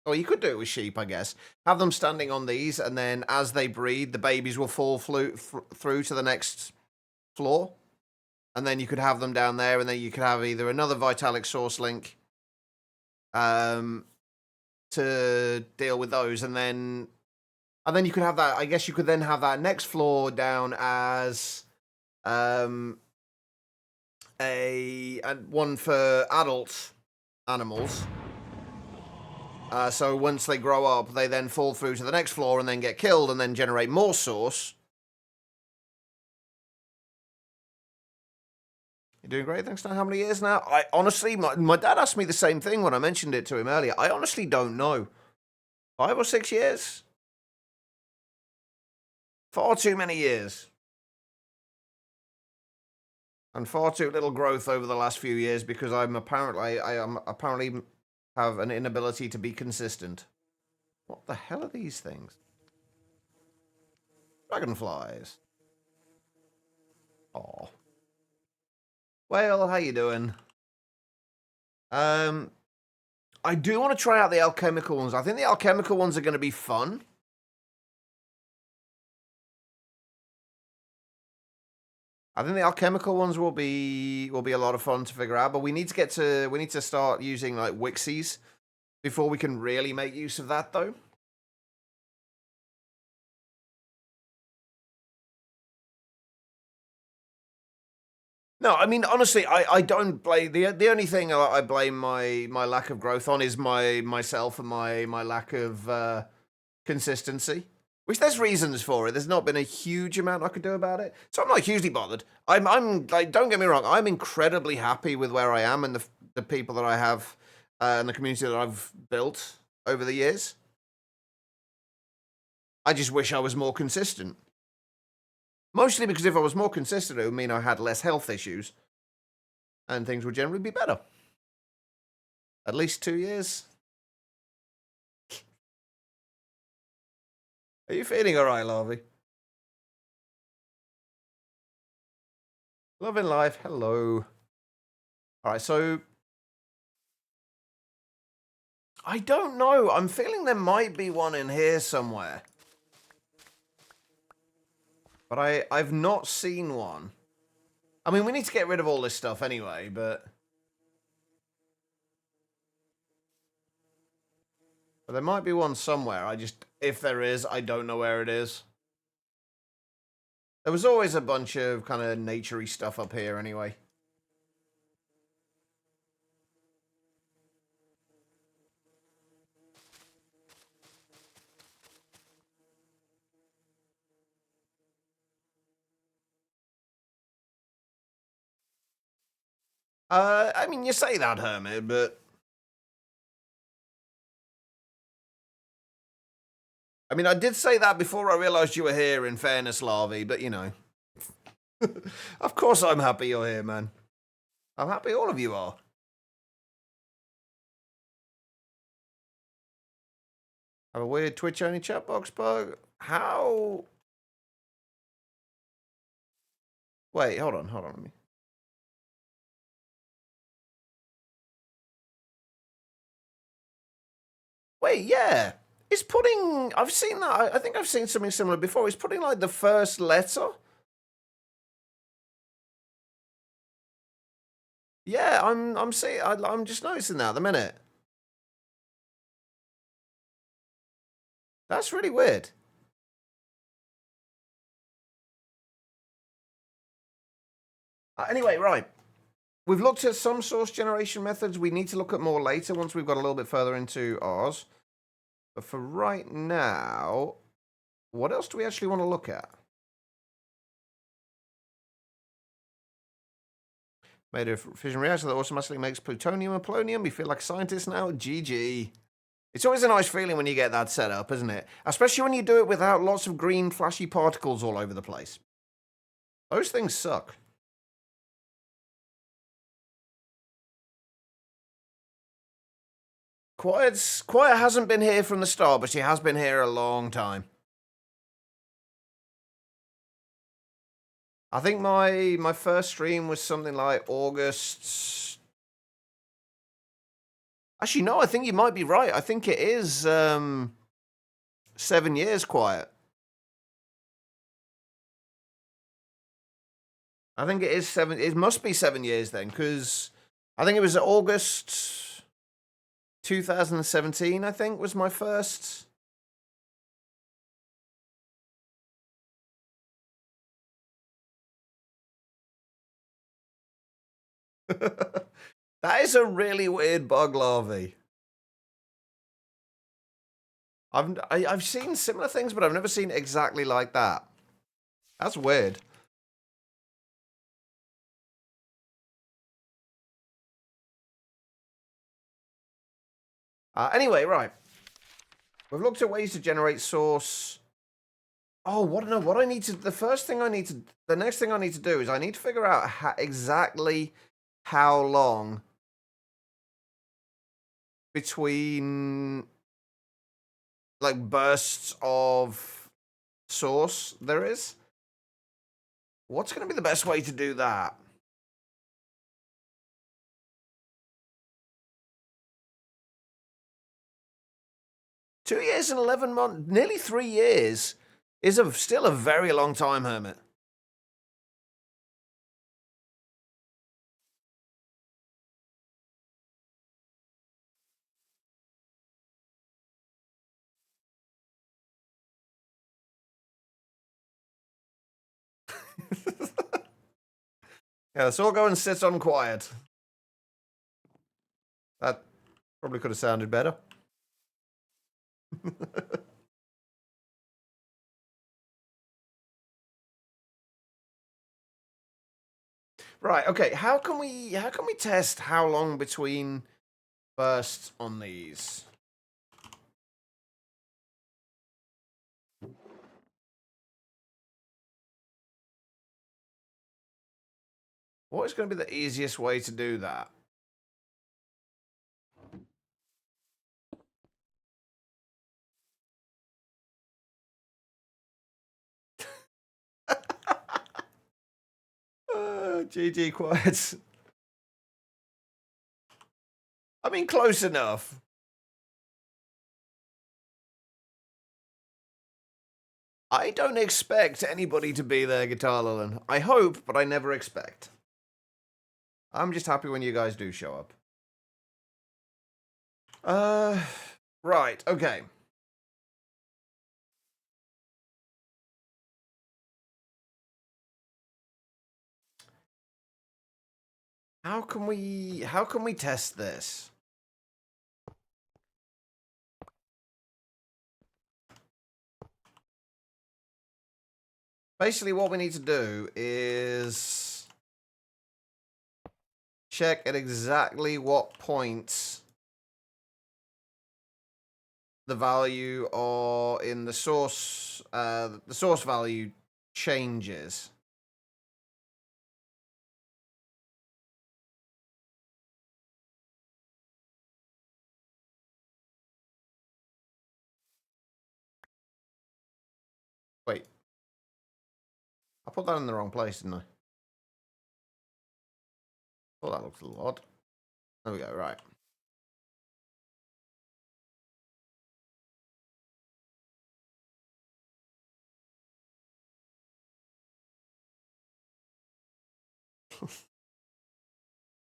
Well, you could do it with sheep, I guess. Have them standing on these, and then as they breed, the babies will fall through to the next floor. And then you could have them down there, and then you could have either another Vitalic source link to deal with those, and then you could have that. I guess you could then have that next floor down as a one for adult animals. So once they grow up, they then fall through to the next floor and then get killed and then generate more source. You're doing great, thanks. Now, how many years now? I honestly, my dad asked me the same thing when I mentioned it to him earlier. I honestly don't know. 5 or 6 years? Far too many years. And far too little growth over the last few years because I apparently have an inability to be consistent. What the hell are these things? Dragonflies. Aw. Well, how you doing? I do want to try out the alchemical ones. I think the alchemical ones are going to be fun. I think the alchemical ones will be a lot of fun to figure out, but we need to start using like Wixies before we can really make use of that though. No, I mean honestly, I don't blame the only thing I blame my lack of growth on is myself and my lack of consistency. Which there's reasons for it. There's not been a huge amount I could do about it, so I'm not hugely bothered. I'm like, don't get me wrong, I'm incredibly happy with where I am and the people that I have and the community that I've built over the years. I just wish I was more consistent. Mostly because if I was more consistent, it would mean I had less health issues and things would generally be better. At least 2 years. Are you feeling all right, Larvey? Loving life. Hello. All right, so I don't know. I'm feeling there might be one in here somewhere. But I've not seen one. I mean, we need to get rid of all this stuff anyway, but there might be one somewhere. If there is, I don't know where it is. There was always a bunch of kind of naturey stuff up here anyway. I mean, you say that, Hermit, but I mean, I did say that before I realized you were here, in fairness, Larvey, but you know. Of course I'm happy you're here, man. I'm happy all of you are. Have a weird Twitch-only chat box bug? How? Wait, hold on. Let me... Wait, yeah. It's putting... I've seen that. I think I've seen something similar before. It's putting, like, the first letter. Yeah, I'm seeing... I'm just noticing that at the minute. That's really weird. Anyway, right. We've looked at some source generation methods. We need to look at more later once we've got a little bit further into ours. But for right now, what else do we actually want to look at? Made a fission reactor that automatically makes plutonium and polonium. You feel like a scientist now? GG. It's always a nice feeling when you get that set up, isn't it? Especially when you do it without lots of green flashy particles all over the place. Those things suck. Quiet hasn't been here from the start, but she has been here a long time. I think my first stream was something like August. Actually, no, I think you might be right. I think it is 7 years quiet. I think it is 7. It must be 7 years then, because I think it was August 2017, I think, was my first. That is a really weird bug larvae. I've seen similar things, but I've never seen exactly like that. That's weird. Anyway, right. We've looked at ways to generate source. Oh, what I need to... The next thing I need to do is I need to figure out exactly how long between, like, bursts of source there is. What's going to be the best way to do that? Two years and 11 months, nearly 3 years, is still a very long time, Hermit. Yeah, let's all go and sit on quiet. That probably could have sounded better. Right, okay. How can we test how long between bursts on these? What is going to be the easiest way to do that? GG quiet. I mean, close enough. I don't expect anybody to be there, Guitar Lilin. I hope, but I never expect. I'm just happy when you guys do show up. Right, okay. How can we test this? Basically, what we need to do is check at exactly what points the value or in the source value changes. Wait, I put that in the wrong place, didn't I? Oh, that looks a little odd. There we go, right.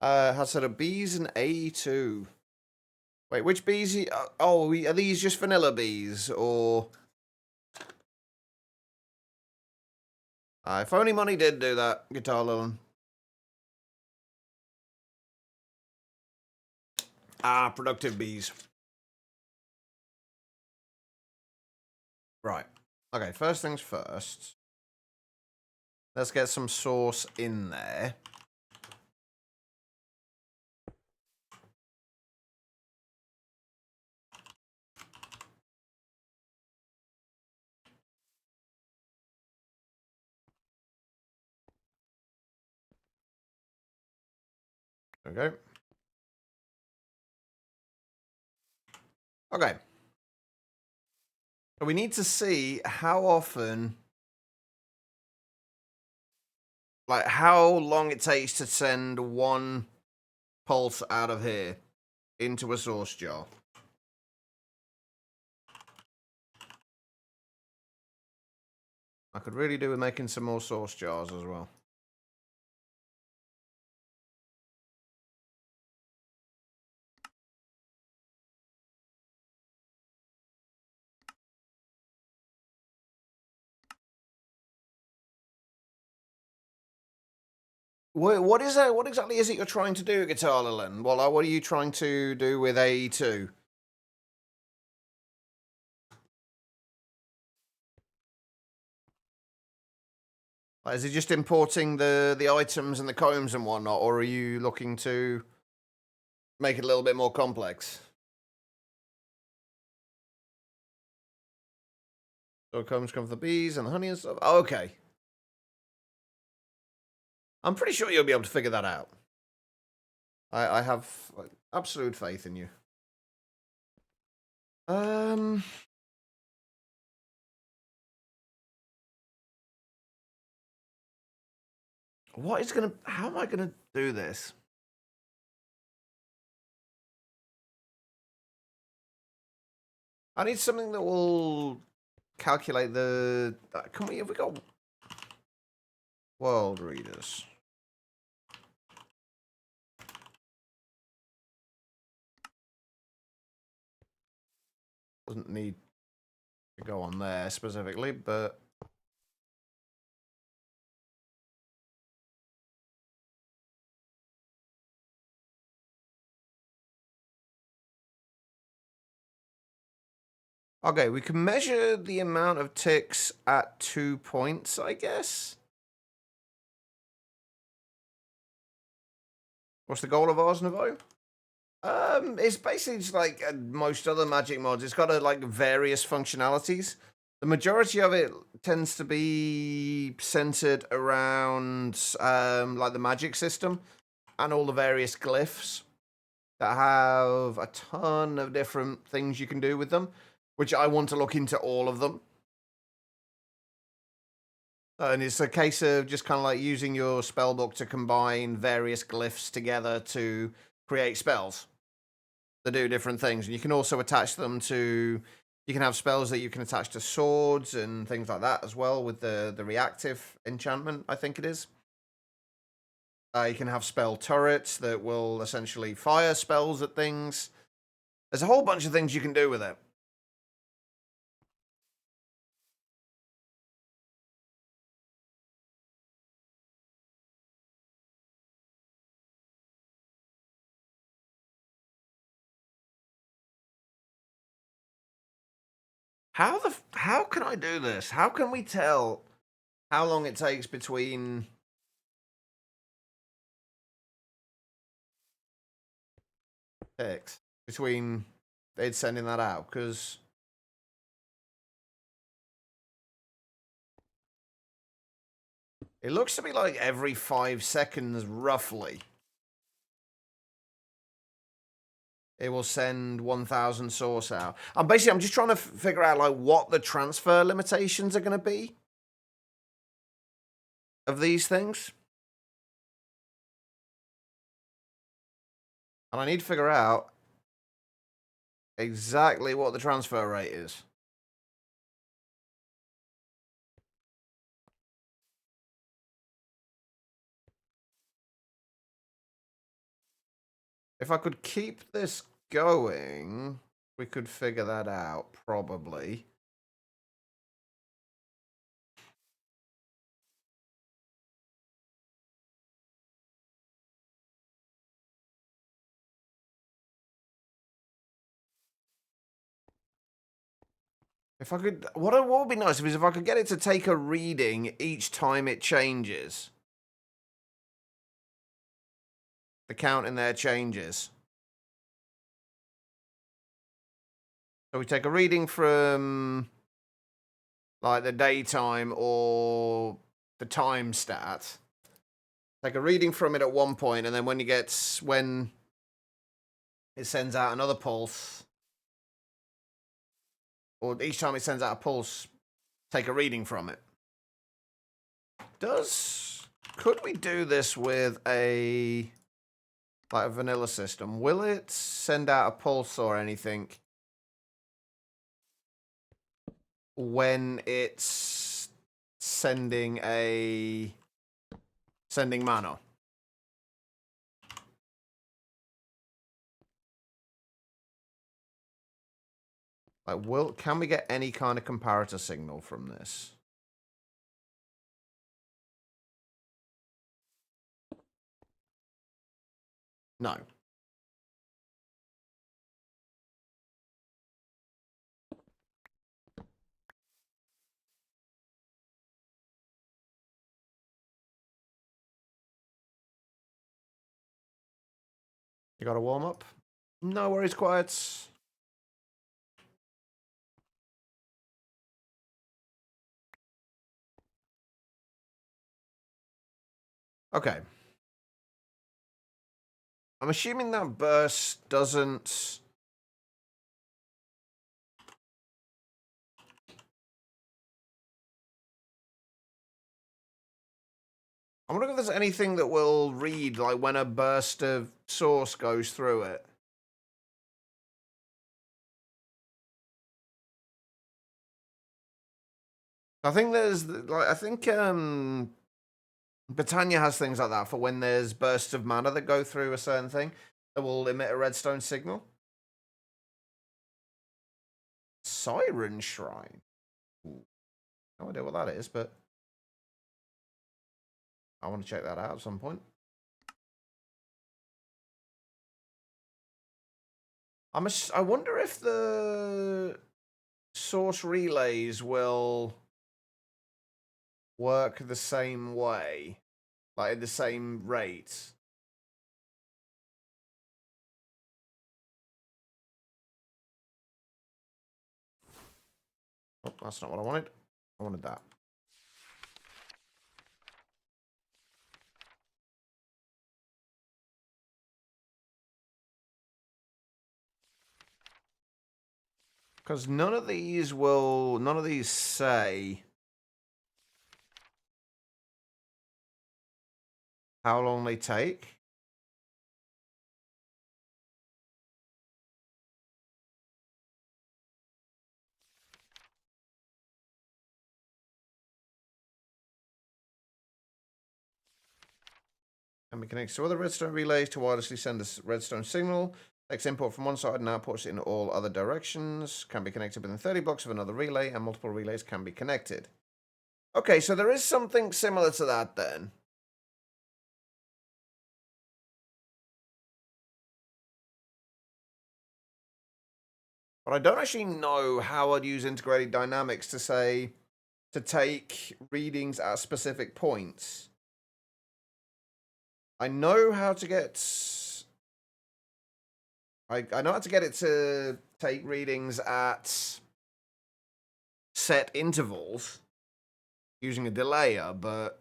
Has set of B's and A2. Wait, which B's? Are these just vanilla B's or? If only money did do that, Guitar Lilin. Productive B's. Right. Okay, first things first. Let's get some sauce in there. Okay. Okay. So we need to see how often, like how long it takes to send one pulse out of here into a sauce jar. I could really do with making some more sauce jars as well. What is that? What exactly is it you're trying to do, Guitar Lilin? Well, what are you trying to do with AE2? Like, is it just importing the items and the combs and whatnot, or are you looking to make it a little bit more complex? So combs come from the bees and the honey and stuff. Oh, okay. I'm pretty sure you'll be able to figure that out. I have absolute faith in you. What is gonna? How am I gonna do this? I need something that will calculate the. Can we? Have we got world readers? Doesn't need to go on there specifically, but Okay, we can measure the amount of ticks at 2 points, I guess. What's the goal of ours, Nouveau? It's basically just like most other magic mods. It's got like various functionalities. The majority of it tends to be centered around like the magic system and all the various glyphs that have a ton of different things you can do with them, which I want to look into all of them. And it's a case of just kind of like using your spellbook to combine various glyphs together to create spells that do different things. And you can also attach them to, you can have spells that you can attach to swords and things like that as well with the reactive enchantment, I think it is. You can have spell turrets that will essentially fire spells at things. There's a whole bunch of things you can do with it. How can I do this? How can we tell how long it takes between ticks between it sending that out? Because it looks to be like every 5 seconds, roughly, it will send 1,000 source out. I'm just trying to figure out like what the transfer limitations are going to be of these things. And I need to figure out exactly what the transfer rate is. If I could keep this going, we could figure that out, probably. If I could, what would be nice is if I could get it to take a reading each time it changes. The count in there changes. So we take a reading from like the daytime or the time stat. Take a reading from it at one point, and then when it sends out another pulse, or each time it sends out a pulse, take a reading from it. Could we do this with a vanilla system? Will it send out a pulse or anything when it's sending mana? Can we get any kind of comparator signal from this? No. You got a warm up? No worries, quiet. Okay. I'm assuming that burst doesn't... I wonder if there's anything that will read, like, when a burst of source goes through it. I think there's, like, Britannia has things like that for when there's bursts of mana that go through a certain thing that will emit a redstone signal. Siren Shrine. Ooh. No idea what that is, but I want to check that out at some point. I wonder if source relays will work the same way, like at the same rate. Oh, that's not what I wanted. I wanted that. Because none of these say how long they take. Can be connected to other redstone relays to wirelessly send a redstone signal. Takes input from one side and outputs it in all other directions. Can be connected within 30 blocks of another relay, and multiple relays can be connected. Okay, so there is something similar to that then. But I don't actually know how I'd use integrated dynamics to take readings at specific points. I know how to get... I know how to get it to take readings at set intervals using a delayer, but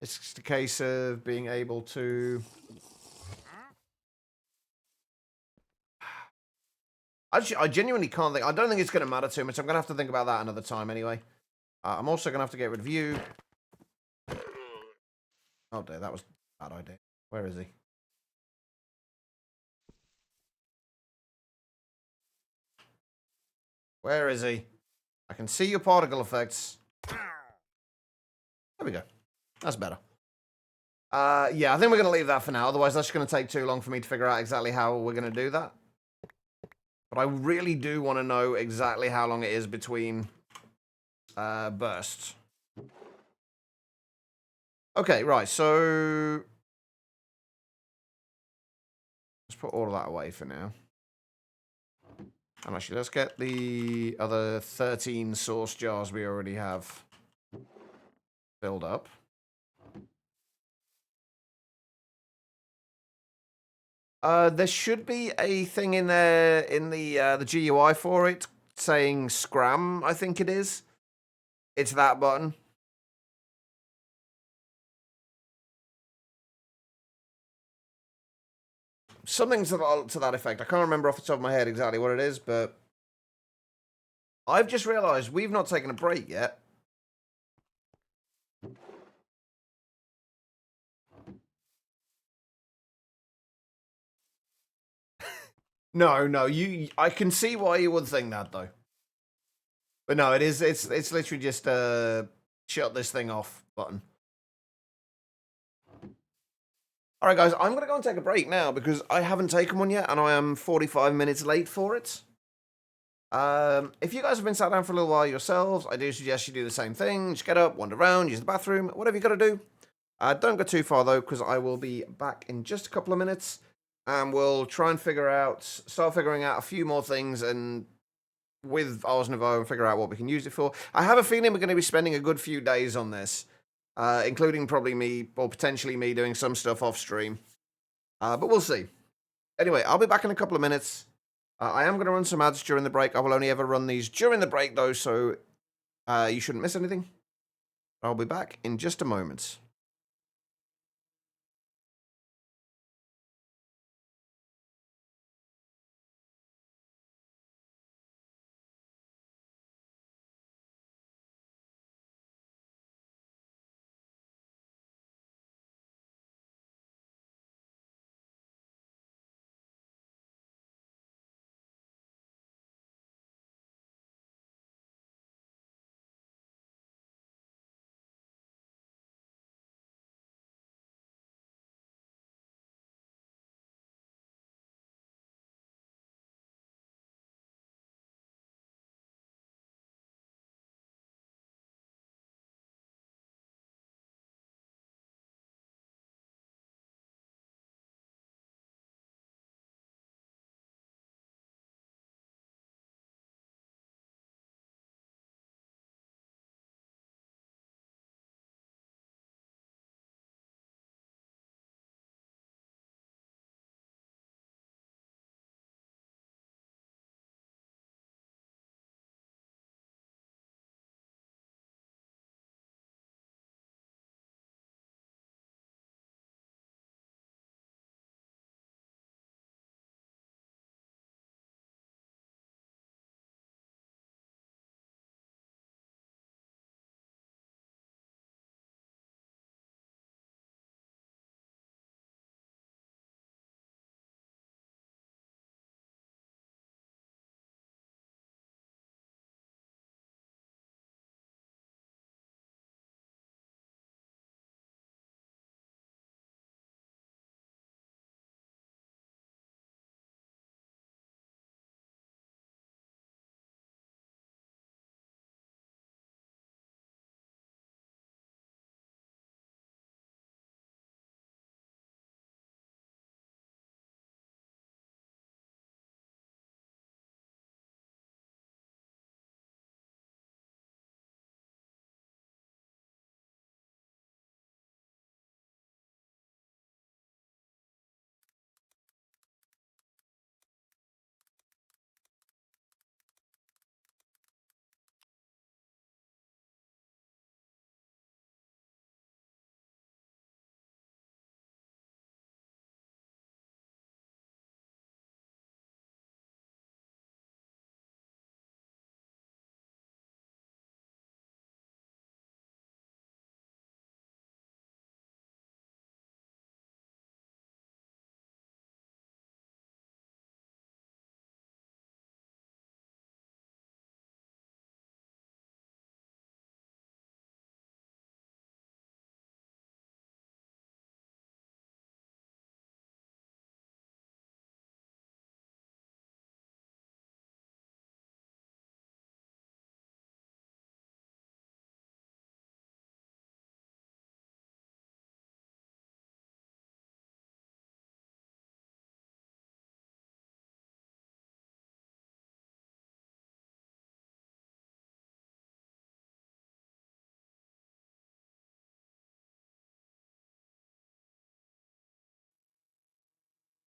it's just a case of being able to... I genuinely can't think. I don't think it's going to matter too much. I'm going to have to think about that another time anyway. I'm also going to have to get rid of you. Oh dear, that was a bad idea. Where is he? Where is he? I can see your particle effects. There we go. That's better. Yeah, I think we're going to leave that for now. Otherwise, that's going to take too long for me to figure out exactly how we're going to do that. But I really do want to know exactly how long it is between bursts. Okay, right, so... let's put all of that away for now. And actually, let's get the other 13 source jars we already have filled up. There should be a thing in there in the GUI for it saying scram, I think it is. It's that button. Something to that effect. I can't remember off the top of my head exactly what it is, but I've just realized we've not taken a break yet. No, I can see why you would think that though. But no, it's literally just shut this thing off button. All right, guys, I'm going to go and take a break now because I haven't taken one yet, and I am 45 minutes late for it. If you guys have been sat down for a little while yourselves, I do suggest you do the same thing. Just get up, wander around, use the bathroom, whatever you got to do. Don't go too far, though, because I will be back in just a couple of minutes, and we'll try and start figuring out a few more things, and with Nouveau, and figure out what we can use it for. I have a feeling we're going to be spending a good few days on this. Including probably me, or potentially me doing some stuff off stream. But we'll see. Anyway, I'll be back in a couple of minutes. I am going to run some ads during the break. I will only ever run these during the break, though, so you shouldn't miss anything. I'll be back in just a moment.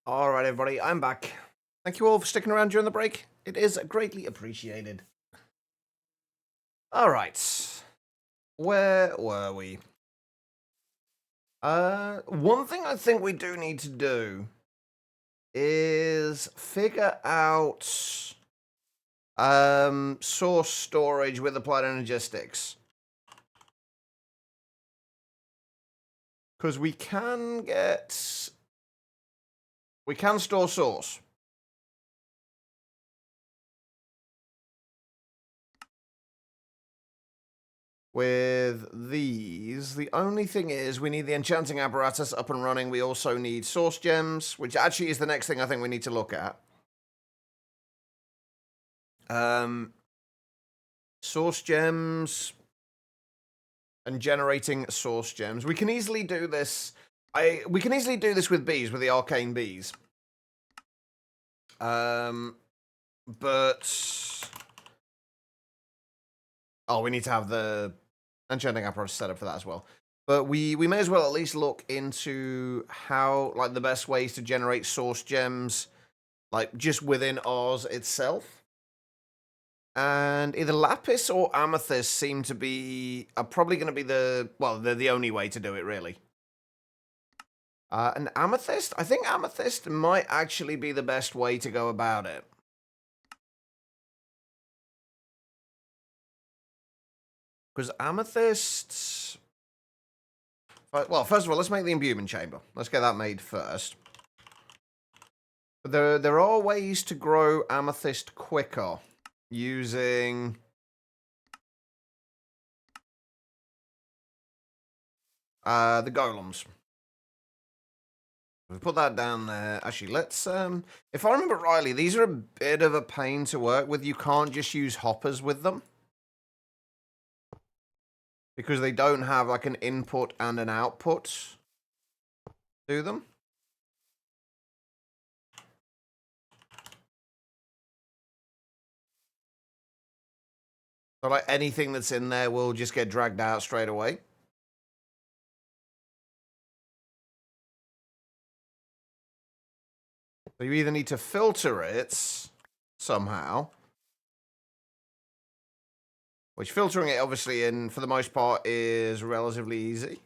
All right, everybody, I'm back. Thank you all for sticking around during the break. It is greatly appreciated. All right. Where were we? One thing I think we do need to do is figure out source storage with applied energistics. Because we can store source. With these, the only thing is we need the enchanting apparatus up and running. We also need source gems, which actually is the next thing I think we need to look at. Source gems and generating source gems. We can easily do this. We can easily do this with bees, with the arcane bees. But we need to have the enchanting apparatus set up for that as well. But we may as well at least look into how, like, the best ways to generate source gems, like, just within Oz itself. And either lapis or amethyst seem to be are probably going to be they're the only way to do it, really. And amethyst, I think amethyst might actually be the best way to go about it. Because amethysts... Well, first of all, let's make the imbuement chamber. Let's get that made first. There are ways to grow amethyst quicker using... the golems. We put that down there. Actually, let's... if I remember rightly, these are a bit of a pain to work with. You can't just use hoppers with them. Because they don't have, like, an input and an output to them. So, like, anything that's in there will just get dragged out straight away. So you either need to filter it somehow. Which filtering it, obviously, for the most part, is relatively easy.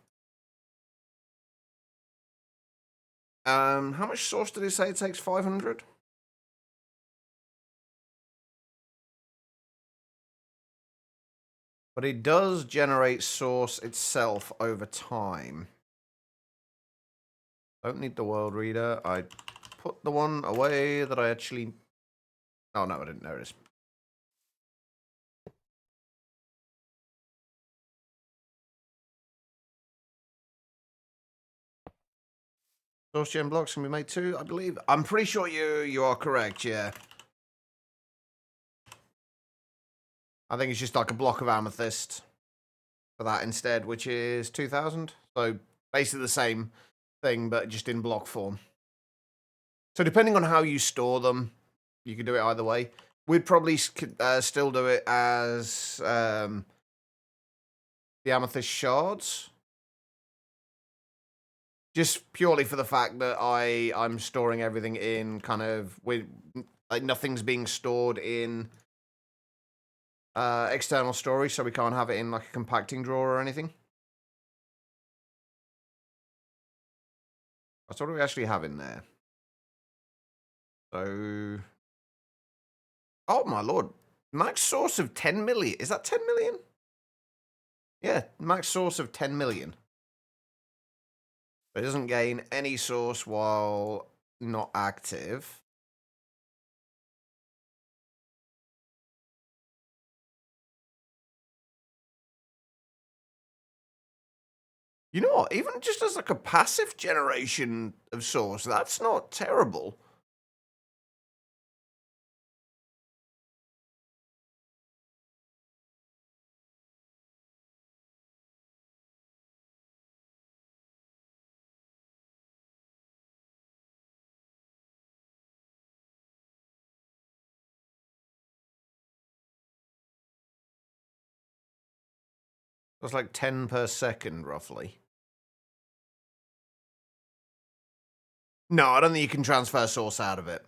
How much source did it say it takes? 500? But it does generate source itself over time. Don't need the world reader. I put the one away that I actually... Oh, no, I didn't notice. Source gem blocks can be made too, I believe. I'm pretty sure you are correct, yeah. I think it's just like a block of amethyst for that instead, which is 2,000. So basically the same thing, but just in block form. So depending on how you store them, you can do it either way. We'd probably still do it as the amethyst shards. Just purely for the fact that I'm storing everything in kind of with like nothing's being stored in external storage, so we can't have it in like a compacting drawer or anything. So what do we actually have in there? So, oh my lord, max source of 10 million. Is that 10 million? Yeah, max source of 10 million. It doesn't gain any source while not active. You know what? Even just as like a passive generation of source, that's not terrible. That's like 10 per second, roughly. No, I don't think you can transfer source out of it.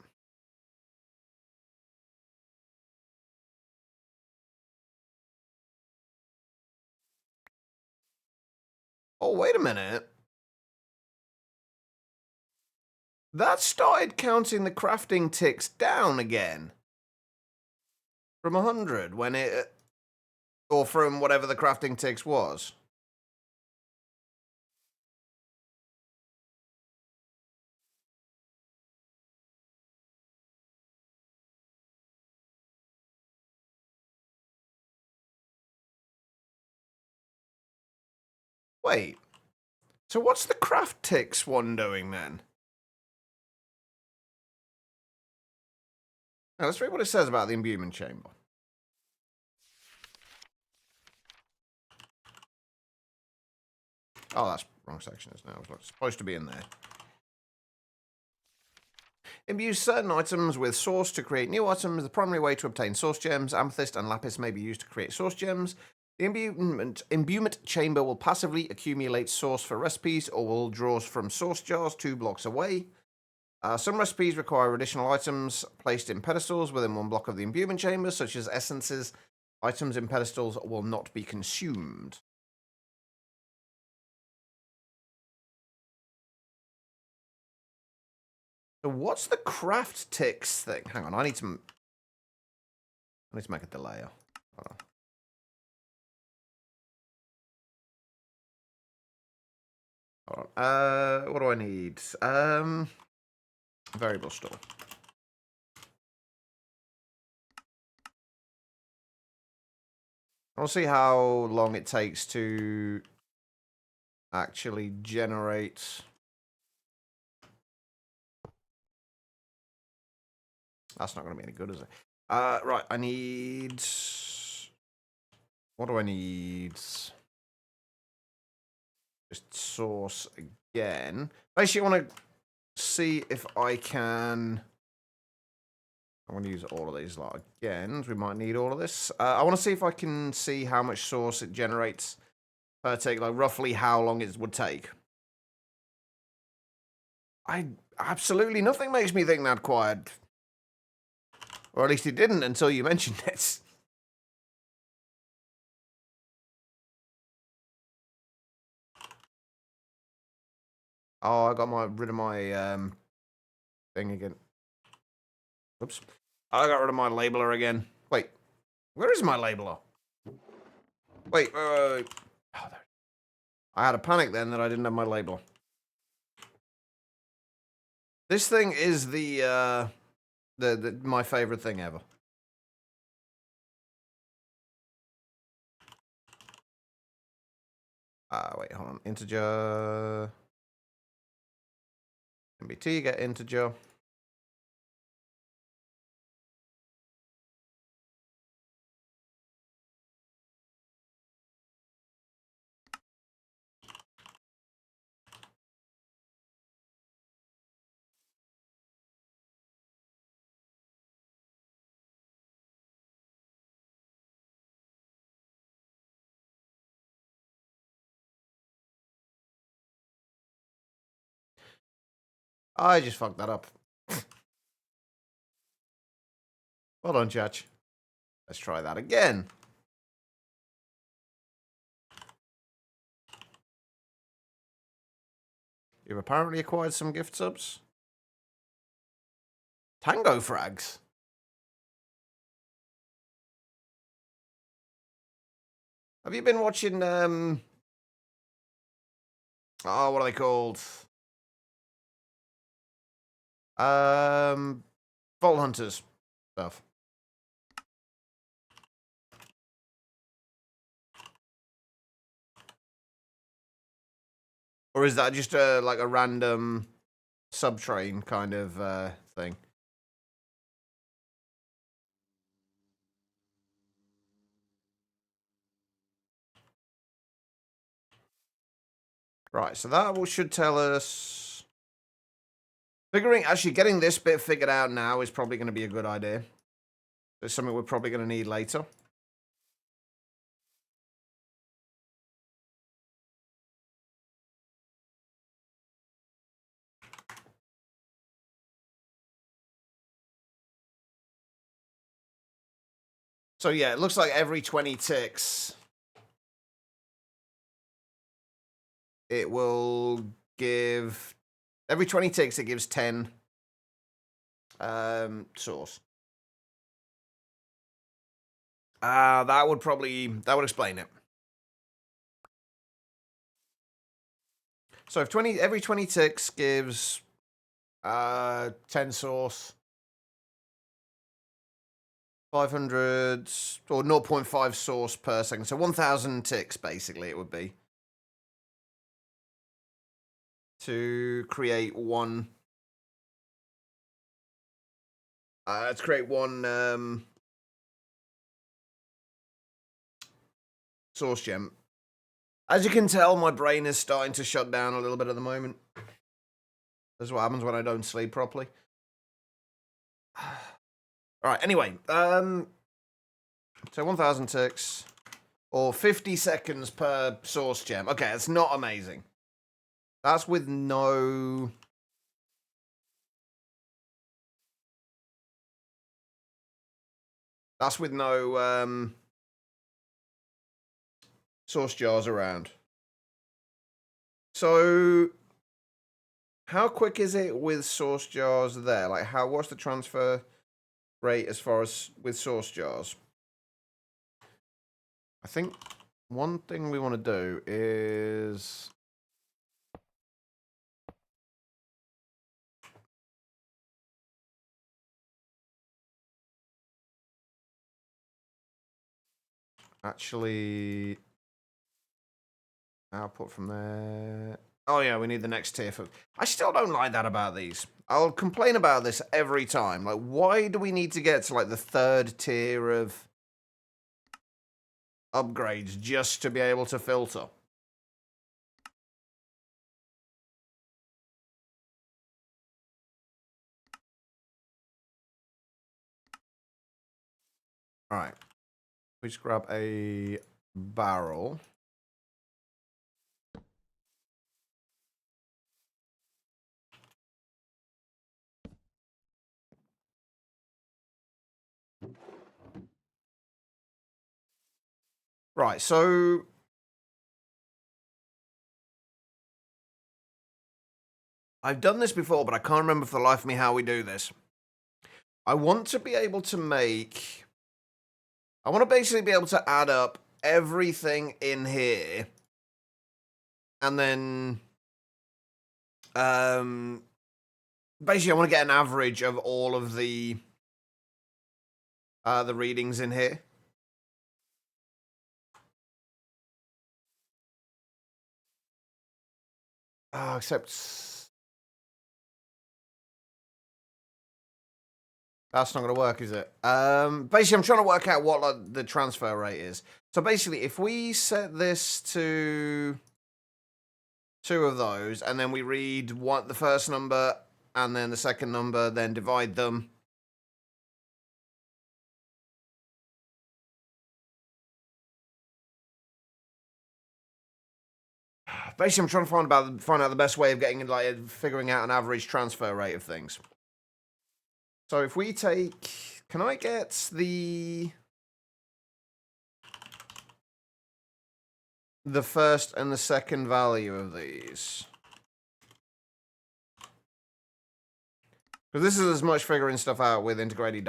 Oh, wait a minute. That started counting the crafting ticks down again. From 100 when it... Or from whatever the crafting ticks was. Wait. So what's the craft ticks one doing then? Now, let's read what it says about the imbuement chamber. Oh, that's wrong section, isn't it? It was supposed to be in there. Imbue certain items with source to create new items. The primary way to obtain source gems, amethyst and lapis may be used to create source gems. The imbuement chamber will passively accumulate source for recipes or will draw from source jars 2 blocks away. Some recipes require additional items placed in pedestals within 1 block of the imbuement chamber, such as essences. Items in pedestals will not be consumed. So what's the craft ticks thing? Hang on, I need to make a delay. Hold on. Hold on. What do I need? Variable store. I'll see how long it takes to actually generate. That's not going to be any good, is it? Right, I need... What do I need? Just source again. Basically, I want to see if I can... I'm going to use all of these lot again. We might need all of this. I want to see if I can see how much source it generates per tick, like roughly how long it would take. Absolutely nothing makes me think that, Quiet. Or at least it didn't until you mentioned it. Oh, I got rid of my thing again. Oops. I got rid of my labeler again. Wait, where is my labeler? Wait. Oh, there. I had a panic then that I didn't have my labeler. This thing is the my favorite thing ever. Wait, hold on. Integer. MBT, get integer. I just fucked that up. Hold on, Chach. Let's try that again. You've apparently acquired some gift subs. Tango frags. Have you been watching, oh, what are they called? Vault Hunters stuff. Or is that just like a random subtrain kind of thing? Right, so that should tell us... Actually, getting this bit figured out now is probably going to be a good idea. It's something we're probably going to need later. So yeah, it looks like every 20 ticks, it will give... Every 20 ticks, it gives 10 source. That would explain it. So if every 20 ticks gives 10 source, 500 or 0.5 source per second. So 1,000 ticks, basically, it would be to create one. Let's create one source gem. As you can tell, my brain is starting to shut down a little bit at the moment. That's what happens when I don't sleep properly. All right. Anyway, so 1,000 ticks or 50 seconds per source gem. Okay, it's not amazing. That's with no... That's with no source jars around. So how quick is it with source jars there? Like, what's the transfer rate as far as with source jars? I think one thing we want to do is... actually output from there. Oh yeah, we need the next tier for... I still don't like that about these. I'll complain about this every time. Like, why do we need to get to, like, the 3rd tier of upgrades just to be able to filter? Alright. We just grab a barrel. Right, so... I've done this before, but I can't remember for the life of me how we do this. I want to be able to make... I want to basically be able to add up everything in here. And then... basically, I want to get an average of all of the readings in here. Oh, except... That's not going to work, is it? Basically, I'm trying to work out what like, the transfer rate is. So basically, if we set this to 2 of those, and then we read the first number, and then the second number, then divide them. Basically, I'm trying to find out the best way of getting like figuring out an average transfer rate of things. So if we take, can I get the first and the second value of these? Because this is as much figuring stuff out with integrated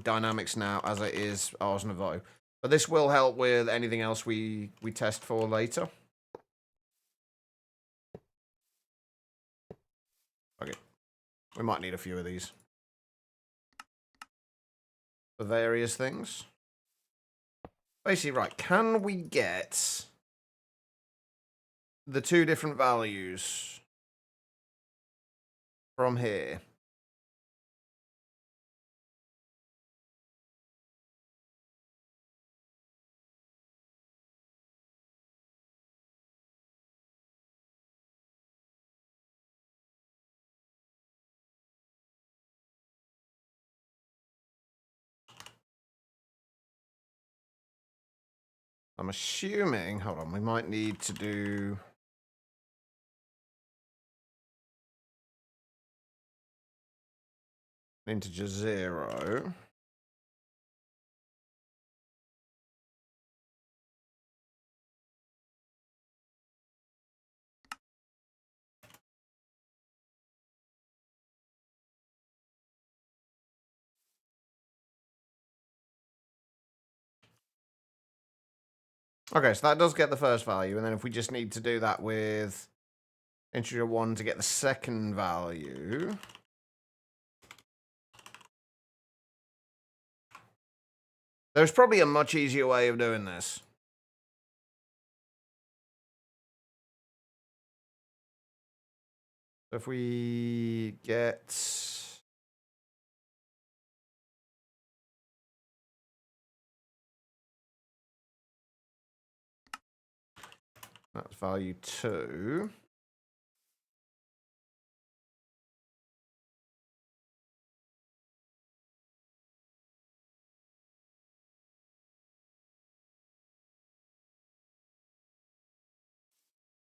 dynamics now as it is Ars Nouveau. But this will help with anything else we test for later. Okay. We might need a few of these. For various things. Basically, right, can we get the 2 different values from here? I'm assuming, hold on, we might need to do... integer 0. Okay, so that does get the first value, and then if we just need to do that with integer 1 to get the second value. There's probably a much easier way of doing this. So if we get... That's value 2.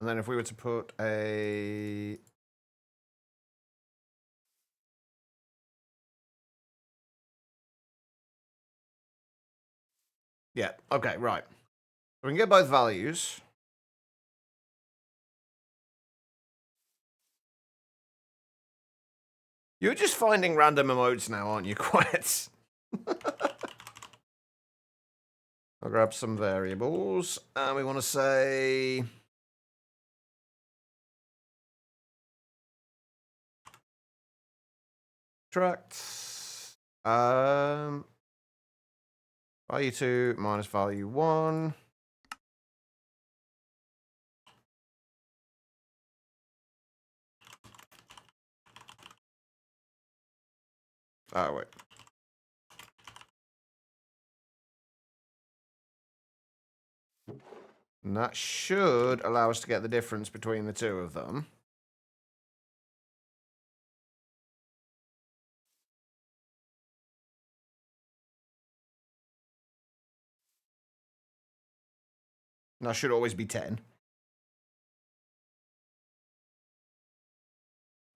And then if we were to put a... Yeah, okay, right. We can get both values. You're just finding random emotes now, aren't you, Quiet? I'll grab some variables, and we want to say... Subtract... value 2 minus value 1. Oh, wait. And that should allow us to get the difference between the two of them. And that should always be 10.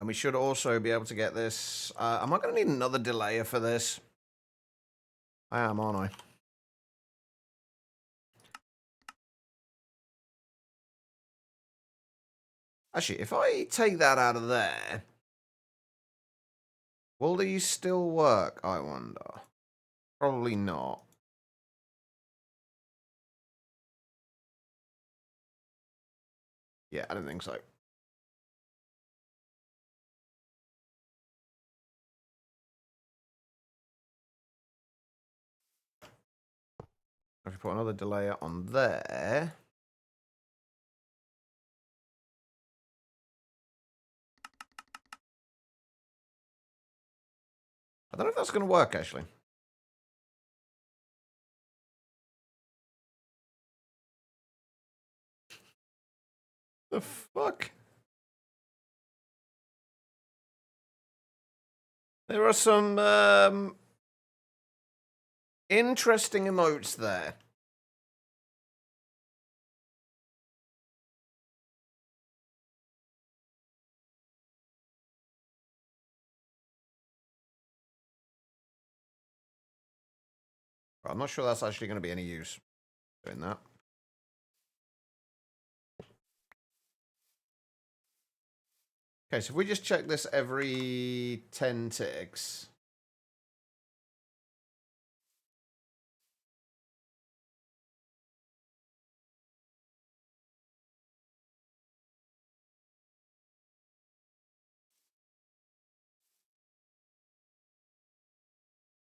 And we should also be able to get this... am I going to need another delayer for this? I am, aren't I? Actually, if I take that out of there, will these still work, I wonder? Probably not. Yeah, I don't think so. If we put another delayer on there... I don't know if that's going to work, actually. The fuck? There are some interesting emotes there. I'm not sure that's actually going to be any use doing that. Okay, so if we just check this every 10 ticks...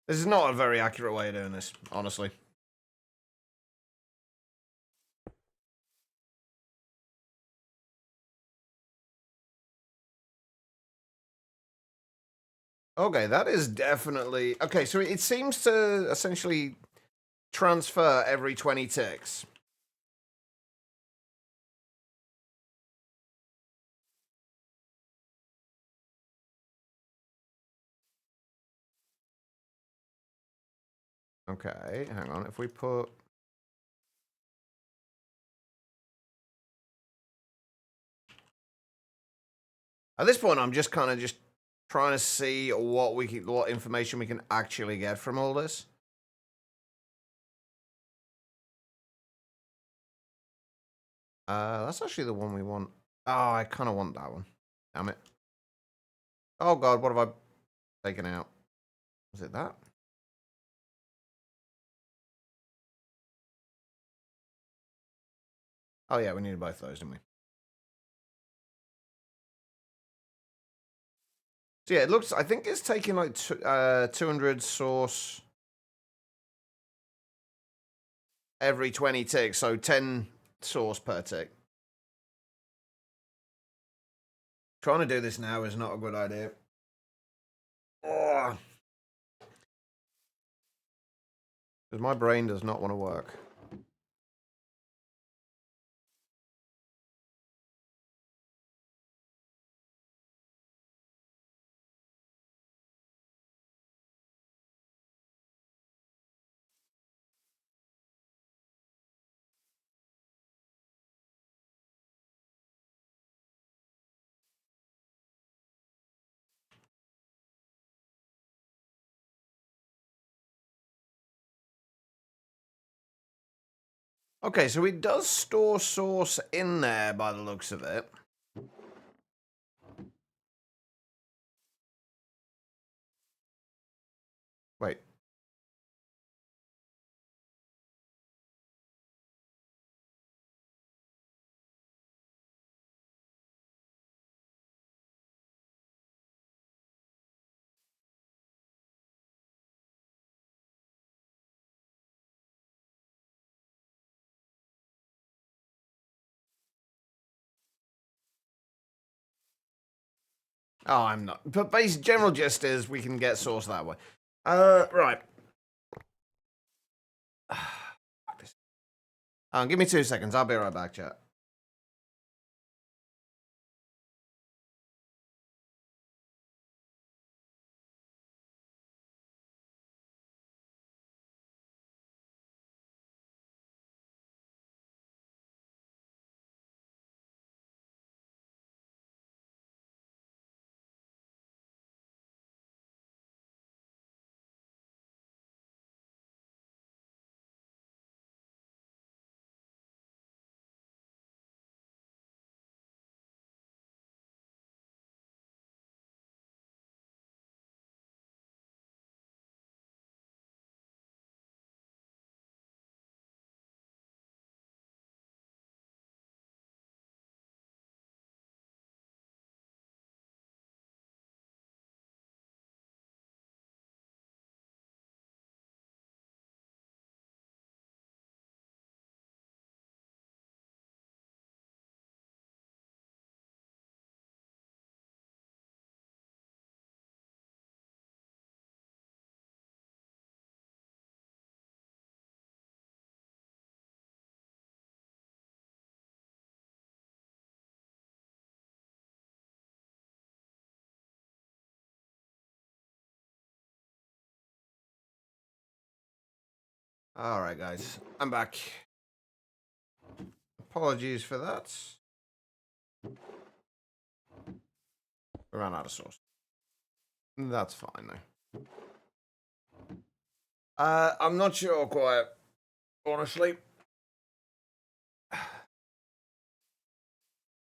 This is not a very accurate way of doing this, honestly. Okay, that is definitely... Okay, so it seems to essentially transfer every 20 ticks. Okay, hang on. If we put... At this point, I'm just kind of just trying to see what information we can actually get from all this. That's actually the one we want. Oh, I kind of want that one. Damn it. Oh god, what have I taken out? Was it that? Oh yeah, we needed both those, didn't we? So yeah, it looks. I think it's taking like 200 sauce every 20 ticks, so 10 sauce per tick. Trying to do this now is not a good idea. Oh, because my brain does not want to work. Okay, so it does store sauce in there by the looks of it. Wait. Oh, I'm not. But basic general gist is we can get sauce that way. Right. Give me 2 seconds. I'll be right back, chat. All right, guys. I'm back. Apologies for that. We ran out of sauce. That's fine, though. I'm not sure quite, honestly.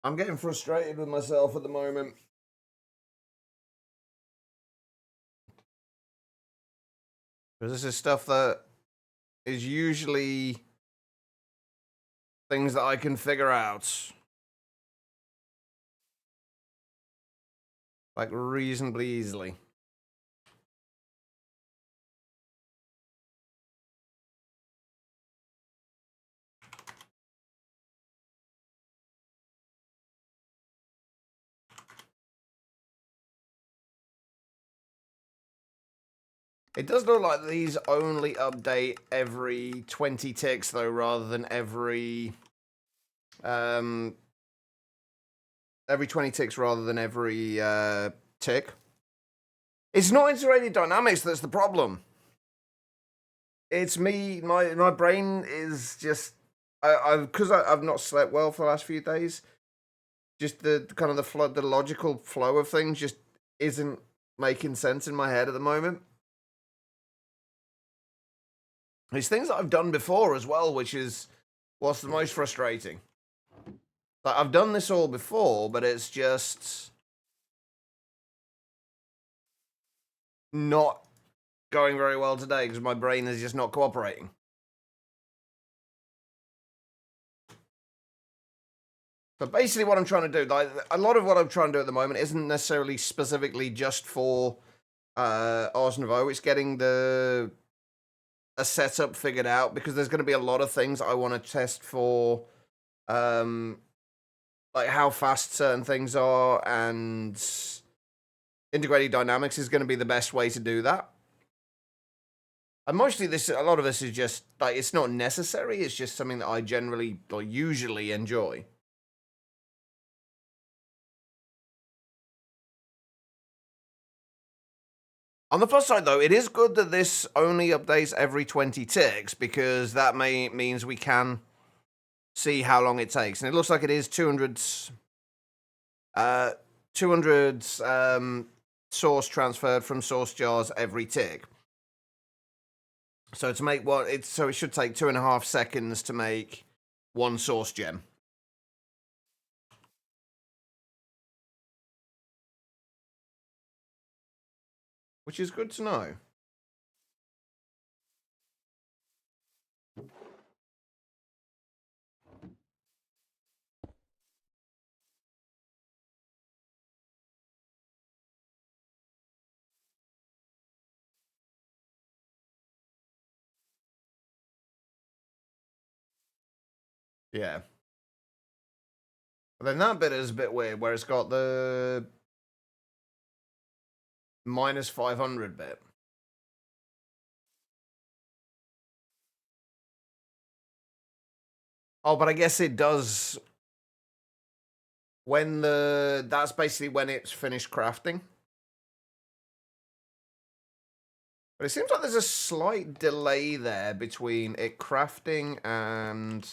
I'm getting frustrated with myself at the moment. Because this is stuff that is usually things that I can figure out. Like, reasonably easily. It does look like these only update every 20 ticks, though, rather than every 20 ticks rather than every tick. It's not integrated dynamics that's the problem. It's me. My brain is just because I've not slept well for the last few days. Just the kind of the logical flow of things just isn't making sense in my head at the moment. There's things that I've done before as well, which is what's the most frustrating. Like, I've done this all before, but it's just not going very well today because my brain is just not cooperating. But basically what I'm trying to do, like, a lot of what I'm trying to do at the moment isn't necessarily specifically just for Ars Nouveau. It's getting a setup figured out, because there's going to be a lot of things I want to test for, like how fast certain things are, and integrated dynamics is going to be the best way to do that. And mostly a lot of this is just, like, it's not necessary, it's just something that I generally, or usually enjoy. On the plus side, though, it is good that this only updates every 20 ticks, because that means we can see how long it takes. And it looks like it is 200 source transferred from source jars every tick. So to make it should take 2.5 seconds to make one source gem. Which is good to know. Yeah. But then that bit is a bit weird, where it's got the minus 500 bit. Oh, but I guess it does when that's basically when it's finished crafting. But it seems like there's a slight delay there between it crafting and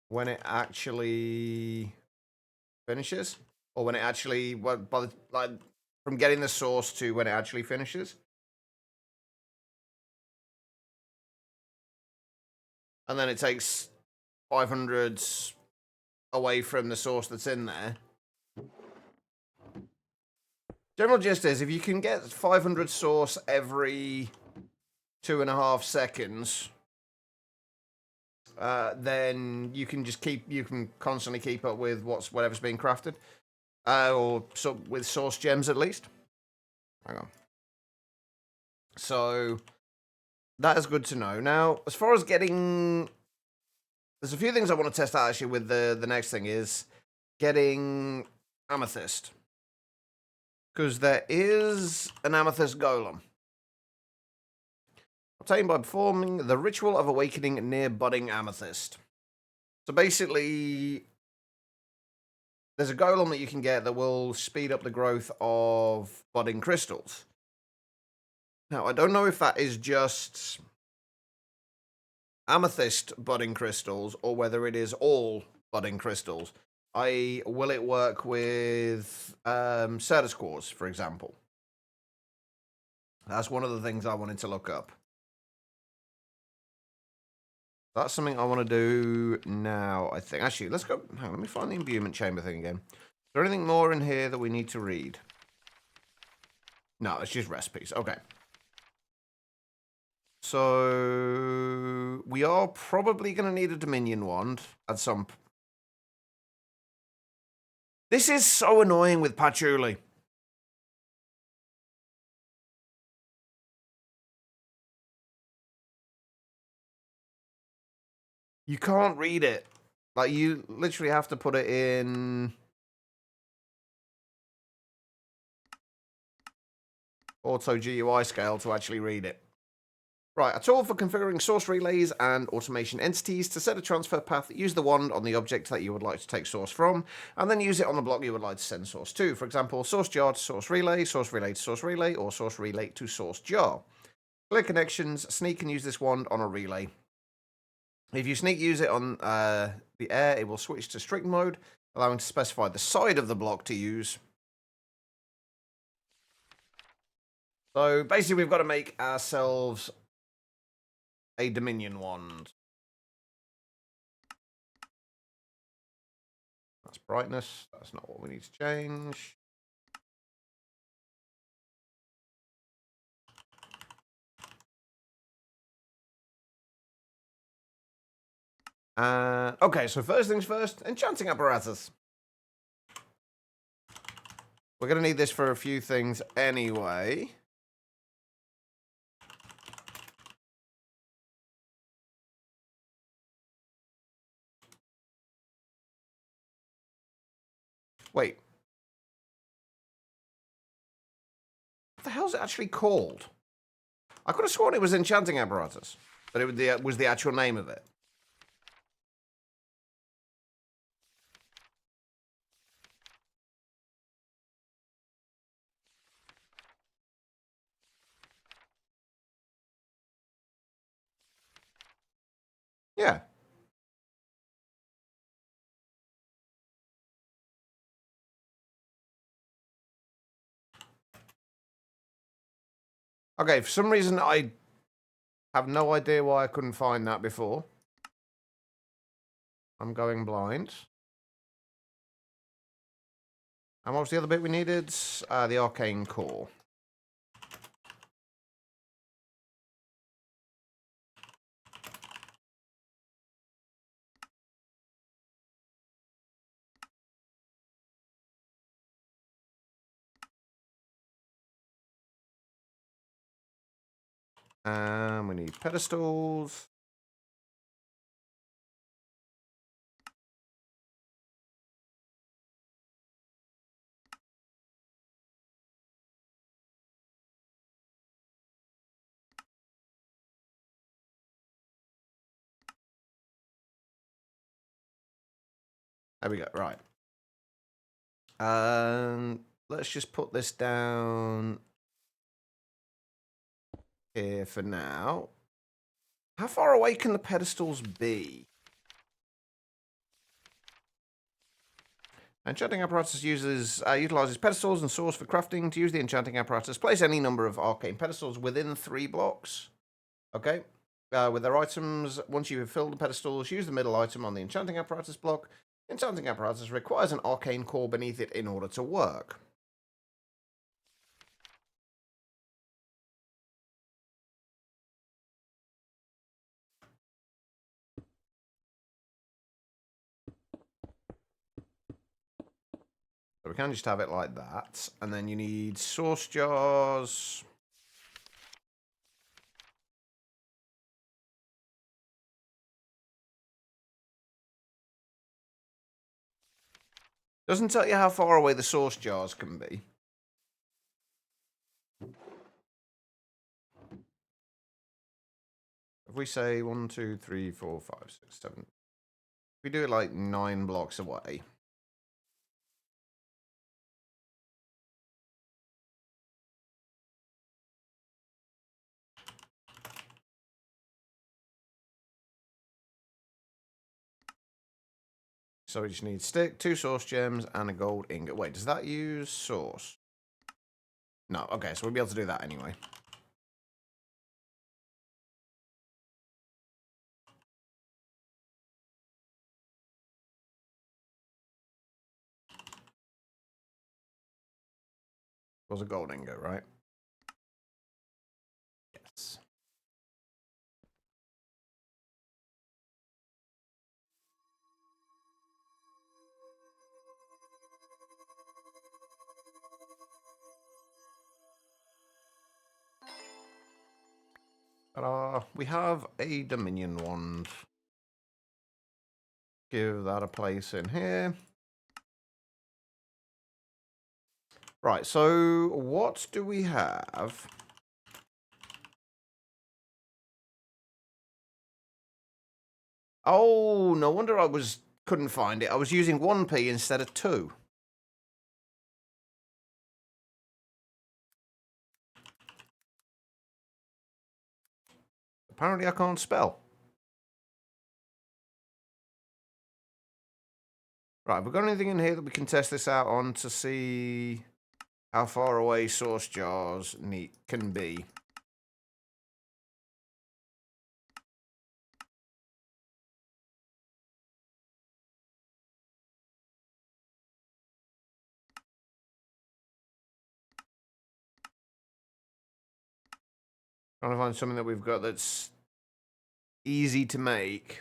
when it actually finishes, or when it actually from getting the source to when it actually finishes. And then it takes 500 away from the source that's in there. General gist is, if you can get 500 source every 2.5 seconds, then you can constantly keep up with whatever's being crafted, or so with source gems at least. Hang on. So that is good to know. Now, as far as getting, there's a few things I want to test out actually with the next thing is getting amethyst, because there is an amethyst golem obtained by performing the ritual of awakening near budding amethyst. So basically, there's a golem that you can get that will speed up the growth of budding crystals. Now, I don't know if that is just amethyst budding crystals or whether it is all budding crystals. Will it work with Certus cores, for example? That's one of the things I wanted to look up. That's something I want to do now, I think. Actually, let's go. Hang on, let me find the imbuement chamber thing again. Is there anything more in here that we need to read? No, it's just recipes. Okay. So we are probably going to need a Dominion wand at some. This is so annoying with patchouli. You can't read it. Like, you literally have to put it in auto GUI scale to actually read it. Right, a tool for configuring source relays and automation entities to set a transfer path. Use the wand on the object that you would like to take source from, and then use it on the block you would like to send source to. For example, source jar to source relay to source relay, or source relay to source jar. Clear connections. Sneak can use this wand on a relay. If you sneak use it on the air, it will switch to strict mode, allowing to specify the side of the block to use. So basically, we've got to make ourselves a Dominion wand. That's brightness. That's not what we need to change. Okay, so first things first, enchanting apparatus. We're going to need this for a few things anyway. Wait. What the hell is it actually called? I could have sworn it was enchanting apparatus, but it was the actual name of it. Yeah. Okay, for some reason I have no idea why I couldn't find that before. I'm going blind. And what was the other bit we needed? The arcane core. And we need pedestals. There we go, right. Let's just put this down here for now. How far away can the pedestals be? Enchanting apparatus utilizes pedestals and swords for crafting. To use the enchanting apparatus, place any number of arcane pedestals within 3 blocks. Okay. With their items, once you have filled the pedestals, use the middle item on the enchanting apparatus block. Enchanting apparatus requires an arcane core beneath it in order to work. So we can just have it like that. And then you need source jars. Doesn't tell you how far away the source jars can be. If we say 1, 2, 3, 4, 5, 6, 7. We do it like 9 blocks away. So we just need stick, 2 source gems, and a gold ingot. Wait, does that use source? No, okay, so we'll be able to do that anyway. It was a gold ingot, right? Yes. We have a Dominion wand. Give that a place in here. Right, so what do we have? Oh, no wonder I couldn't find it. I was using 1p instead of 2. Apparently I can't spell. Right, have we got anything in here that we can test this out on to see how far away source jars can be? Trying to find something that we've got that's easy to make.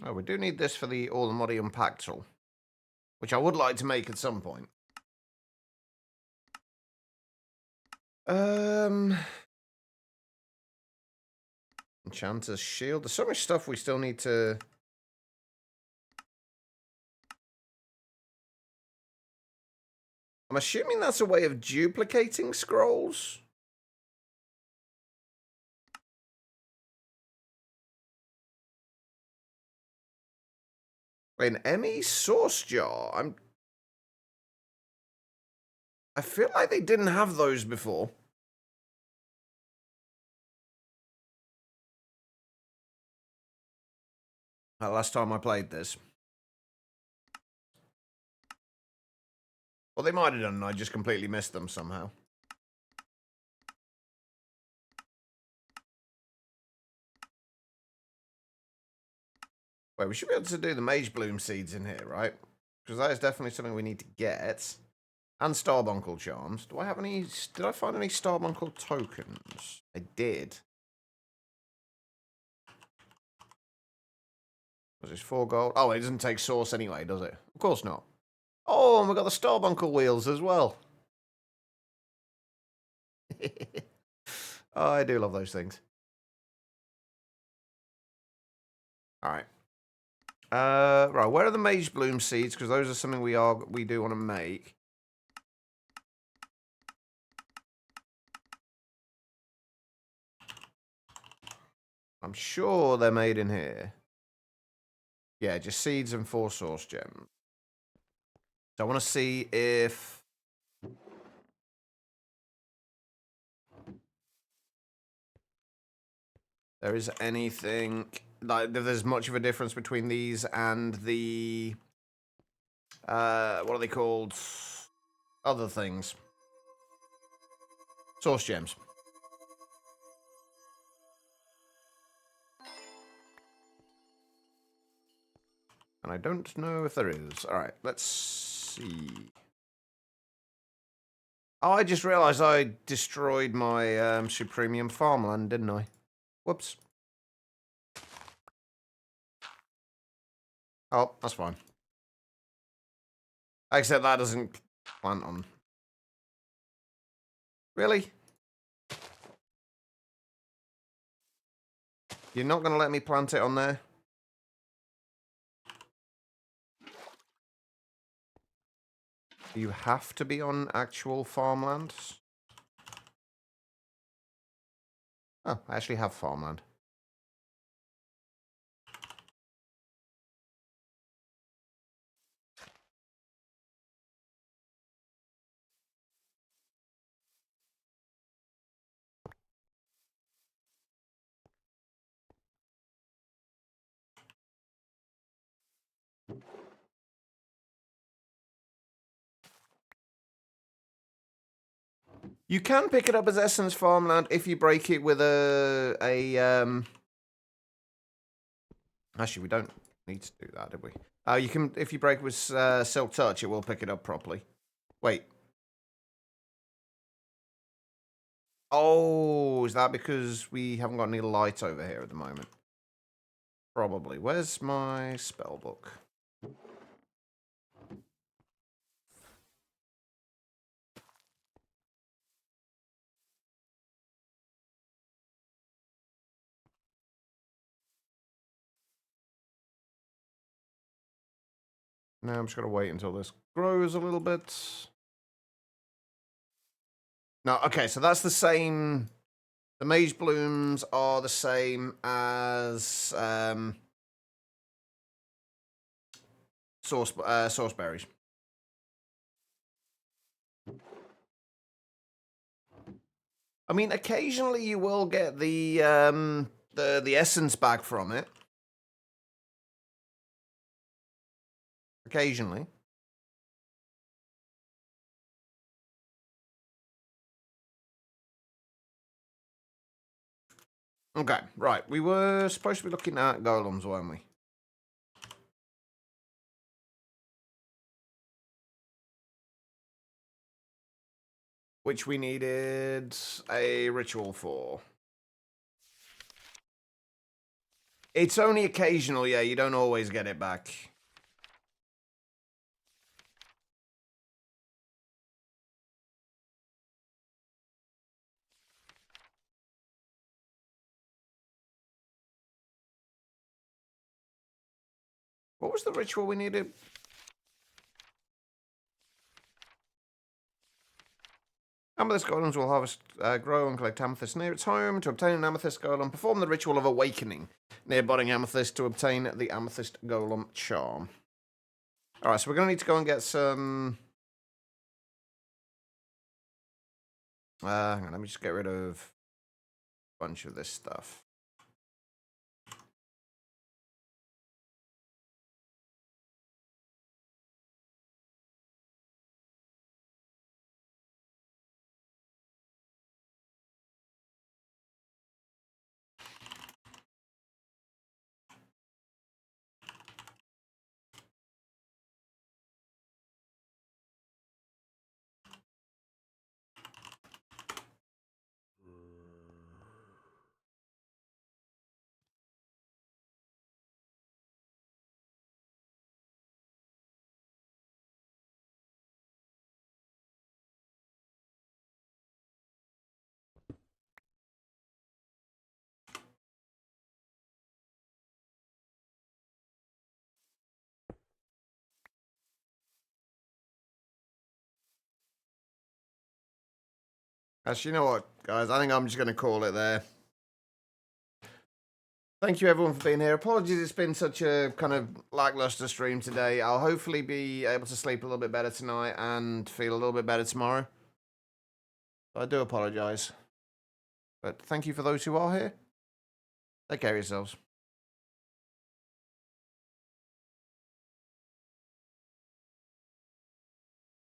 Oh, we do need this for the All-Modium Pactal, which I would like to make at some point. Enchanter's Shield. There's so much stuff we still need to... I'm assuming that's a way of duplicating scrolls. Wait, an ME Source Jar? I feel like they didn't have those before. Last time I played this. Well, they might have done, and I just completely missed them somehow. Wait, we should be able to do the Mage Bloom seeds in here, right? Because that is definitely something we need to get. And Starbuncle Charms. Do I have any... Did I find any Starbuncle tokens? I did. Was this 4 gold? Oh, it doesn't take source anyway, does it? Of course not. Oh, and we've got the Starbuncle wheels as well. Oh, I do love those things. Alright. Right, where are the Mage Bloom seeds? Because those are something we do want to make. I'm sure they're made in here. Yeah, just seeds and 4 source gems. So I want to see if... there is anything... like, if there's much of a difference between these and the... what are they called? Other things. Source gems. And I don't know if there is. Alright, let's see. Oh, I just realized I destroyed my Supremium farmland, didn't I? Whoops. Oh, that's fine. Except that doesn't plant on. Really? You're not going to let me plant it on there? You have to be on actual farmland? Oh, I actually have farmland. You can pick it up as Essence farmland if you break it with Actually, we don't need to do that, do we? You can, if you break it with Silk Touch, it will pick it up properly. Wait. Oh, is that because we haven't got any light over here at the moment? Probably. Where's my spell book? No, I'm just going to wait until this grows a little bit. No, okay, so that's the same. The Mage Blooms are the same as source berries. I mean, occasionally you will get the essence back from it. Occasionally. Okay, right. We were supposed to be looking at golems, weren't we? Which we needed a ritual for. It's only occasional, yeah. You don't always get it back. What was the ritual we needed? Amethyst golems will harvest, grow and collect amethyst near its home. To obtain an amethyst golem, perform the ritual of awakening near budding amethyst to obtain the amethyst golem charm. Alright, so we're going to need to go and get some... hang on, let me just get rid of a bunch of this stuff. Actually, you know what, guys? I think I'm just going to call it there. Thank you, everyone, for being here. Apologies, it's been such a kind of lackluster stream today. I'll hopefully be able to sleep a little bit better tonight and feel a little bit better tomorrow. I do apologize. But thank you for those who are here. Take care of yourselves.